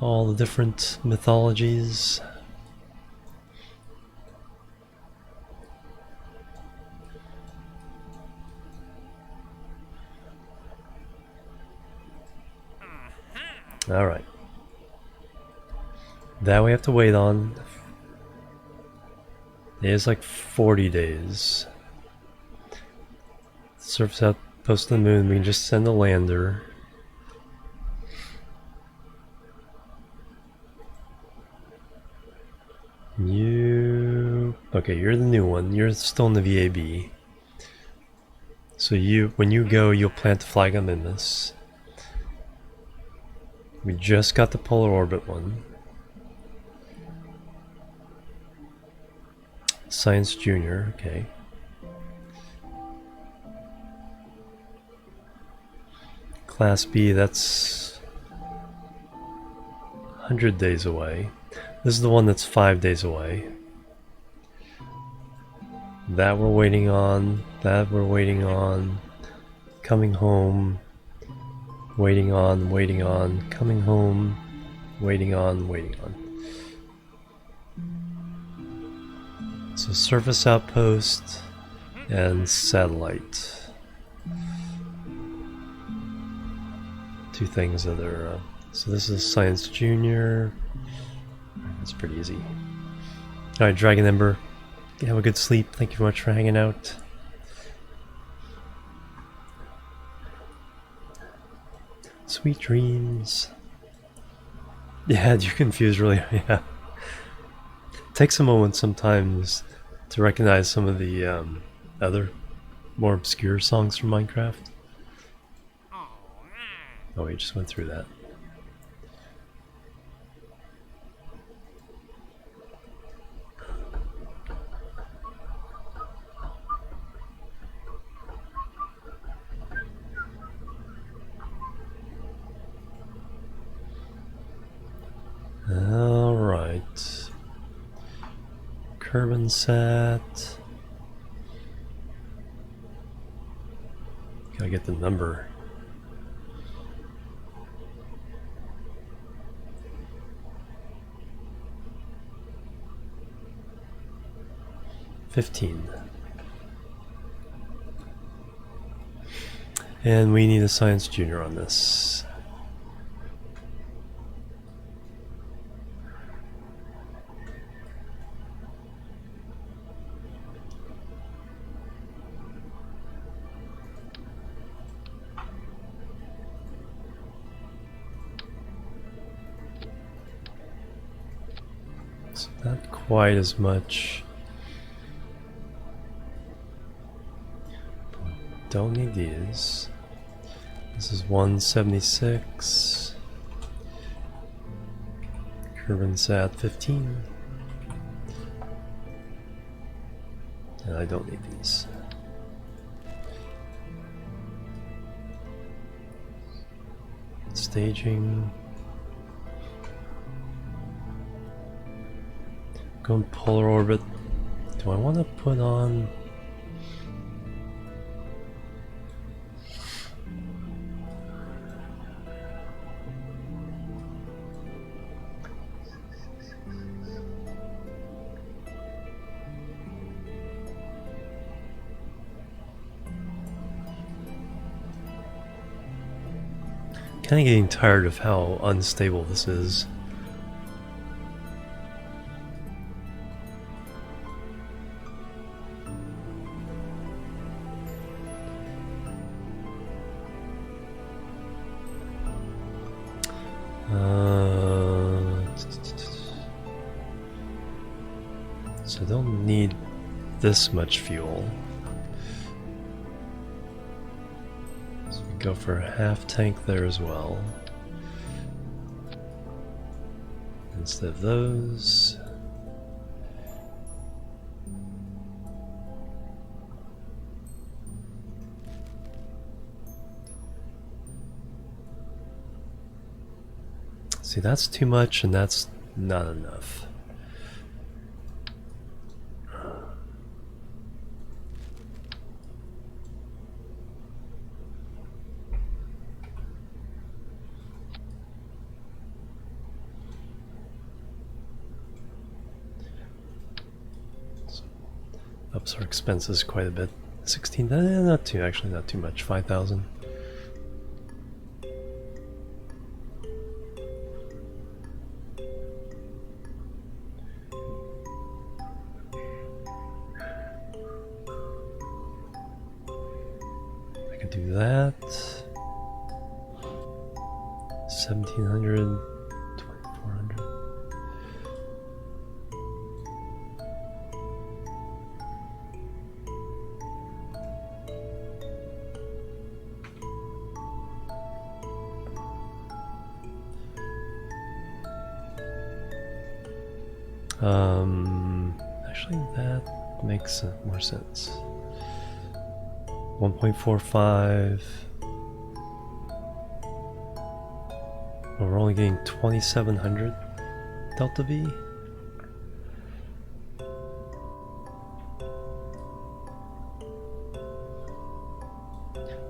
All the different mythologies. Alright. That we have to wait on. It is like 40 days. Surface outpost on the moon, we can just send a lander. Okay, you're the new one. You're still in the VAB. So when you go, you'll plant the flag on Minmus. We just got the polar orbit one. Science Junior, okay. Class B, that's 100 days away. This is the one that's 5 days away. That we're waiting on. That we're waiting on. Coming home. Waiting on, waiting on. Coming home. Waiting on, waiting on. So surface outpost and satellite. Two things that are... so this is Science Junior. That's pretty easy. Alright, Dragon Ember. Have a good sleep. Thank you very much for hanging out. Sweet dreams. Yeah, you're confused really. Yeah. It takes a moment sometimes to recognize some of the other more obscure songs from Minecraft. Oh, we just went through that. Alright. Kerbin set. Gotta get the number. $15. And we need a Science Junior on this. It's not quite as much. Don't need these. This is 176. Kerbin's at 15. And I don't need these. Staging. Go in polar orbit. Do I want to put on? Kind of getting tired of how unstable this is. So I don't need this much fuel. So we go for a half tank there as well. Instead of those. See, that's too much and that's not enough. Ups our expenses quite a bit. 16, not too, actually not too much, 5,000. I could do that. 1,700, 2,400. Actually that makes more sense. 1.45. We're only getting 2,700 delta V.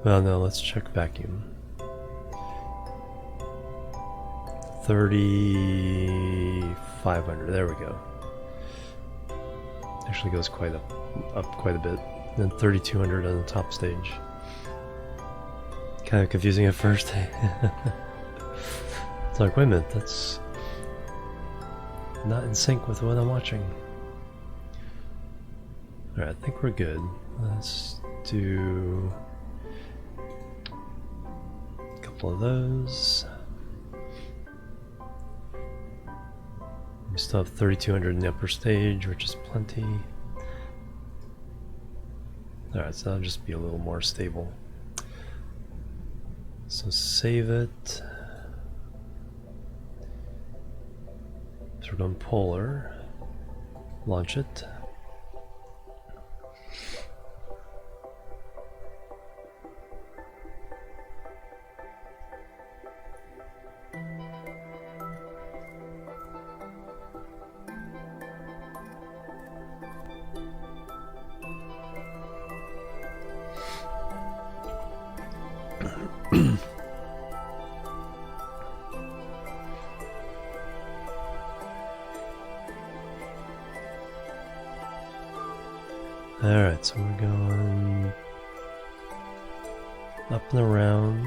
Well, no, let's check vacuum. 3,500. There we go. Actually goes quite up quite a bit. Then 3,200 on the top stage. Kind of confusing at first. It's like, wait a minute, that's not in sync with what I'm watching. Alright, I think we're good. Let's do a couple of those. We still have 3,200 in the upper stage, which is plenty. Alright, so that'll just be a little more stable. So save it. So we're going polar. Launch it. Alright, so we're going up and around.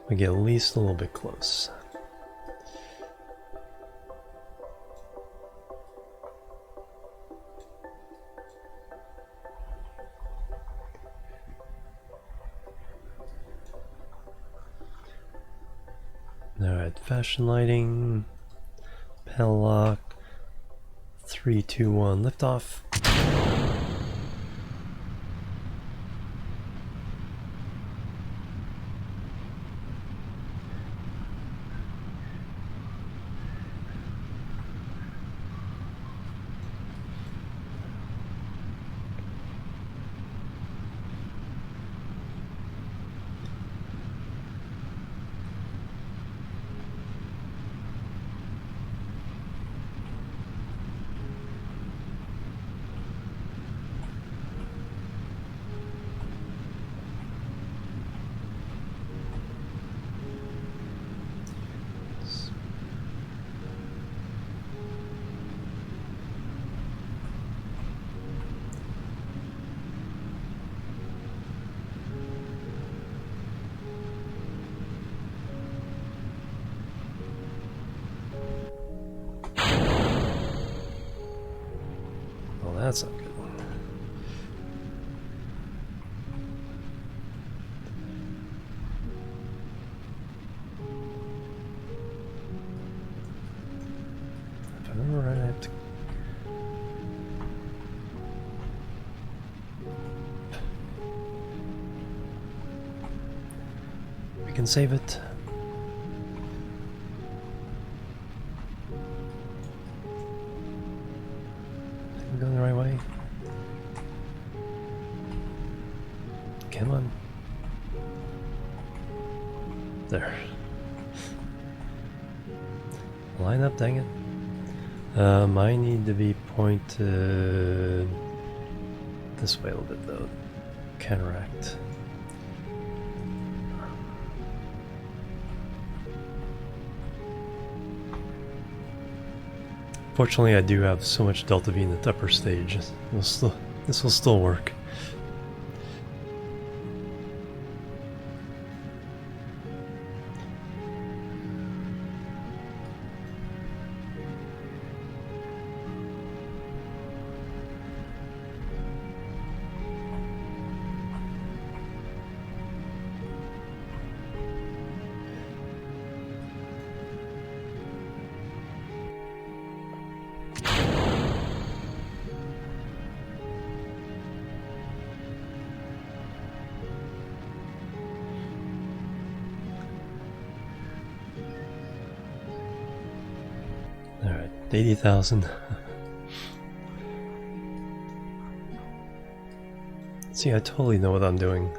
We get at least a little bit close. Alright, fashion lighting, panel lock, 3, 2, 1, liftoff. That's not good. If I remember right, I have to... We can save it. We're going the right way. Come on. There. Line up, dang it. I need to be pointed this way a little bit though. Counteract. Fortunately, I do have so much delta V in the upper stage. This will still work. Alright, 80,000. See, I totally know what I'm doing.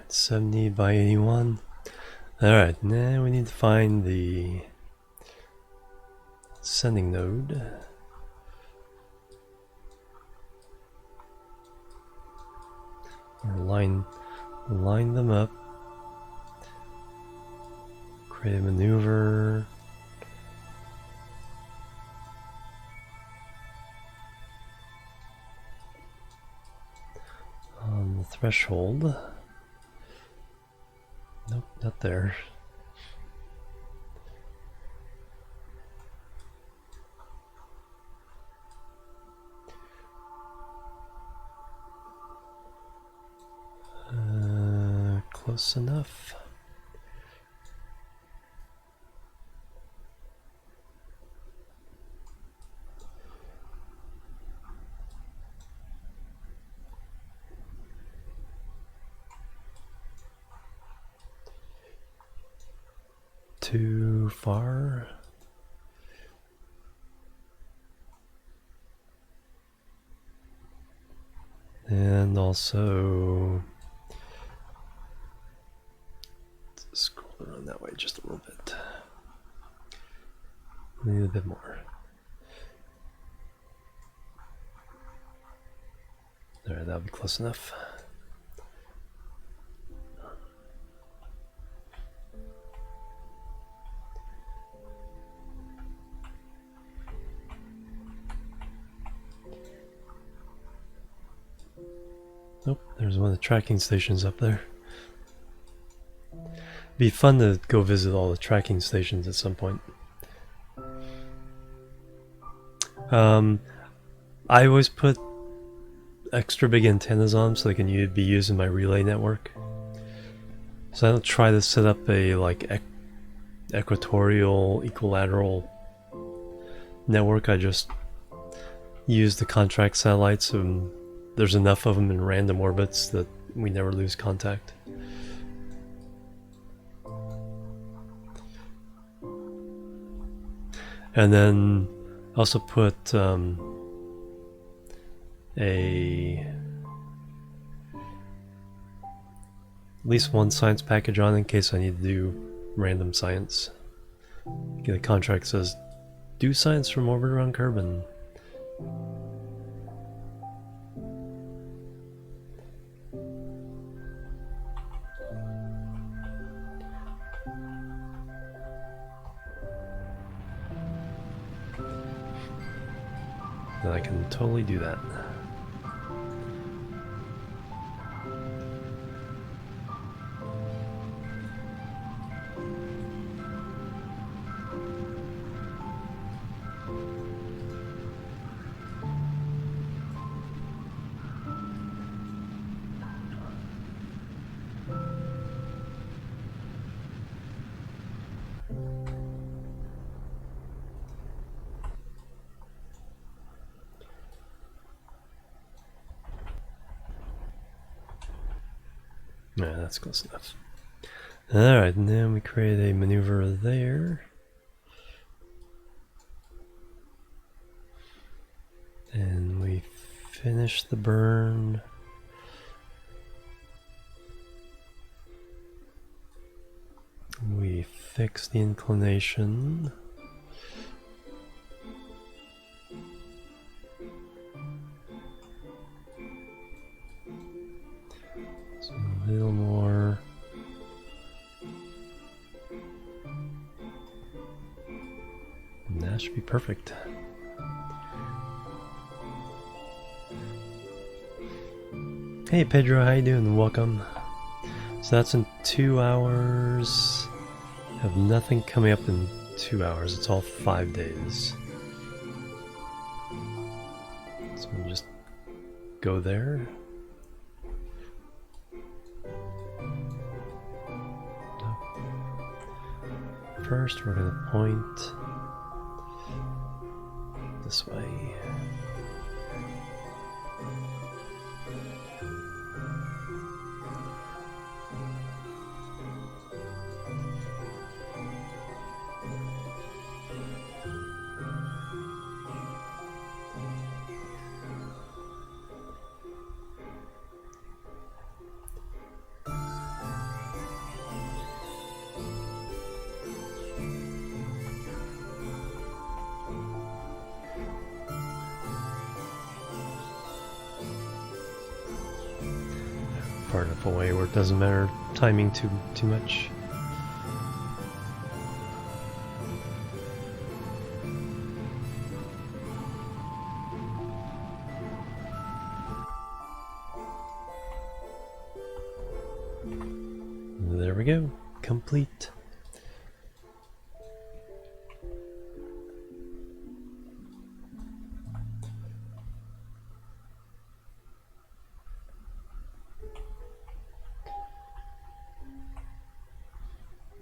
It's 70 by 81. Alright, now we need to find the sending node. Or line them up. Create a maneuver. threshold. Nope, not there. Close enough. Too far. And also scroll around that way just a little bit. Maybe a bit more. Alright, that'll be close enough. Nope, there's one of the tracking stations up there. Be fun to go visit all the tracking stations at some point. I always put extra big antennas on so they can be used in my relay network. So I don't try to set up a like equatorial, equilateral network. I just use the contract satellites, and there's enough of them in random orbits that we never lose contact. And then I also put at least one science package on in case I need to do random science. The contract says, do science from orbit around Kerbin. Then I can totally do that. Yeah, that's close enough. Alright, and then we create a maneuver there. And we finish the burn. We fix the inclination. So a little more. And that should be perfect. Hey Pedro, how you doing? Welcome. So that's in 2 hours. I have nothing coming up in 2 hours. It's all 5 days. So we'll just go there. First, we're going to point this way. Far enough away where it doesn't matter timing too much. There we go. Complete.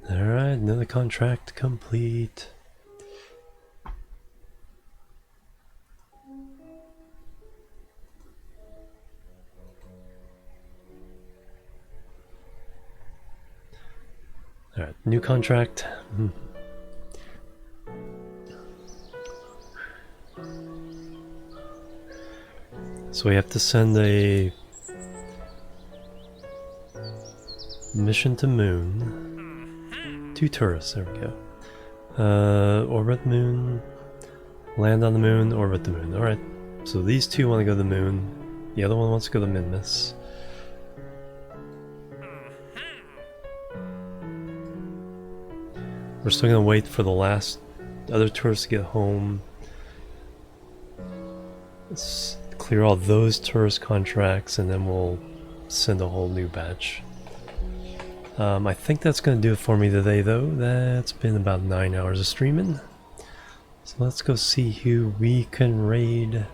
Alright, another contract complete. Alright, new contract. So we have to send a mission to Moon. 2 tourists, there we go. Orbit Moon, land on the Moon, orbit the Moon. Alright, so these 2 want to go to the Moon. The other one wants to go to Minmus. We're still gonna wait for the last other tourists to get home. Let's clear all those tourist contracts and then we'll send a whole new batch. I think that's gonna do it for me today though. That's been about 9 hours of streaming. So let's go see who we can raid.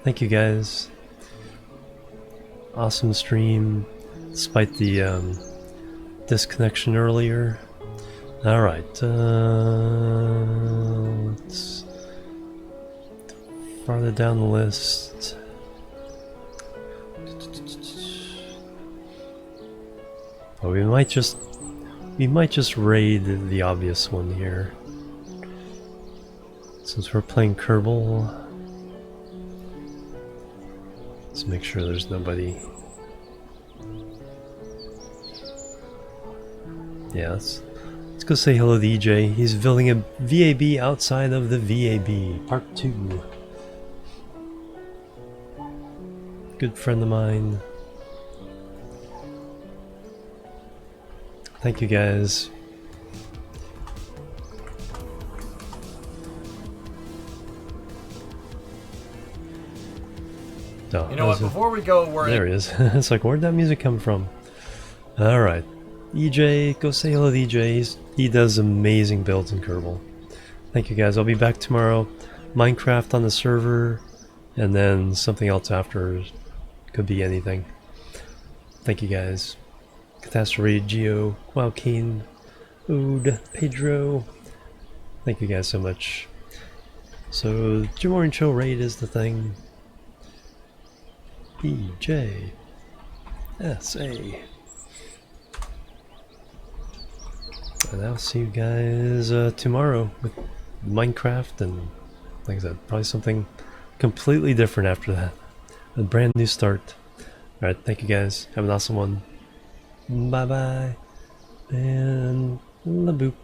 Thank you guys. Awesome stream, despite the disconnection earlier. Alright, let's farther down the list. Oh, we might just raid the obvious one here. Since we're playing Kerbal, let's make sure there's nobody. Yeah, let's go say hello to EJ. He's building a VAB outside of the VAB, part 2. Good friend of mine. Thank you guys. Oh, you know what, before we go, there he is. It's like, where'd that music come from? Alright. EJ, go say hello to EJ. He does amazing builds in Kerbal. Thank you guys. I'll be back tomorrow. Minecraft on the server, and then something else after. Could be anything. Thank you guys. Catastrophe, Geo, Wowkeen, Ood, Pedro. Thank you guys so much. So, Jimorian Show raid is the thing. EJ. SA. And I'll see you guys tomorrow with Minecraft and, like I said, probably something completely different after that. A brand new start. Alright, thank you guys. Have an awesome one. Bye bye. And la boop.